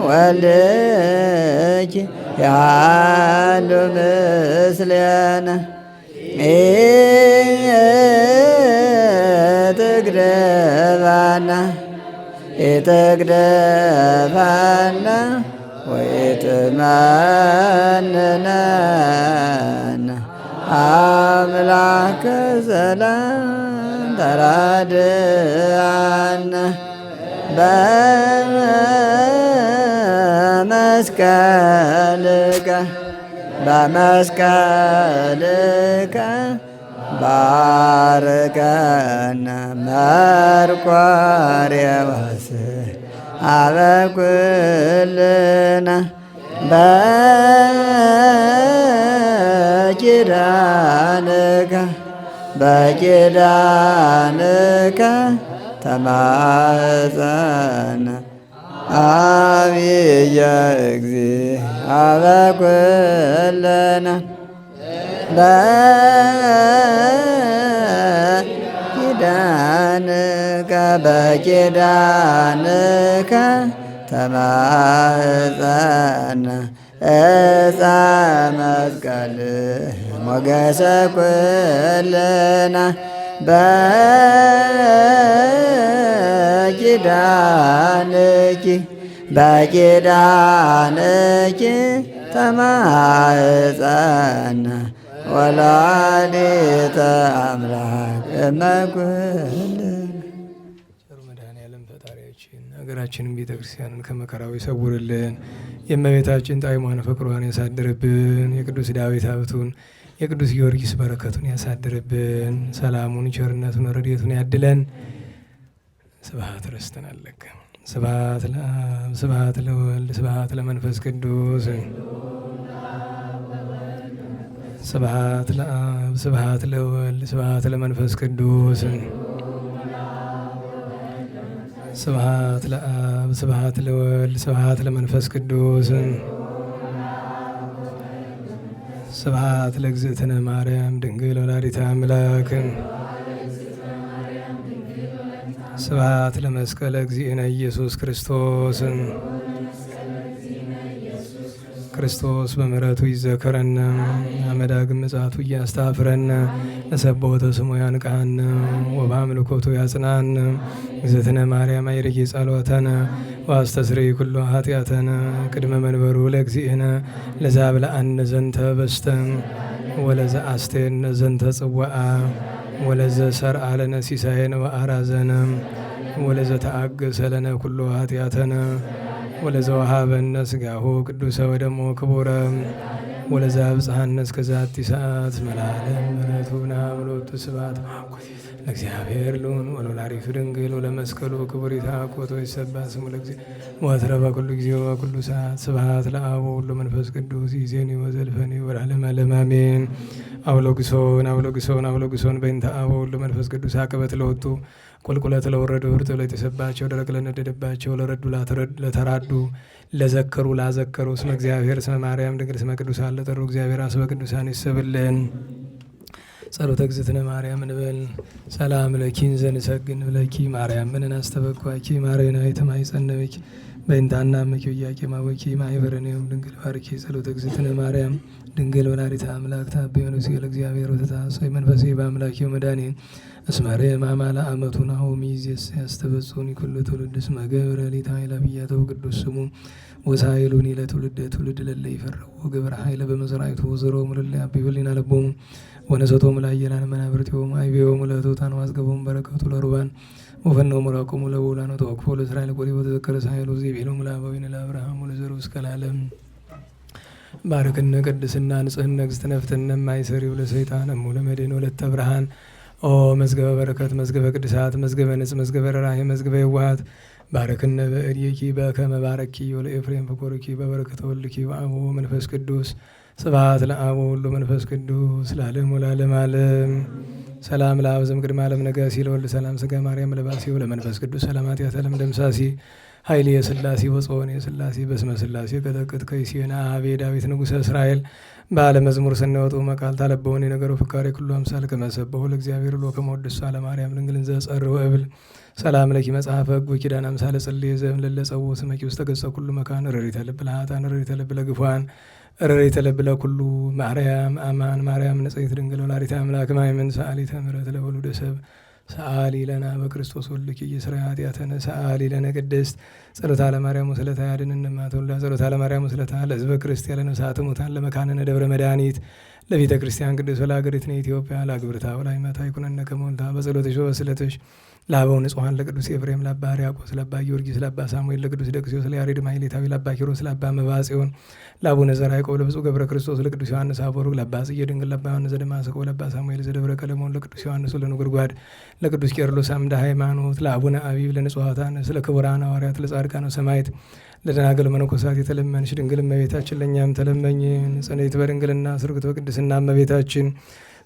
ወልድኪ ያሉ ምስሌነ ኢትግደፋነ ወኢትመንነነ አምላከ ሰላም ተራድአነ በመስቀልከ ባርከነ መርቆሬዎስ አበኩልነ በኪዳንከ ተማፀነ አብየ እግዚእ አበኩልነ በኪዳንከ ተማፀነ ዕፀ መስቀል ሞገሰ ኩልነ በኪዳንኪ ተማፀነ ወላዲተ አምላክ እመኩልነ። ቸሩ መድኃኔዓለም ፈጣሪያችን ሀገራችንን ቤተ ክርስቲያንን ከመከራው ይሰውርልን። የእመቤታችን ጣዕሟን ፍቅሯን ያሳድርብን። የቅዱስ ዳዊት ሀብቱን የቅዱስ ጊዮርጊስ በረከቱን ያሳድርብን። ሰላሙን፣ ቸርነቱን፣ ረድኤቱን ያድለን። ስብሐት ረስተናለክ ስብሐት ለአብ ስብሐት ለወልድ ስብሐት ለመንፈስ ቅዱስ ስብሐት ለአብ ስብሐት ለወልድ ስብሐት ለመንፈስ ቅዱስ ስብሐት ለአብ ስብሐት ለወልድ ስብሐት ለመንፈስ ቅዱስ ስብሐት ለእግዝእትነ ማርያም ድንግል ወላዲተ አምላክ ስብሐት ለመስቀለ እግዚእነ ኢየሱስ ክርስቶስ ክርስቶስ በምሕረቱ ይዘከረነ አመዳግም ምጽአቱ እያስታፍረነ ለሰቦተ ስሙ ያንቃነ ወበአምልኮቱ ያጽናነ እግዝእትነ ማርያም አይርጊ ጸሎተነ ወአስተስርይ ኩሎ ኃጢአተነ ቅድመ መንበሩ ለእግዚእነ ለዛብልዐነ ዘንተ በስተ ወለዘ አስቴነ ዘንተ ጽዋአ ወለዘ ሰርዐ ለነ ሲሳየነ ወአራዘነ ወለዘ ተአገሰ ለነ ኩሎ ኃጢአተነ ወለዘ ወሀበነ ሥጋሁ ቅዱሰ ወደሞ ክቡረ ወለዘ አብጽሐነ እስከ ዛቲ ሰዓት መላለም ምሕረቱ ናብሎቱ ስብሐት ለእግዚአብሔር ልዑል ወለወላዲቱ ድንግል ወለመስቀሉ ክቡር ይትሐኮቶ ይሰብሐ ስሙ ለእግዚአብሔር ወትረ በኩሉ ጊዜ ወበኩሉ ሰዓት ስብሐት ለአብ ወወልድ ወመንፈስ ቅዱስ ይእዜኒ ወዘልፈኒ ወለዓለመ ዓለም አሜን። አውሎግሶን በእንተ አብ ወወልድ ወመንፈስ ቅዱስ አቀበት ለወጡ ቁልቁለት ለወረዱ እርጥብ ለተሰባቸው ደረቅ ለነደደባቸው ለረዱ ለተራዱ ለዘከሩ ላዘከሩ ስመ እግዚአብሔር ስመ ማርያም ድንግል ስመ ቅዱሳን ለጠሩ እግዚአብሔር አስበ ቅዱሳን ይሰብልን። ጸሎተ እግዝእትነ ማርያም እንበል። ሰላም ለኪን ዘንሰግድ ብለኪ ማርያም ምንን አስተበኳኪ ማርያናዊት ማኅፀነኪ በእንታና መኪ ወያቄ ማወኪ ማይበረኔም ድንግል ባርኪ። ጸሎተ እግዝእትነ ማርያም ድንግል ወላዲተ አምላክ ታበየ ንስል እግዚአብሔር ወተታሰይ መንፈሴ በአምላክ መድኃኒ እስመሬ ማማላ አመቱን ሚዜስ ያስተበጹን ኩሉ ትውልድ እስመ ገብረ ሊተ ኃይለ ብያተው ቅዱስ ስሙ ወሳይሉኒ ለትውልድ ትውልድ ለለ ይፈረው ገብረ ኃይለ በመዝራይቱ ወዘሮ ሙልለ አቢብሊና ለቦሙ ወነሰቶም ላየላን መናብርቲዮም አይቤዮም ለቶታን ዋዝገቦም በረከቱ ለሩባን ወፈነው መራቆሙ ለውላን ተወክፎ ለእስራኤል ቆሪ ወተዘከረ ሳይሉ ዚቤሎም ለአባዊነ ለአብርሃም ወለዘሩ እስከ ለዓለም ባረክነ ቅድስና ንጽህና ንግሥትነ ፍትነ ማይሰሪው ለሰይጣን ሙለ መድኅን ወለተ ብርሃን ኦ መዝገበ በረከት መዝገበ ቅድሳት መዝገበ ንጽ መዝገበ ራእይ መዝገበ የዋሃት ባረክነ በእድኪ በከመ ባረኪ ወለኤፍሬም ፍቁርኪ በበረከተ ወልድኪ ወአብ መንፈስ ቅዱስ ስብሐት ለአብ ወወልድ ወመንፈስ ቅዱስ ለዓለሙ ለዓለመ ዓለም። ሰላም ለአብ ዘእምቅድመ ዓለም ነጋሲ ለወልድ ሰላም ሥጋ ማርያም ለባሲ ለመንፈስ ቅዱስ ሰላማት ያተለም ደምሳሲ ኃይል የሥላሴ ወጾን የሥላሴ በስመ ሥላሴ ቀጠቅጥ ከይሴና አቤ ዳዊት ንጉሠ እስራኤል ባለ መዝሙር ስንወጡ መቃል ታለበውን የነገሩ ፍካሬ ኩሉ አምሳል ከመሰበሁ ለእግዚአብሔር ሎ ከመወድሳ ለማርያም ድንግልን ዘጸርው እብል ሰላም ለኪ መጽሐፈ ሕግ ወኪዳን አምሳለ ጽልየ ዘእም ለለጸው ስመኪ ውስጥ ተገጸ ኩሉ መካን ርሪተ ልብ ለኃጥአን ርሪተ ልብ ለግፏን ርሪተ ልብ ለኩሉ ማርያም አማን ማርያም ንጽሕት ድንግል ወላዲተ አምላክ ማይምን ሰአሊተ ምሕረት ለወሉደ ሰብ ሰአሊ ለና በክርስቶስ ወልድኪ ኢየሱስ ኃጢአተነ ሰአሊ ለነ ቅድስት ጸሎታ ለማርያም ወስለታ ያድነን ማተውላ ጸሎታ ለማርያም ወስለታ ለሕዝበ ክርስቲያን ለነሳት ሙታን ለመካነነ ደብረ መድኃኒት ለቤተ ክርስቲያን ቅዱስ ወለሀገሪትነ ኢትዮጵያ ለአግብርታ ወላይመታ ይኩነነ ከመወልታ በጸሎትሽ ወበስለትሽ ለአበው ንጹሐን ለቅዱስ ኤፍሬም ለአባ ሕርያቆስ ለአባ ጊዮርጊስ ለአባ ሳሙኤል ለቅዱስ ደቅስዮስ ለያሬድ ማሕሌታዊ ለአባ ኪሮስ ለአባ መባጽዮን ለአቡነ ዘርዓ ያዕቆብ ለብፁዕ ገብረ ክርስቶስ ለቅዱስ ዮሐንስ አፈወርቅ ለአባ ጽጌ ድንግል ለአባ ዮሐንስ ዘደማስቆ ለአባ ሳሙኤል ዘደብረ ቀለሞን ለቅዱስ ዮሐንስ ለነጎድጓድ ለቅዱስ ቄርሎስ አምደ ሃይማኖት ለአቡነ አቢብ ለንጹሐን ስለ ክቡራን ሐዋርያት ለጻድቃን ሰማዕታት ለደናግል መነኮሳት የተለመንሽ ድንግል እመቤታችን ለእኛም ተለመኝን። ጽንዕት በድንግልና ስርጉት በቅድስና እመቤታችን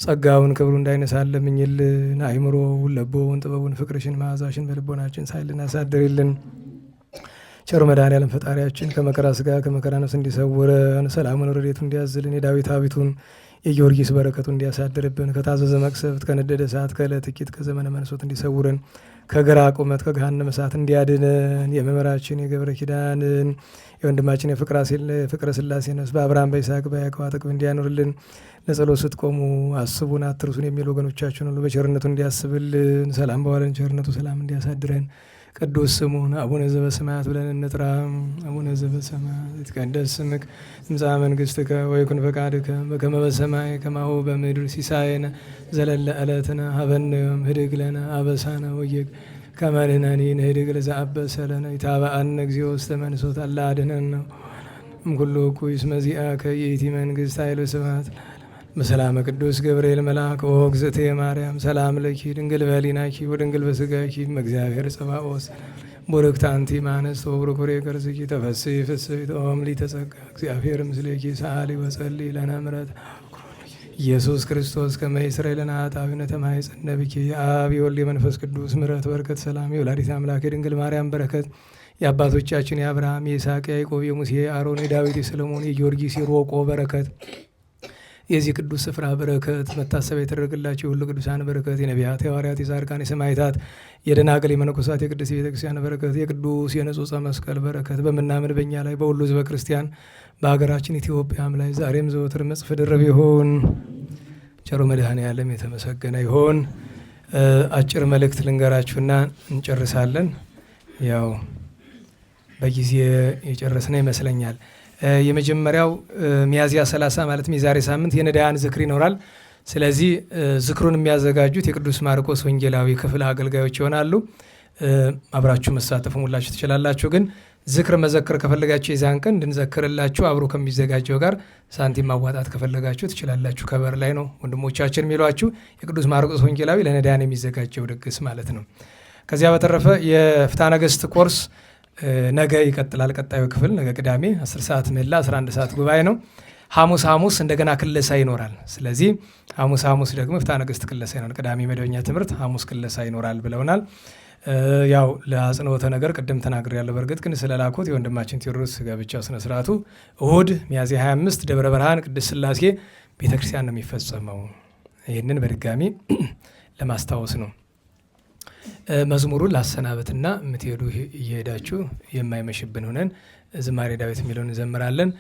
ጸጋውን ክብሩ እንዳይነሳን ለምኝልን። አእምሮውን ለቦውን ጥበቡን ፍቅርሽን መዓዛሽን በልቦናችን ሳይልን አሳድሪልን። ቸሩ መድኃኔዓለም ፈጣሪያችን ከመከራ ስጋ ከመከራ ነፍስ እንዲሰውረን ሰላሙን ረድኤቱ እንዲያዝልን የዳዊት አቢቱን የጊዮርጊስ በረከቱ እንዲያሳድርብን ከታዘዘ መቅሰፍት ከነደደ እሳት ከዕለት ጥቂት ከዘመነ መንሶት እንዲሰውረን ከግራ ቁመት ከገሃነመ እሳት እንዲያድነን የመምህራችን የገብረ ኪዳንን የወንድማችን የፍቅረ ሥላሴ ነፍስ በአብርሃም በይስሐቅ በያዕቆብ አጠገብ እንዲያኖርልን ለጸሎት ስትቆሙ አስቡን አትርሱን የሚሉ ወገኖቻችን ሁሉ በቸርነቱ እንዲያስብልን ሰላም በዋለን ቸርነቱ ሰላም እንዲያሳድረን ቅዱስ ስሙን አቡነ ዘበሰማያት ብለን እንጥራ። አቡነ ዘበሰማያት ይትቀደስ ስምከ ትምጻእ መንግሥትከ ወይኩን ፈቃድከ በከመ በሰማይ ከማሁ በምድር ሲሳየነ ዘለለ ዕለትነ ሀበነ ዮም ህድግ ለነ አበሳነ ወጌግ ከመ ንሕነኒ ንህድግ ለዘአበሰ ለነ ኢታብአነ እግዚኦ ውስተ መንሱት አላ አድኅነነ እምኩሉ እኩይ እስመ ዚአከ ይእቲ መንግሥት ኃይል ወስብሐት በሰላመ ቅዱስ ገብርኤል መልአክ ኦ እግዝእትየ ማርያም ሰላም ለኪ ድንግል በኅሊናኪ ወድንግል በሥጋኪ እግዚአብሔር ጸባኦት ቡርክት አንቲ እምአንስት ወቡሩክ ፍሬ ከርሥኪ ተፈሥሒ ፍሥሕት ኦ ምልዕተ ጸጋ እግዚአብሔር ምስሌኪ ሰአሊ ወጸልዪ ለነ ምሕረተ ኢየሱስ ክርስቶስ ከመ ይስረይ ለነ ኃጣውኢነ ተማኅፀነ ብኪ የአብ የወልድ የመንፈስ ቅዱስ ምሕረት በረከት ሰላም የወላዲተ አምላክ የድንግል ማርያም በረከት የአባቶቻችን የአብርሃም የይስሐቅ የያዕቆብ የሙሴ የአሮን የዳዊት የሰሎሞን የጊዮርጊስ የሮቆ በረከት የዚህ ቅዱስ ስፍራ በረከት መታሰቢያ የተደረገላቸው የሁሉ ቅዱሳን በረከት የነቢያት የሐዋርያት የጻድቃን የሰማዕታት የደናግል የመነኮሳት የቅድስት ቤተክርስቲያን በረከት የቅዱስ የንጹሕ ዕፀ መስቀል በረከት በምናምን በእኛ ላይ በሁሉ ሕዝበ ክርስቲያን በሀገራችን ኢትዮጵያም ላይ ዛሬም ዘወትር መጽፍ ድርብ ይሁን። ቸሩ መድኃኔዓለም የተመሰገነ ይሁን። አጭር መልእክት ልንገራችሁና እንጨርሳለን። ያው በጊዜ የጨረስነ ይመስለኛል። የመጀመሪያው ሚያዝያ 30 ማለት የዛሬ ሳምንት የነዳያን ዝክር ይኖራል። ስለዚህ ዝክሩን የሚያዘጋጁት የቅዱስ ማርቆስ ወንጌላዊ ክፍል አገልጋዮች ይሆናሉ። አብራችሁ መሳተፍ ሙላችሁ ትችላላችሁ። ግን ዝክር መዘክር ከፈለጋችሁ የዛን ቀን እንድንዘክርላችሁ አብሮ ከሚዘጋጀው ጋር ሳንቲም ማዋጣት ከፈለጋችሁ ትችላላችሁ። ከበር ላይ ነው ወንድሞቻችን የሚሏችሁ። የቅዱስ ማርቆስ ወንጌላዊ ለነዳያን የሚዘጋጀው ድግስ ማለት ነው። ከዚያ በተረፈ የፍትሐ ነገሥት ኮርስ ነገ ይቀጥላል። ቀጣዩ ክፍል ነገ ቅዳሜ 10 ሰዓት ምህላ 11 ሰዓት ጉባኤ ነው። ሐሙስ እንደገና ክለሳ ይኖራል። ስለዚህ ሐሙስ ደግሞ ፍትሐ ነገሥት ክለሳ ይኖራል። ቅዳሜ መደበኛ ትምህርት፣ ሐሙስ ክለሳ ይኖራል ብለውናል። ያው ለአጽንኦተ ነገር ቅድም ተናግሬያለሁ። በእርግጥ ግን ስለላኩት የወንድማችን ቴዎድሮስ ጋብቻ ስነ ስርዓቱ እሁድ ሚያዝያ 25 ደብረ ብርሃን ቅድስት ሥላሴ ቤተክርስቲያን ነው የሚፈጸመው። ይህንን በድጋሚ ለማስታወስ ነው። መዝሙሩን ላሰናበትና የምትሄዱ እየሄዳችሁ የማይመሽብን ሆነን ዝማሬ ዳዊት የሚለውን እንዘምራለን።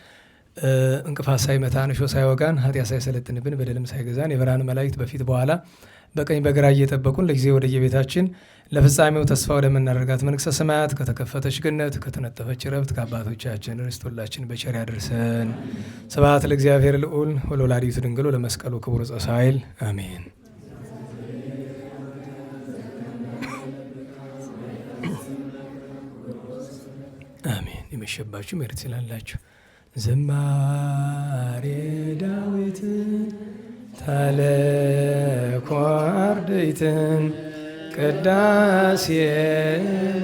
እንቅፋት ሳይመታን እሾህ ሳይወጋን ኃጢአት ሳይሰለጥንብን በደልም ሳይገዛን የብርሃን መላእክት በፊት በኋላ በቀኝ በግራ እየጠበቁን ለጊዜ ወደ የቤታችን ለፍጻሜው ተስፋ ወደምናደርጋት መንግሥተ ሰማያት ከተከፈተች ገነት ከተነጠፈች ዕረፍት ከአባቶቻችን ርስት ሁላችን በቸር ያደርሰን። ስብሐት ለእግዚአብሔር ልዑል ወለወላዲቱ ድንግል ወለመስቀሉ ክቡር ዘሳይል አሜን። አሜን። የመሸባችሁ መሄድ ትችላላችሁ። ዝማሬ ዳዊትን ታለኮ አርድእትን ቅዳሴ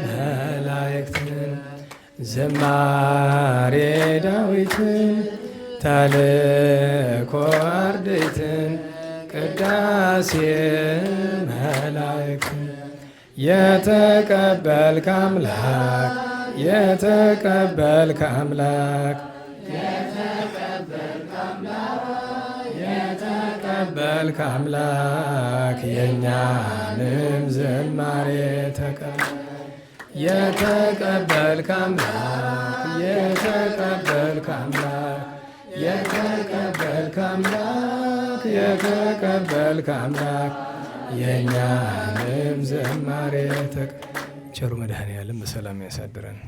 መላእክትን ዝማሬ ዳዊትን ታለኮ አርድእትን ቅዳሴ መላእክትን የተቀበልክ አምላክ የተቀበልክ አምላክ የተቀበልክ አምላክ የእኛንም ዝማሬ ተቀበል። የተቀበልክ አምላክ የተቀበልክ አምላክ የተቀበልክ አምላክ የተቀበልክ አምላክ የእኛንም ዝማሬ ተቀበል። ቸሩ መድኃኔዓለም በሰላም ያሳድረን።